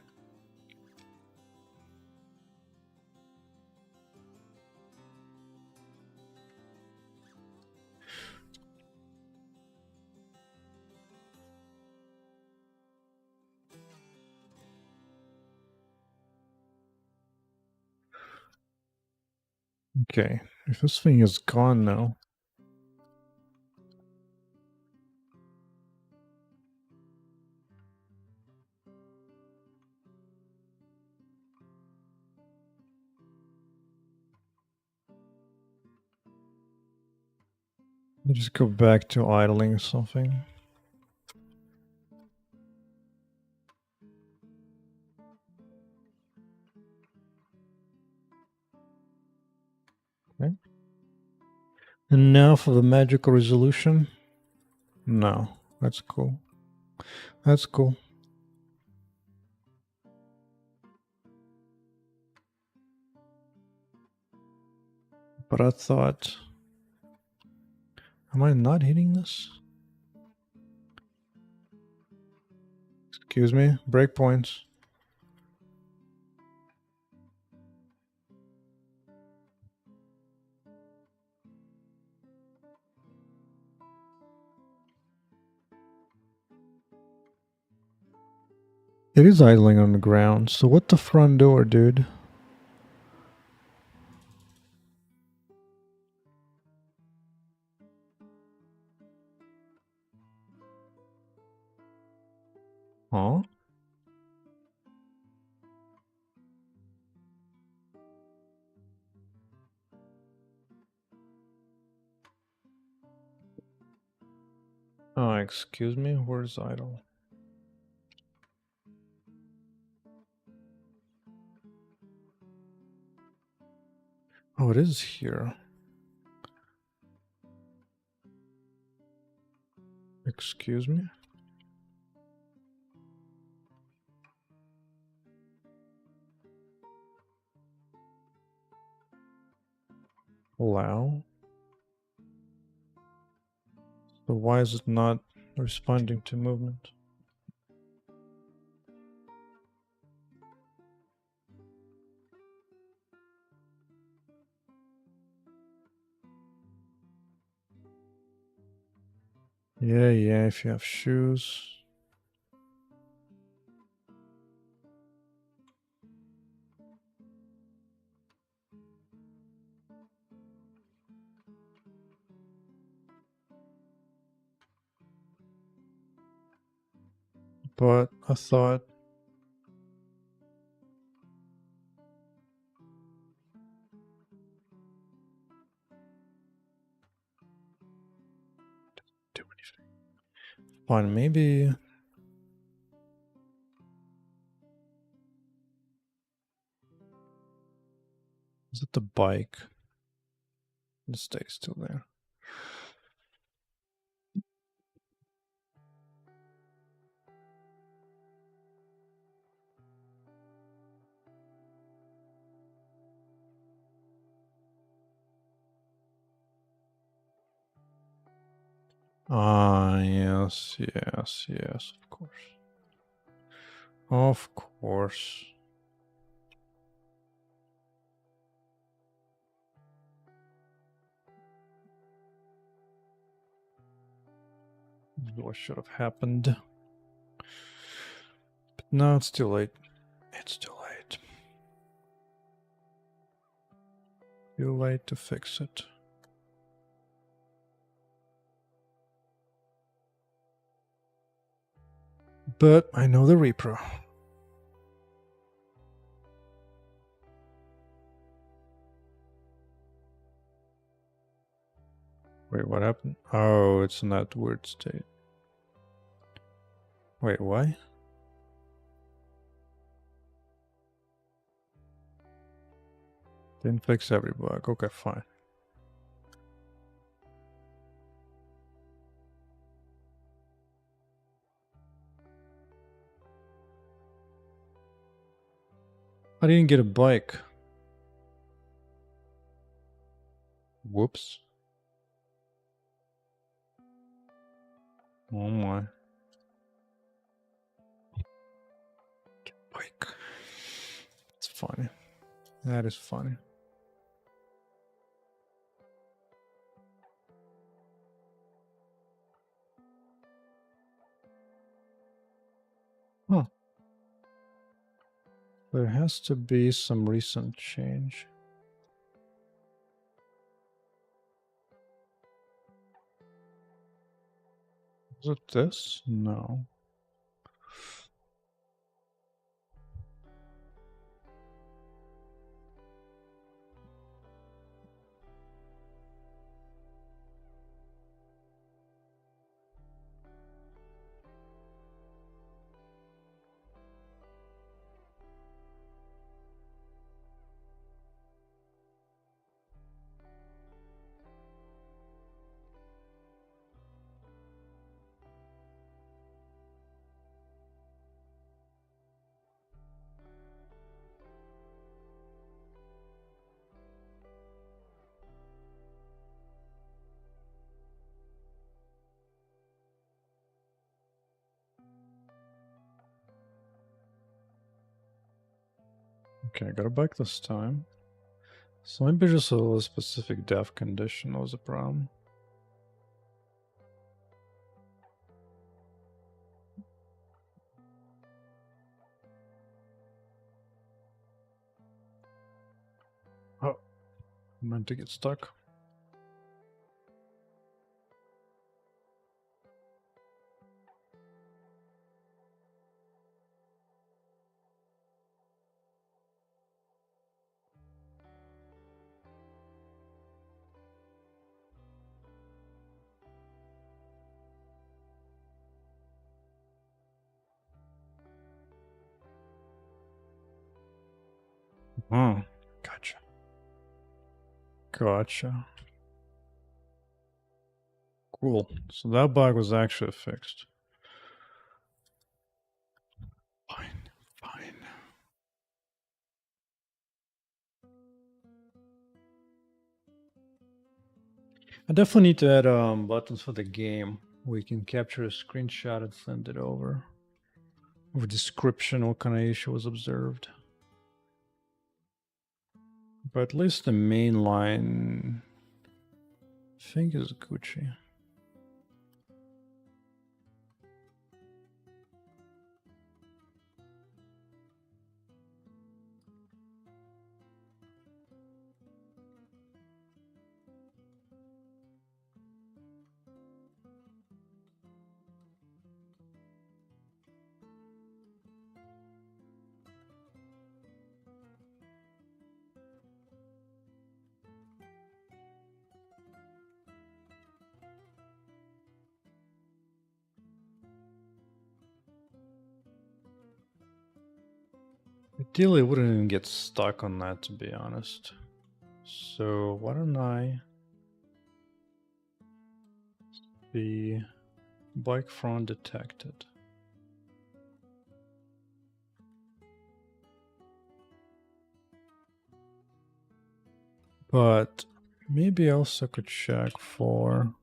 Okay, if this thing is gone now. Let me just go back to idling something. Okay. And now for the magical resolution. No, that's cool. That's cool. But I thought, am I not hitting this? Excuse me, breakpoints. It is idling on the ground, so what the front door, dude? Huh? Oh, excuse me, where's idle? Oh, it is here. Excuse me? Allow? So why is it not responding to movement? Yeah, if you have shoes. But I thought, do anything. Fine, maybe. Is it the bike? It stays still there. Ah, yes, of course. Of course. This is what should have happened. But no, it's too late. It's too late. Too late to fix it. But I know the repro. Wait, what happened? Oh, it's in that weird state. Wait, why? Didn't fix every bug. Okay, fine. I didn't get a bike. Whoops. Oh my. Bike. It's funny. That is funny. Huh. There has to be some recent change. Is it this? No. Okay, I got it back this time. So maybe just a specific dev condition was a problem. Oh, I meant to get stuck. Oh, gotcha. Gotcha. Cool. So that bug was actually fixed. Fine, fine. I definitely need to add buttons for the game where you can capture a screenshot and send it over. With description, what kind of issue was observed. But at least the main line, I think, is Gucci. Ideally, I wouldn't even get stuck on that, to be honest. So why don't I be bike front detected? But maybe I also could check for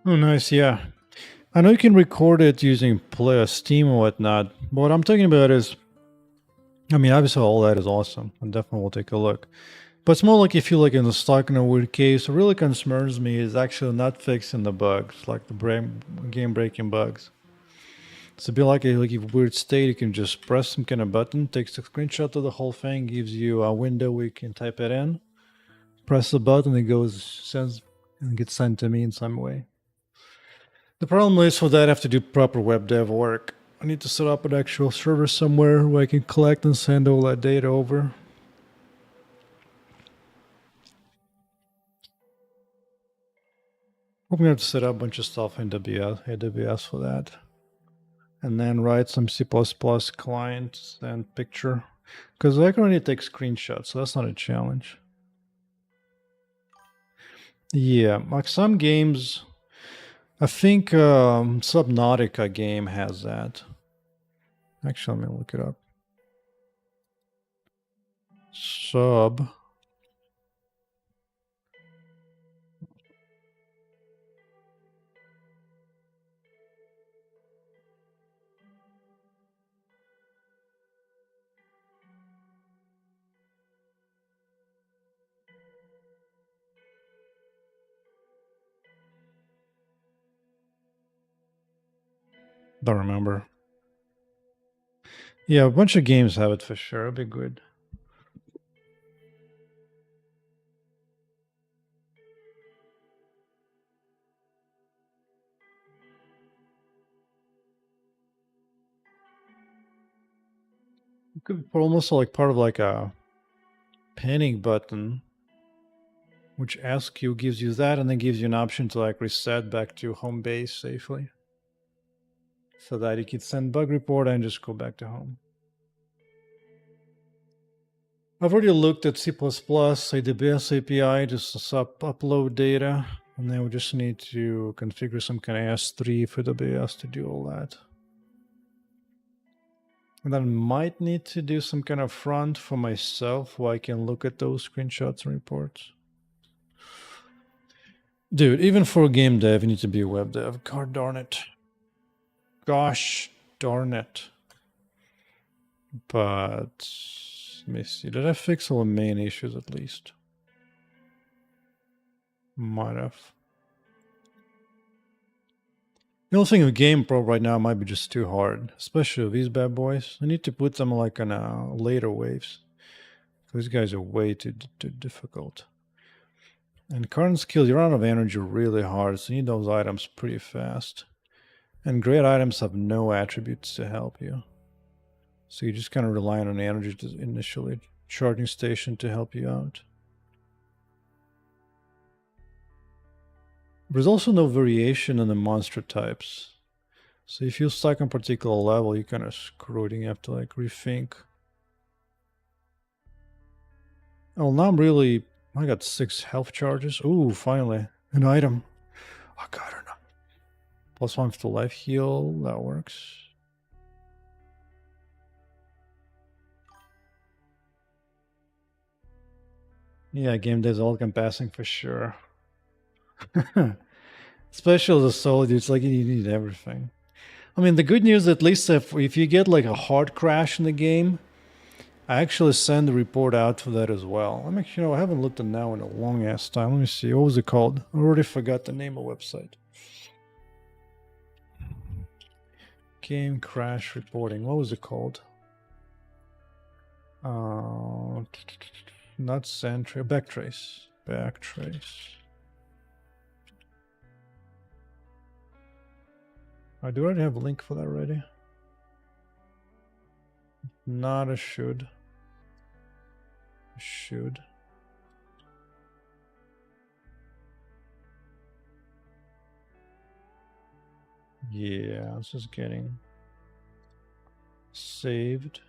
oh, nice, yeah. I know you can record it using Steam or whatnot, but what I'm talking about is, I mean, obviously all that is awesome. I definitely will take a look. But it's more like if you're like in a stuck in a weird case, what really concerns me is actually not fixing the bugs, like the game breaking bugs. So be like a weird state, you can just press some kind of button, takes a screenshot of the whole thing, gives you a window where you can type it in, press the button, it goes, sends, and gets sent to me in some way. The problem is for that I have to do proper web dev work. I need to set up an actual server somewhere where I can collect and send all that data over. I'm gonna have to set up a bunch of stuff in AWS for that. And then write some C++ client and picture. Because I can only take screenshots, so that's not a challenge. Yeah, like some games, I think Subnautica game has that. Actually, let me look it up. Sub. Don't remember. Yeah, a bunch of games have it for sure. It'd be good. It could be almost like part of like a panic button, which asks you, gives you that, and then gives you an option to like reset back to home base safely, so that you can send bug report and just go back to home. I've already looked at C++, AWS API, just upload data, and then we just need to configure some kind of S3 for AWS to do all that. And then might need to do some kind of front for myself where I can look at those screenshots and reports. Dude, even for a game dev, you need to be a web dev. God darn it. Gosh darn it. But let me see. Did I fix all the main issues at least? Might have. The only thing with GamePro right now might be just too hard, especially with these bad boys. I need to put them like on later waves. These guys are way too difficult. And current skills, you run out of energy really hard, so you need those items pretty fast. And great items have no attributes to help you. So you just kind of rely on energy to initially charging station to help you out. There's also no variation in the monster types. So if you're stuck on a particular level, you're kind of screwed and you have to like rethink. Oh, now I got 6 health charges. Ooh, finally, an item. Oh god, I don't know. +1 to life heal, that works. Yeah, game dev's all encompassing for sure. Especially as a solo dude, it's like you need everything. I mean, the good news, at least if you get like a hard crash in the game, I actually send a report out for that as well. I I haven't looked at now in a long ass time. Let me see. What was it called? I already forgot the name of the website. Game crash reporting. What was it called? Not Sentry. Backtrace. Backtrace. I do already have a link for that already. Not a should. Should. Yeah, this is getting saved.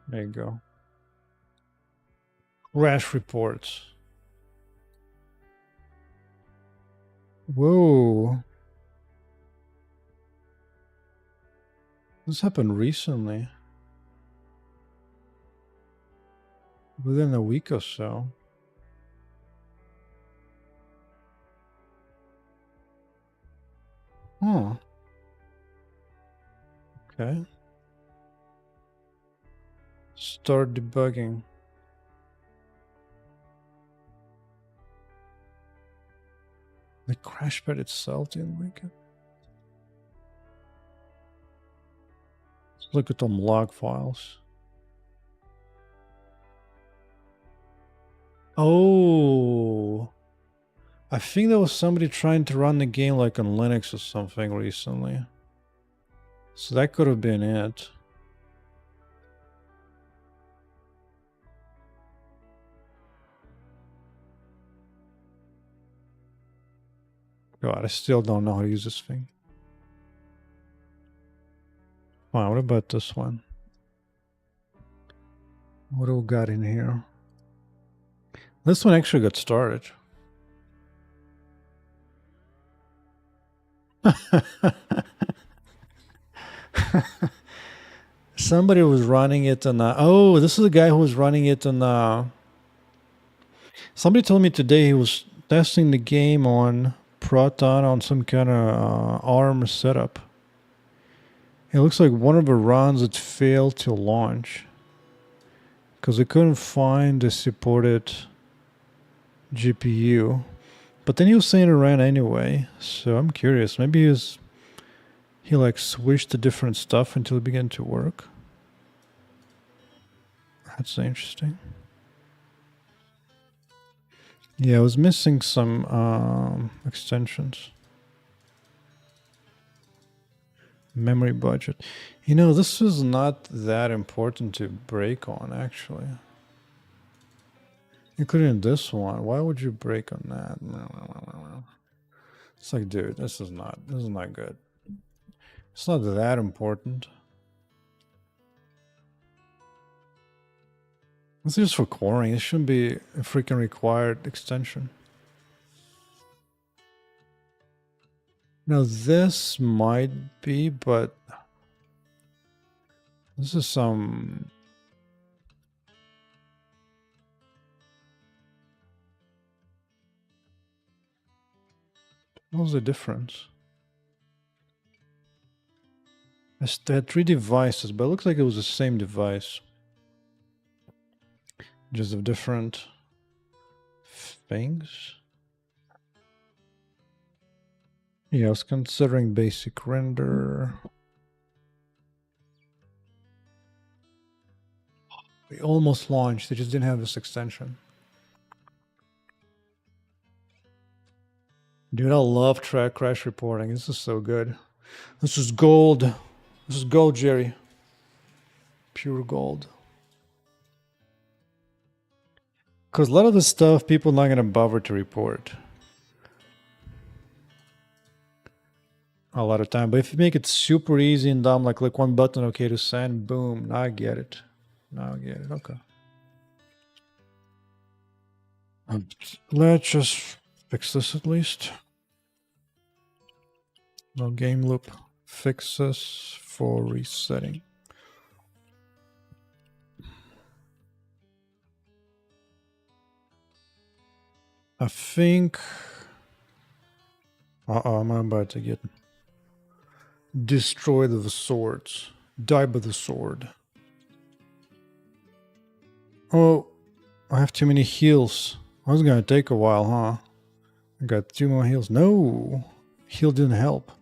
There you go. Crash reports. Whoa. This happened recently. Within a week or so. Huh. Okay. Start debugging. The crashpad itself didn't wake up. Let's look at them log files. Oh. I think there was somebody trying to run the game like on Linux or something recently. So that could have been it. God, I still don't know how to use this thing. Wow, what about this one? What do we got in here? This one actually got started. Somebody was running it on oh, this is the guy who was running it on somebody told me today he was testing the game on Proton on some kind of ARM setup. It looks like one of the runs it failed to launch because they couldn't find the supported GPU. But then he was saying it ran anyway, so I'm curious. Maybe he like switched to different stuff until it began to work. That's interesting. Yeah, I was missing some extensions. Memory budget. You know, this is not that important to break on, actually. Including this one. Why would you break on that? It's like, dude, this is not good. It's not that important. This is just for coring. It shouldn't be a freaking required extension. Now this might be, but this is some... What was the difference? They had 3 devices, but it looks like it was the same device. Just of different things. Yeah, I was considering basic render. We almost launched, they just didn't have this extension. Dude, I love track crash reporting. This is so good. This is gold. This is gold, Jerry. Pure gold. Because a lot of the stuff people are not going to bother to report. A lot of time. But if you make it super easy and dumb, like click one button, okay to send, boom, now I get it. Now I get it, okay. Let's just fix this at least. No game loop fixes for resetting. I think... I'm about to get destroyed with the swords. Die by the sword. Oh, I have too many heals. That's gonna take a while, huh? I got 2 more heals. No! Heal didn't help.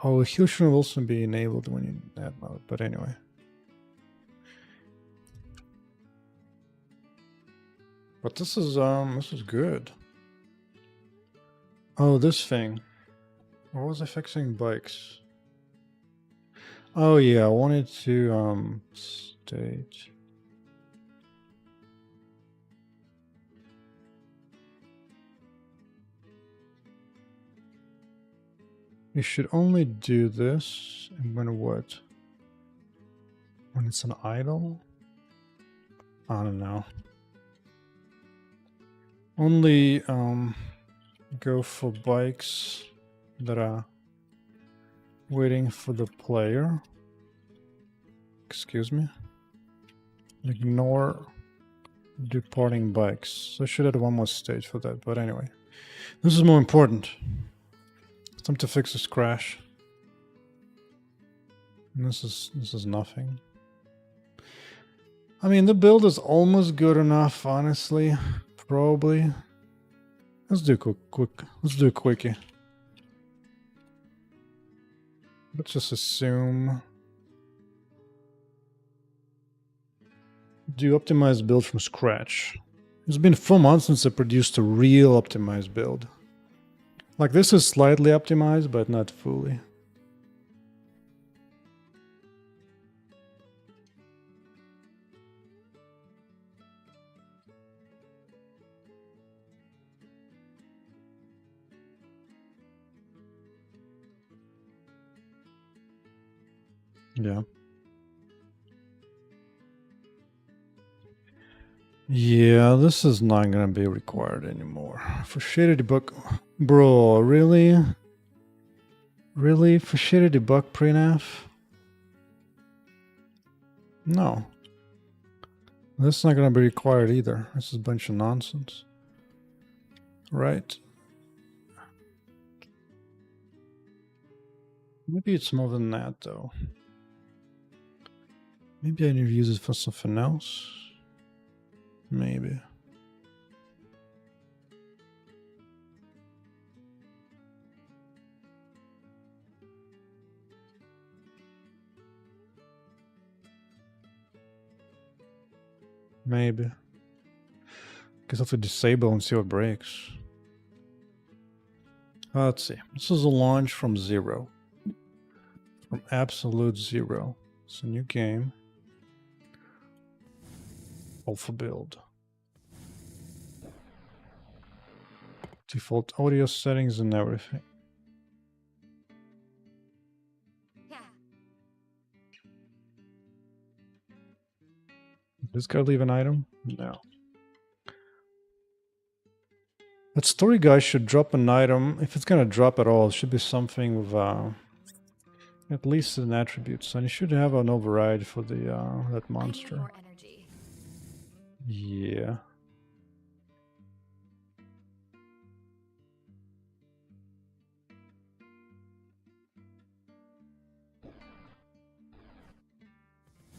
Oh, heal should also be enabled when you in that mode, but anyway. But this is good. Oh, this thing. What was I fixing? Bikes. Oh yeah, I wanted to stage. You should only do this and when what? When it's an idle? I don't know. Only go for bikes that are waiting for the player. Excuse me. Ignore departing bikes. So I should add one more stage for that, but anyway. This is more important. It's time to fix this crash. And this is nothing. I mean, the build is almost good enough, honestly. Probably. Let's do let's do a quickie. Let's just assume. Do optimized build from scratch. It's been 4 months since I produced a real optimized build. Like, this is slightly optimized, but not fully. Yeah. Yeah, this is not gonna be required anymore. For shader debug... Bro, really? Really? For shader debug printf? No. This is not gonna be required either. This is a bunch of nonsense. Right? Maybe it's more than that, though. Maybe I need to use it for something else. Maybe. Maybe. Guess I have to disable and see what breaks. Let's see. This is a launch from 0. From absolute 0. It's a new game. Alpha build. Default audio settings and everything. Yeah. Did this guy leave an item? No. That story guy should drop an item. If it's gonna drop at all, it should be something with at least an attribute. And you should have an override for the that I need monster. more energy. Yeah.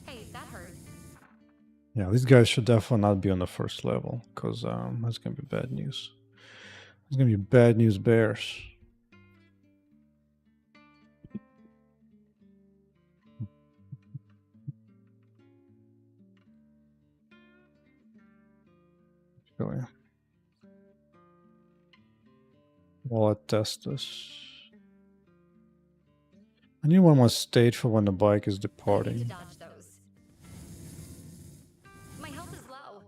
Hey, that hurt. Yeah, these guys should definitely not be on the first level, because that's gonna be bad news. It's gonna be bad news bears. Oh, yeah. While I test this. I need one more stage for when the bike is I need to departing. dodge those. My health is low.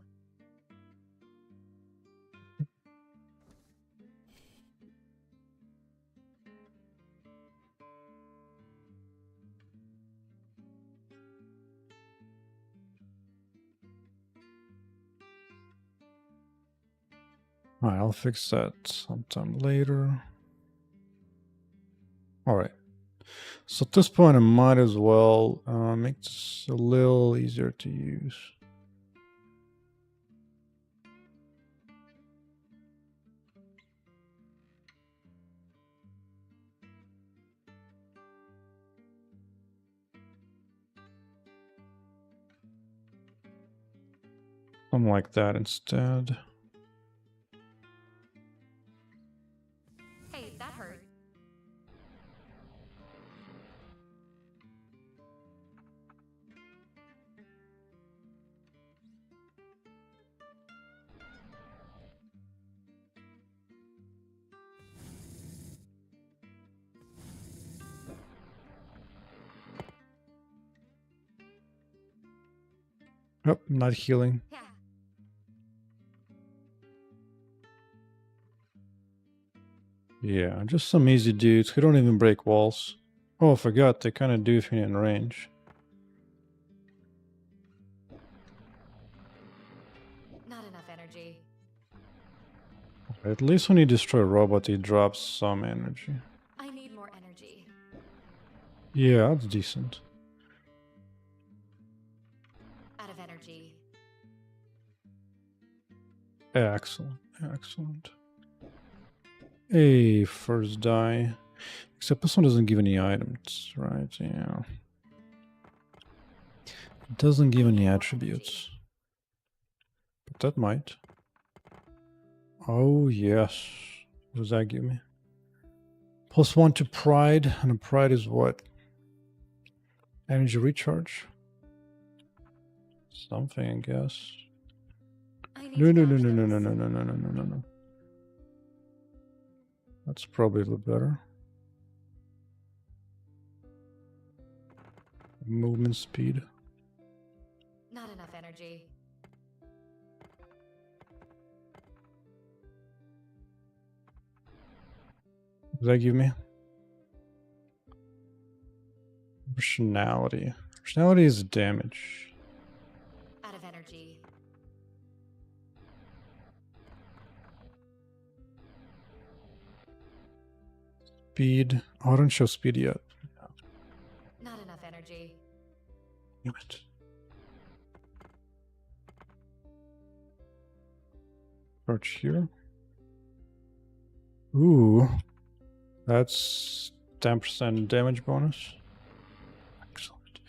Alright, I'll fix that sometime later. Alright. So at this point I might as well make this a little easier to use. Something like that instead. Hey, that hurt. Yep, not healing. Yeah. Yeah, just some easy dudes who don't even break walls. Oh, I forgot, they kind of do if you're in range. Not enough energy. At least when you destroy a robot, it drops some energy. I need more energy. Yeah, that's decent. Out of energy. Excellent, excellent. Hey, first die. Except this one doesn't give any items, right? Yeah. It doesn't give any attributes. But that might. Oh, yes. What does that give me? +1 to pride. And a pride is what? Energy recharge? Something, I guess. I need No, to no, no, dodge no, no, those. no, no, no, no, no, no, no. That's probably a little better. Movement speed. Not enough energy. What does that give me? Personality. Personality is damage. Out of energy. Speed. Oh, I don't show speed yet. Not enough energy. Damn it. Search here. Ooh. That's 10% damage bonus. Excellent.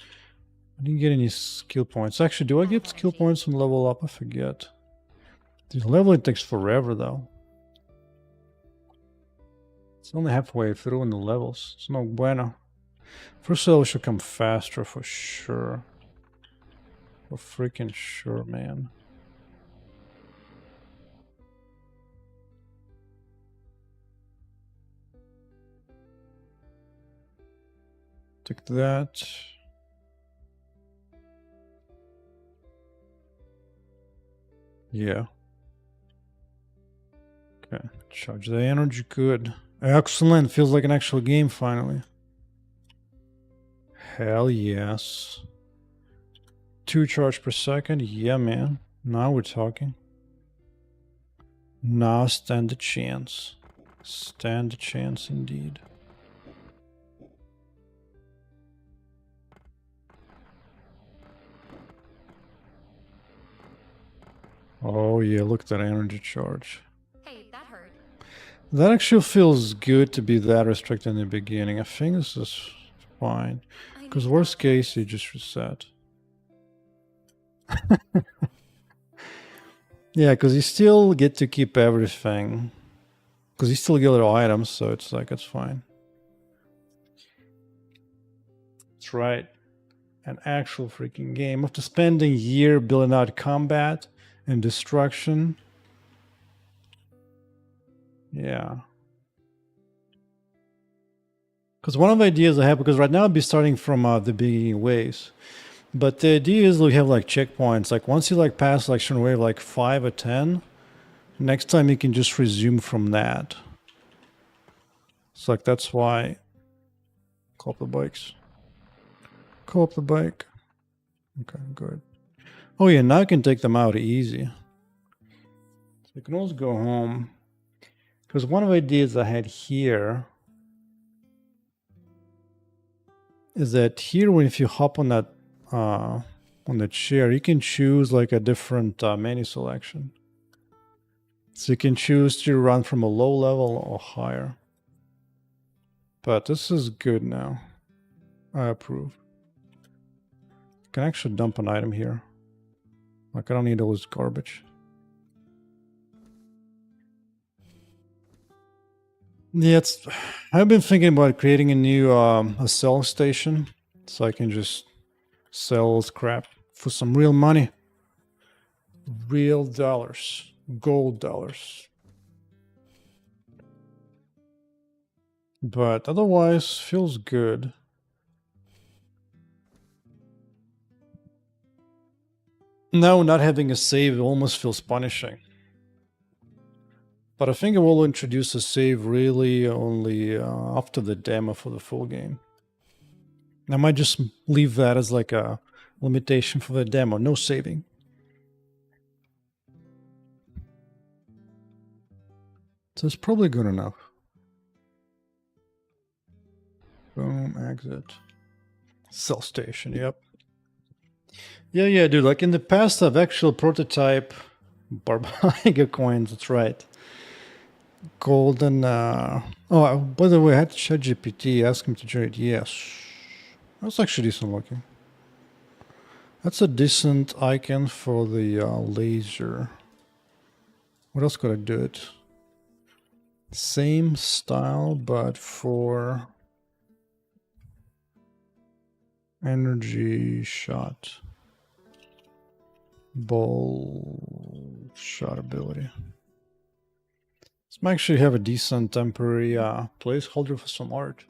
I didn't get any skill points. Actually, do I get skill points and level up? I forget. This leveling takes forever though. It's only halfway through in the levels. It's no bueno. First level should come faster for sure. For freaking sure, man. Take that. Yeah. Okay. Charge the energy. Good. Excellent. Feels like an actual game finally. Hell yes. 2 charge per second. Yeah, man. Now we're talking. Now stand a chance. Stand a chance indeed. Oh yeah, look at that energy charge. Hey, that hurt. That actually feels good to be that restricted in the beginning. I think this is fine. Because worst case, you just reset. Yeah, because you still get to keep everything. Because you still get little items, so it's like, it's fine. That's right. An actual freaking game. After spending a year building out combat and destruction. Yeah. Because one of the ideas I have, because right now I'd be starting from the beginning waves. But the idea is we have like checkpoints. Like once you like pass like certain wave like 5 or 10, next time you can just resume from that. It's like that's why. Call up the bikes. Call up the bike. Okay, good. Oh yeah, now I can take them out easy. So you can also go home. Because one of the ideas I had here is that here, when if you hop on that chair, you can choose like a different menu selection. So you can choose to run from a low level or higher. But this is good now. I approve. You can actually dump an item here. Like I don't need all this garbage. Yeah, I've been thinking about creating a new a sell station so I can just sell scrap for some real money. Real dollars. Gold dollars. But otherwise, feels good. Now, not having a save almost feels punishing. But I think I will introduce a save really only after the demo for the full game. I might just leave that as like a limitation for the demo. No saving. So it's probably good enough. Boom, exit. Cell station, yep. Yeah, dude. Like in the past, I've actual prototype Barbaga coins. That's right. Golden. Oh, by the way, I had to chat GPT. Ask him to generate. Yes, that's actually decent looking. That's a decent icon for the laser. What else could I do it? Same style, but for energy shot. Ball shot ability. This might actually have a decent temporary placeholder for some art.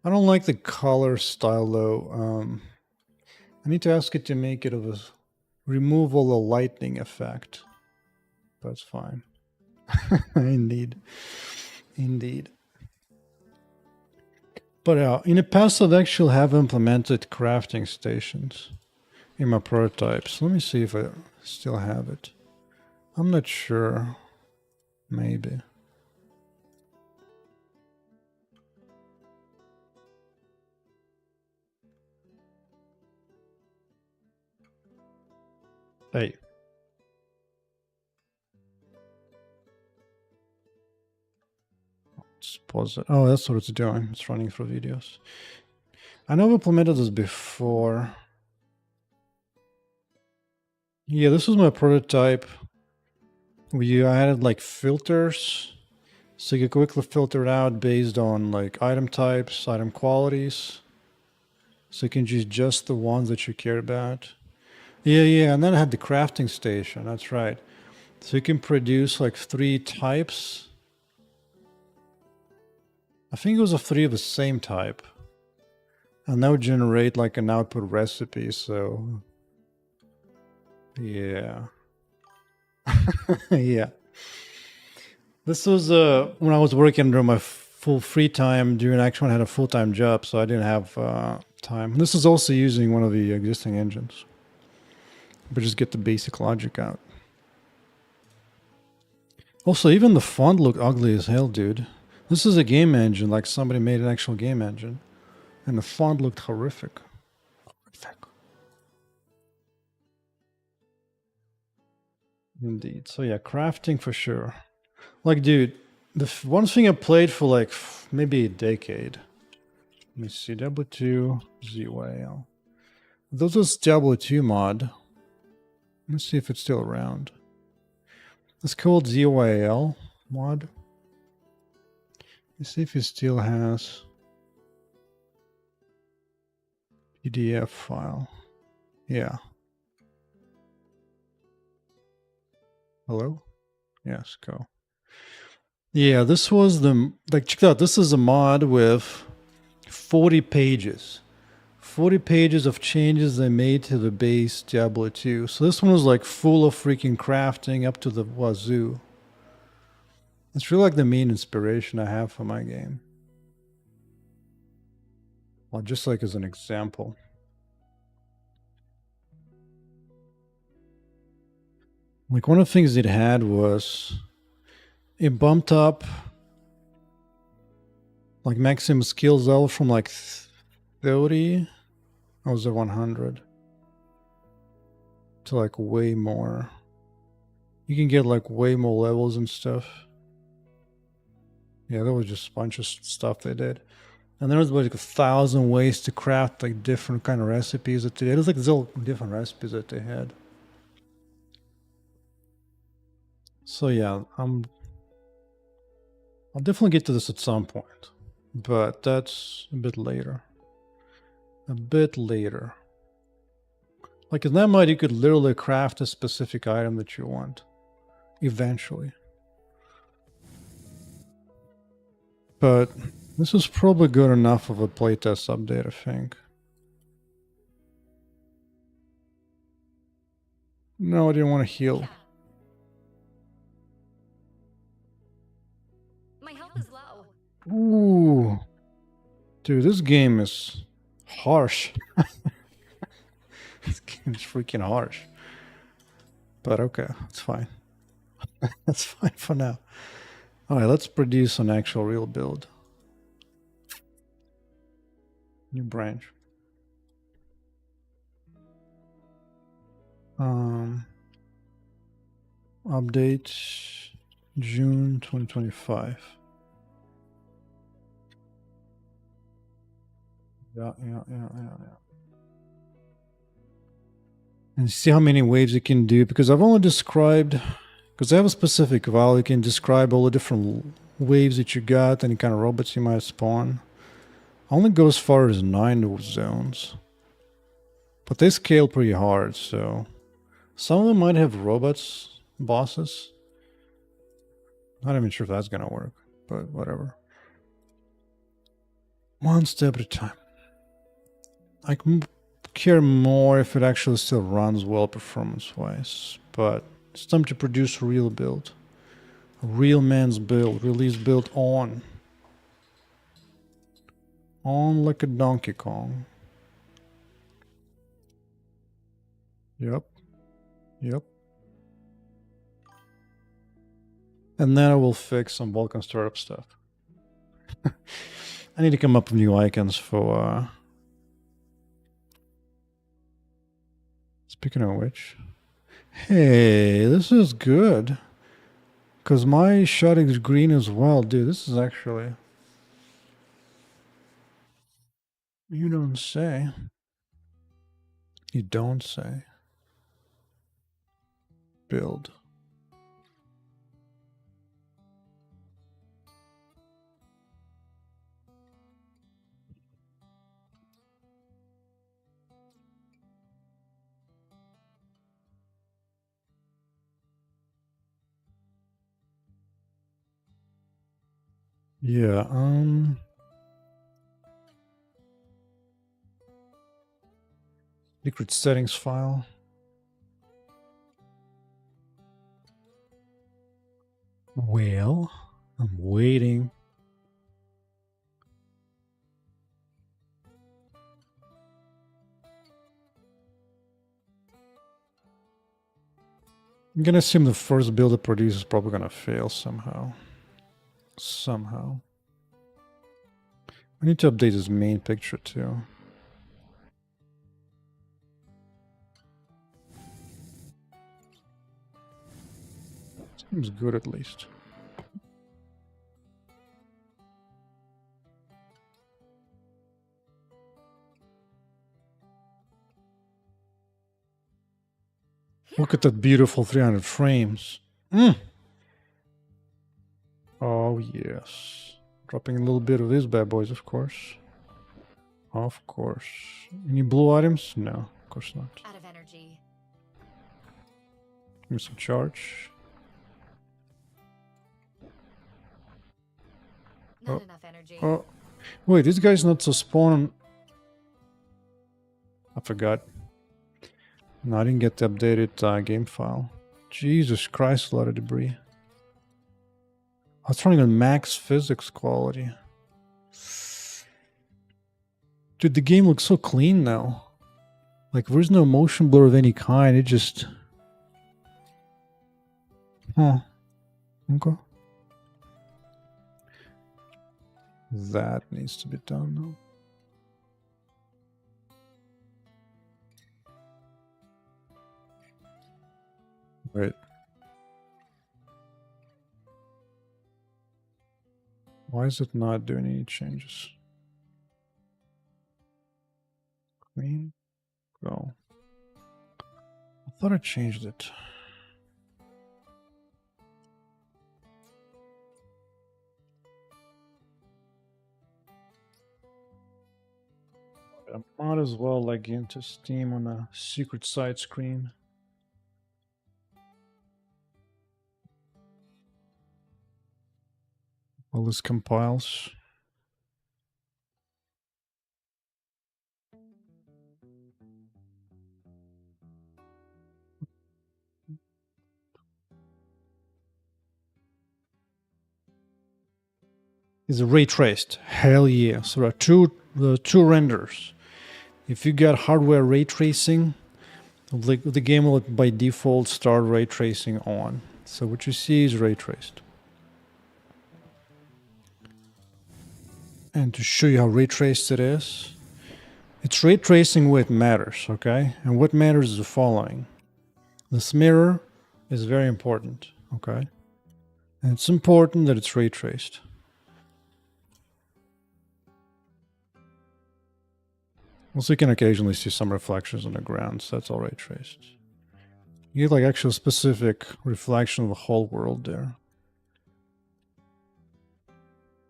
I don't like the color style though. I need to ask it to make it of a removal the lightning effect. That's fine. Indeed. But in the past, I've actually have implemented crafting stations in my prototypes. Let me see if I still have it. I'm not sure. Maybe. Hey. Just pause it. Oh, that's what it's doing. It's running through videos. I know I've implemented this before. Yeah, this was my prototype. We added like filters. So you can quickly filter it out based on like item types, item qualities. So you can choose just the ones that you care about. Yeah, and then I had the crafting station, that's right. So you can produce like 3 types I think it was a 3 of the same type. And now generate like an output recipe, so yeah. Yeah. This was when I was working during my full free time. During actually, I had a full-time job, so I didn't have time. This is also using one of the existing engines, but just get the basic logic out. Also, even the font looked ugly as hell, dude. This is a game engine, like somebody made an actual game engine, and the font looked horrific. Horrific. Indeed. So yeah, crafting for sure. Like, dude, the one thing I played for like maybe a decade. Let me see, W2 ZYL. This was W2 mod. Let's see if it's still around. It's called ZYL mod. Let's see if it still has PDF file. Yeah. Hello? Yes, go. Yeah, this was the, like, check it out. This is a mod with 40 pages. 40 pages of changes they made to the base Diablo 2. So this one was like full of freaking crafting up to the wazoo. It's really like the main inspiration I have for my game. Well, just like as an example. Like one of the things it had was it bumped up like maximum skills level from like 30, or was it 100? To like way more. You can get like way more levels and stuff. Yeah, there was just a bunch of stuff they did. And there was like 1,000 ways to craft like different kind of recipes that they did. It was like all different recipes that they had. So yeah, I'll definitely get to this at some point. But that's a bit later. A bit later. Like in that mod, you could literally craft a specific item that you want. Eventually. But this is probably good enough of a playtest update, I think. No, I didn't want to heal. My health is low. Ooh. Dude, this game is harsh. This game is freaking harsh. But okay, it's fine. That's fine for now. Alright, let's produce an actual real build. New branch. Update June 2025. Yeah. And see how many waves you can do, because I've only described, because I have a specific value, you can describe all the different waves that you got, any kind of robots you might spawn. I only go as far as 9 zones. But they scale pretty hard, so some of them might have robots, bosses. Not even sure if that's gonna work, but whatever. One step at a time. I can care more if it actually still runs well performance-wise, but it's time to produce a real build. A real man's build. Release build on. On like a Donkey Kong. Yep. And then I will fix some Vulkan startup stuff. I need to come up with new icons for... Speaking of which... Hey, this is good. Because my shot is green as well. Dude, this is actually... You don't say. You don't say. Build. Yeah, secret settings file. Well, I'm waiting. I'm gonna assume the first build it produces is probably gonna fail somehow. Somehow. I need to update this main picture too. Seems good at least. Look at that beautiful 300 frames. Oh, yes. Dropping a little bit of these bad boys, of course. Of course. Any blue items? No, of course not. Out of energy. Give me some charge. Not enough energy. Oh, wait, this guy's not so spawn. I forgot. No, I didn't get the updated game file. Jesus Christ, a lot of debris. I was running on max physics quality. Dude, the game looks so clean now. Like, there's no motion blur of any kind. It just... Huh. Okay. That needs to be done now. Wait. Why is it not doing any changes? Clean. Go. I thought I changed it. I might as well log into Steam on a secret side screen. While this compiles. Is ray traced? Hell yeah! So there are two renders. If you got hardware ray tracing, the game will by default start ray tracing on. So what you see is ray traced. And to show you how ray traced it is, it's ray tracing where it matters, okay? And what matters is the following. This mirror is very important, okay? And it's important that it's ray traced. Also, you can occasionally see some reflections on the ground, so that's all ray traced. You get like actual specific reflection of the whole world there.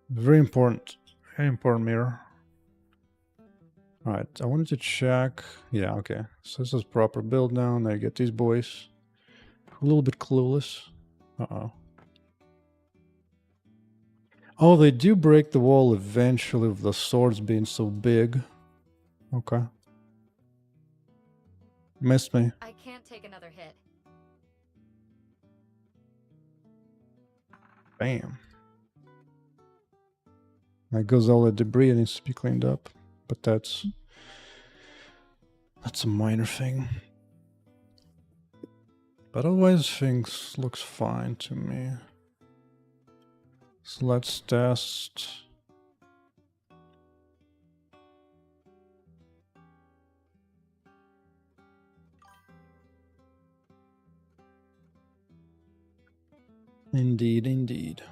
Very important mirror. Alright, I wanted to check. Yeah, okay. So this is proper build now. Now you get these boys. A little bit clueless. Uh-oh. Oh, they do break the wall eventually with the swords being so big. Okay. Missed me. I can't take another hit. Bam. That goes all the debris that needs to be cleaned up. But that's a minor thing. But otherwise things looks fine to me. So let's test. Indeed, indeed.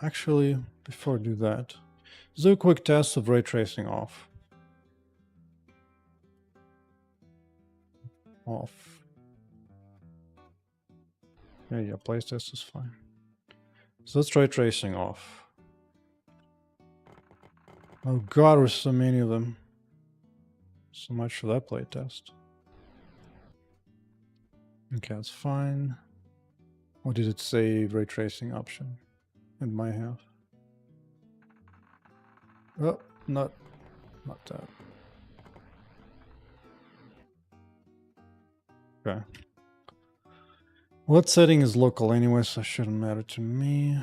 Actually, before I do that, let's do a quick test of ray tracing off. Off. Yeah, Playtest is fine. So let's ray tracing off. Oh god, there's so many of them. So much for that playtest. Okay, that's fine. What did it say? Ray tracing option. It might have. Oh, not that. Okay. What setting is local anyway, so it shouldn't matter to me.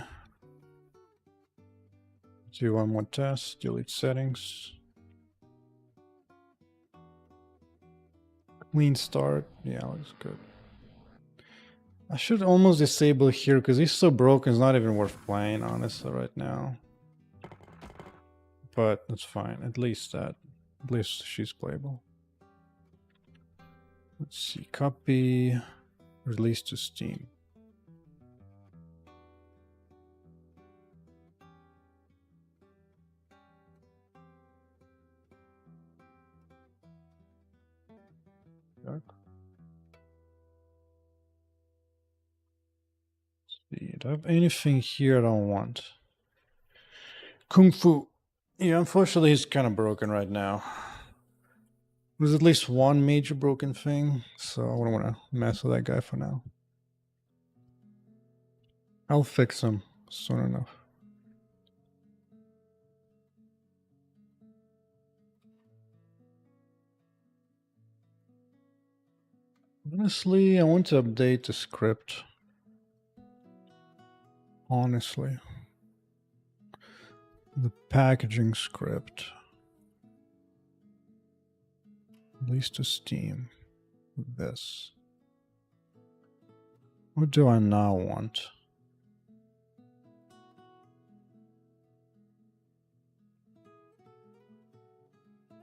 Do one more test, delete settings. Clean start. Yeah, looks good. I should almost disable here because he's so broken, it's not even worth playing, honestly, right now. But that's fine. At least she's playable. Let's see. Copy. Release to Steam. Do I have anything here I don't want? Kung Fu. Yeah, unfortunately, he's kind of broken right now. There's at least one major broken thing, so I wouldn't want to mess with that guy for now. I'll fix him soon enough. Honestly, I want to update the script. Honestly. The packaging script. Release to Steam. This. What do I now want?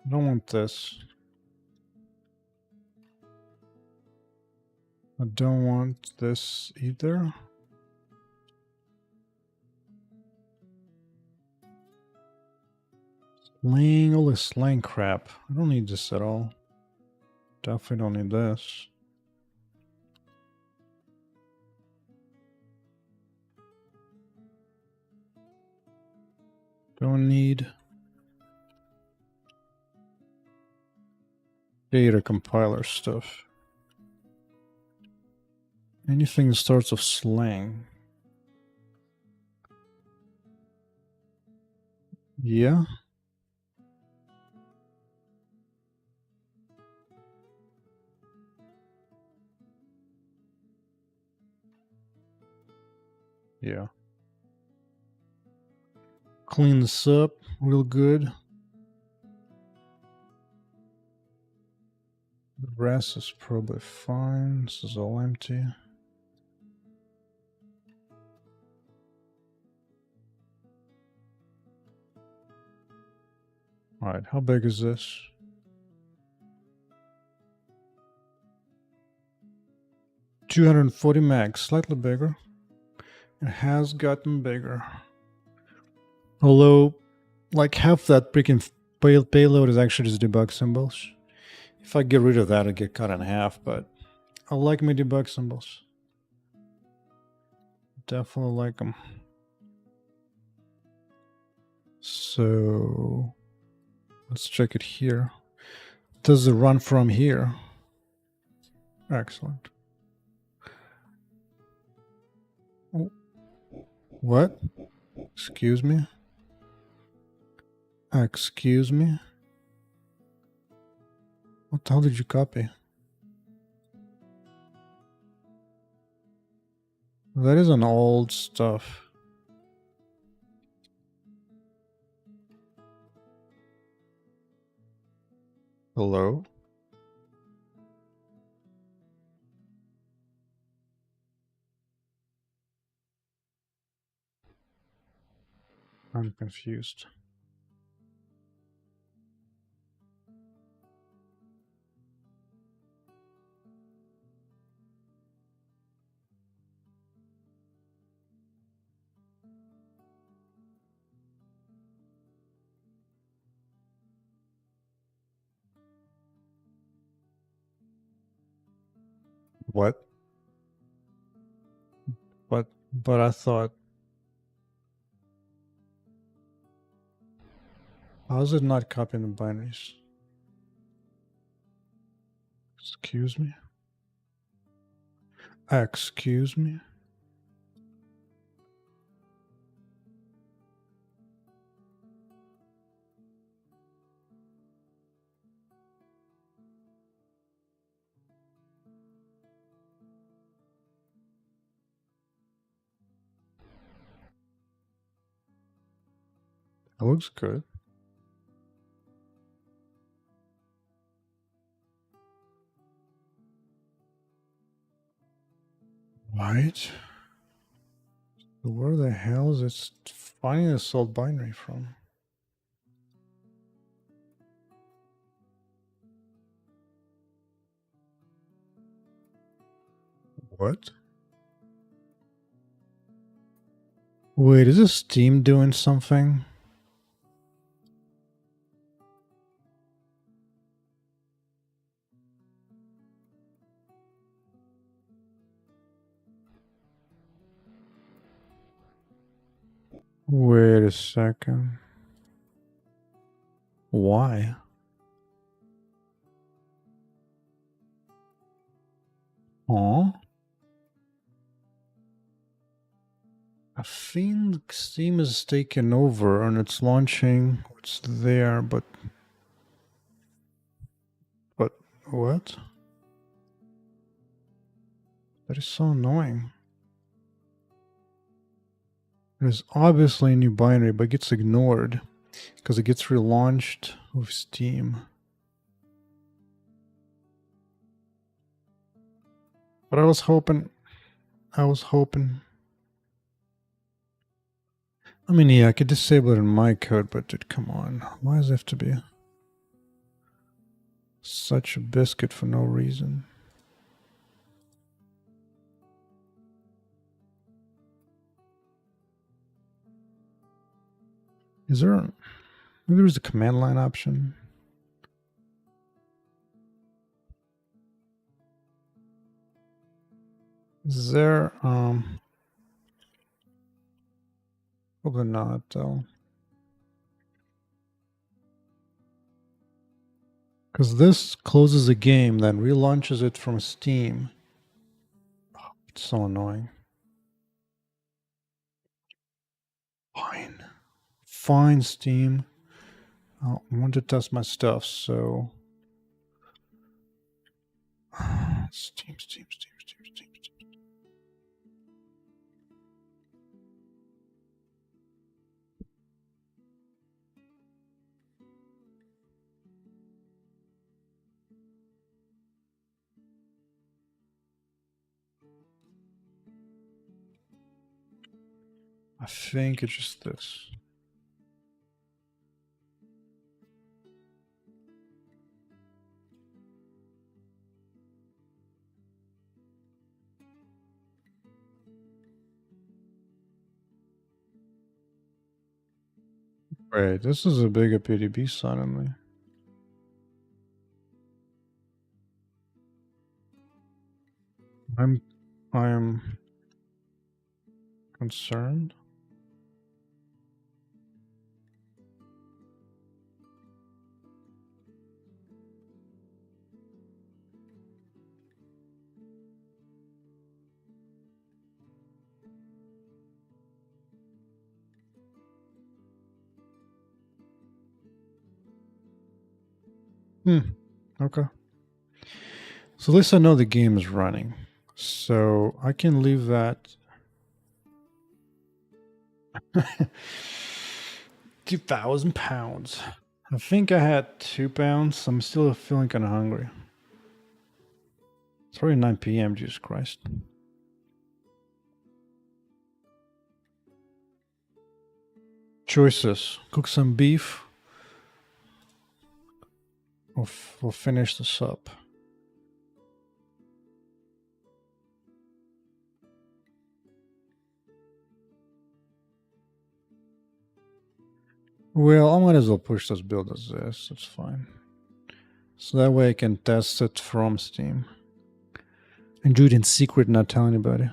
I don't want this. I don't want this either. Slang, all this slang crap. I don't need this at all. Definitely don't need this. Don't need data compiler stuff. Anything that starts with slang. Yeah. Yeah. Clean this up real good. The rest is probably fine. This is all empty. Alright, how big is this? $240 megs, slightly bigger. It has gotten bigger. Although, like half that freaking payload is actually just debug symbols. If I get rid of that, I'd get cut in half, but I like my debug symbols. Definitely like them. So, let's check it here. Does it run from here? Excellent. What? Excuse me? Excuse me? What the hell did you copy? That is an old stuff. Hello? I'm confused. What? But I thought, how is it not copying the binaries? Excuse me? Excuse me? That looks good. Right. So where the hell is it finding a salt binary from? What? Wait, is this Steam doing something? Wait a second. Why? Huh? I think Steam is taken over and it's launching what's there, but what? That is so annoying. There's obviously a new binary, but it gets ignored because it gets relaunched with Steam. But I was hoping. I mean, yeah, I could disable it in my code, but dude, come on. Why does it have to be such a biscuit for no reason? Is there... maybe there's a command line option? Is there... probably not, though. Because this closes the game, then relaunches it from Steam. Oh, it's so annoying. Fine. Fine, Steam. I want to test my stuff, so... Steam. I think it's just this. Wait, this is a bigger PDB suddenly. I am concerned. Okay. So at least I know the game is running. So I can leave that. 2,000 pounds. I think I had 2 pounds. I'm still feeling kind of hungry. It's already 9 p.m. Jesus Christ. Choices. Cook some beef. We'll finish this up. Well, I might as well push this build as this. That's fine. So that way I can test it from Steam. And do it in secret, not tell anybody.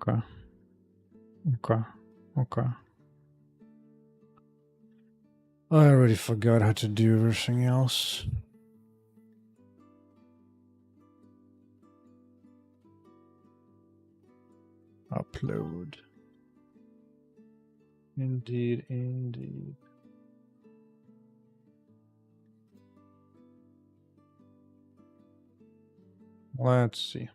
Okay. I already forgot how to do everything else. Upload. Indeed. Let's see.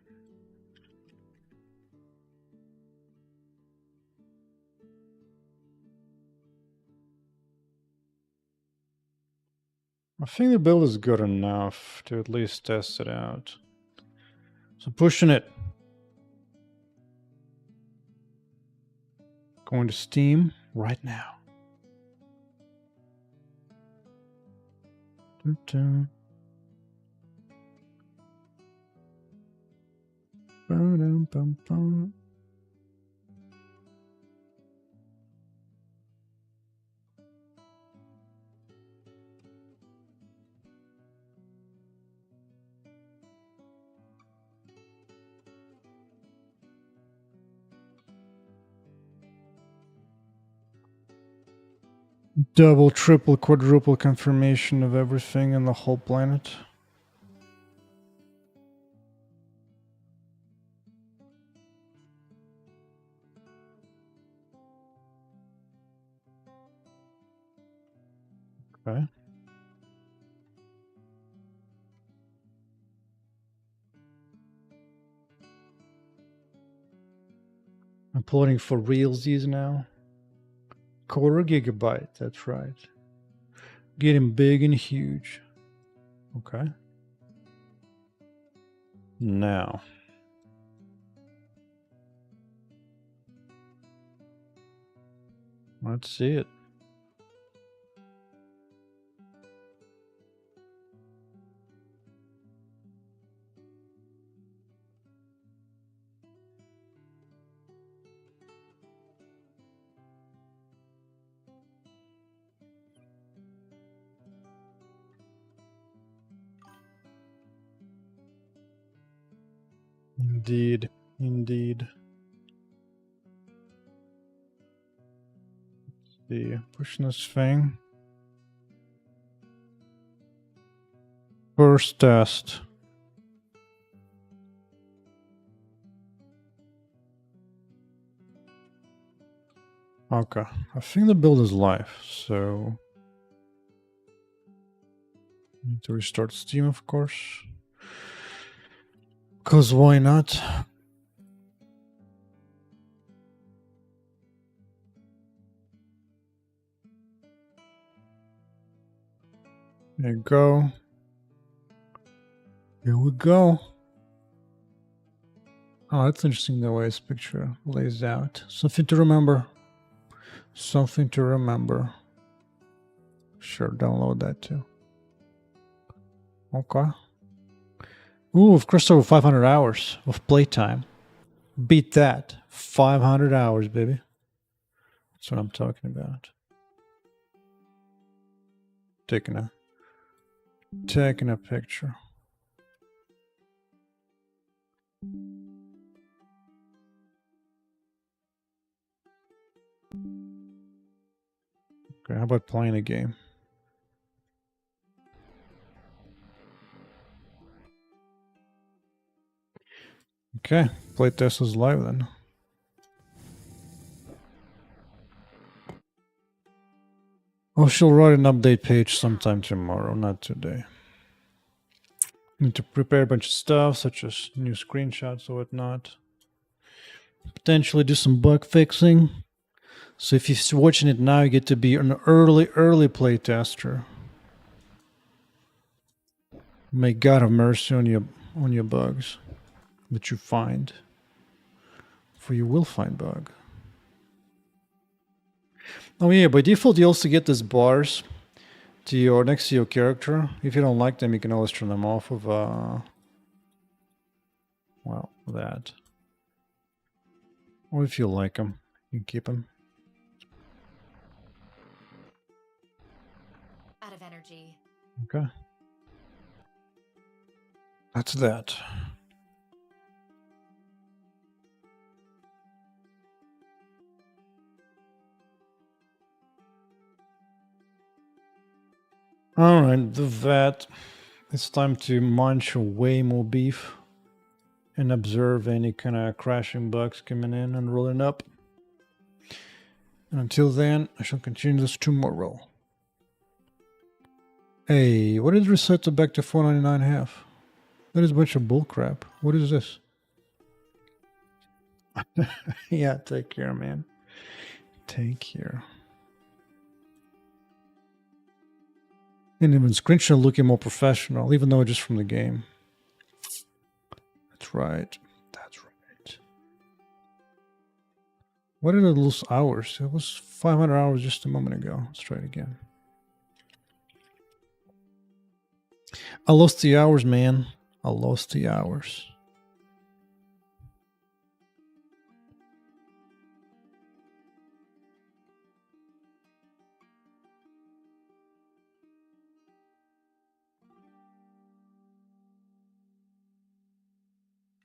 I think the build is good enough to at least test it out. So pushing it. Going to Steam right now. Dun-dun. Ba-dum-bum-bum. Double, triple, quadruple confirmation of everything in the whole planet. Okay. Uploading for realsies now. 1/4 GB, that's right. Getting big and huge. Okay. Now. Let's see it. Indeed. Indeed. Let's see. Pushing this thing. First test. Okay. I think the build is live, so need to restart Steam, of course. Because why not? There you go. Here we go. Oh, that's interesting the way this picture lays out. Something to remember. Something to remember. Sure, download that too. Okay. Ooh, of course, over 500 hours of playtime. Beat that. 500 hours, baby. That's what I'm talking about. Taking a picture. Okay, how about playing a game? Okay, playtest is live then. Oh, she'll write an update page sometime tomorrow, not today. Need to prepare a bunch of stuff, such as new screenshots or whatnot. Potentially do some bug fixing. So if you're watching it now, you get to be an early playtester. May God have mercy on your bugs that you find. For you will find bug. Oh yeah, by default you also get these bars to your next to your character. If you don't like them, you can always turn them off of well, that. Or if you like them, you can keep them. Out of energy. Okay. That's that. Alright, with that, it's time to munch way more beef and observe any kind of crashing bugs coming in and rolling up. And until then, I shall continue this tomorrow. Hey, what did it reset to back to 499.5? That is a bunch of bullcrap. What is this? Yeah, take care, man. Take care. And even screenshot looking more professional, even though it's just from the game. That's right. That's right. What did I lose hours? It was 500 hours just a moment ago. Let's try it again. I lost the hours, man. I lost the hours.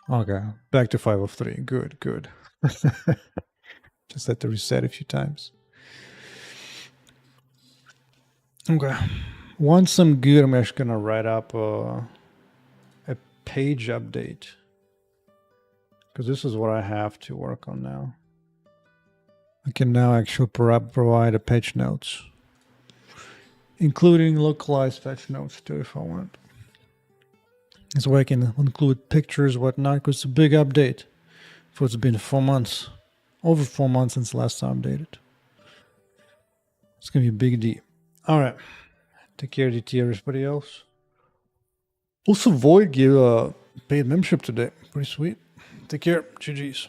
Okay, back to 5 of 3. Good, good. Just had to reset a few times. Okay. Once I'm good, I'm actually gonna write up a page update. Because this is what I have to work on now. I can now actually provide a page notes. Including localized patch notes too if I want. This way I can include pictures, whatnot, because it's a big update. For it's been 4 months. Over 4 months since last time updated. It's gonna be a big deal. Alright. Take care, DT, everybody else. Also, Void gave a paid membership today. Pretty sweet. Take care. GG's.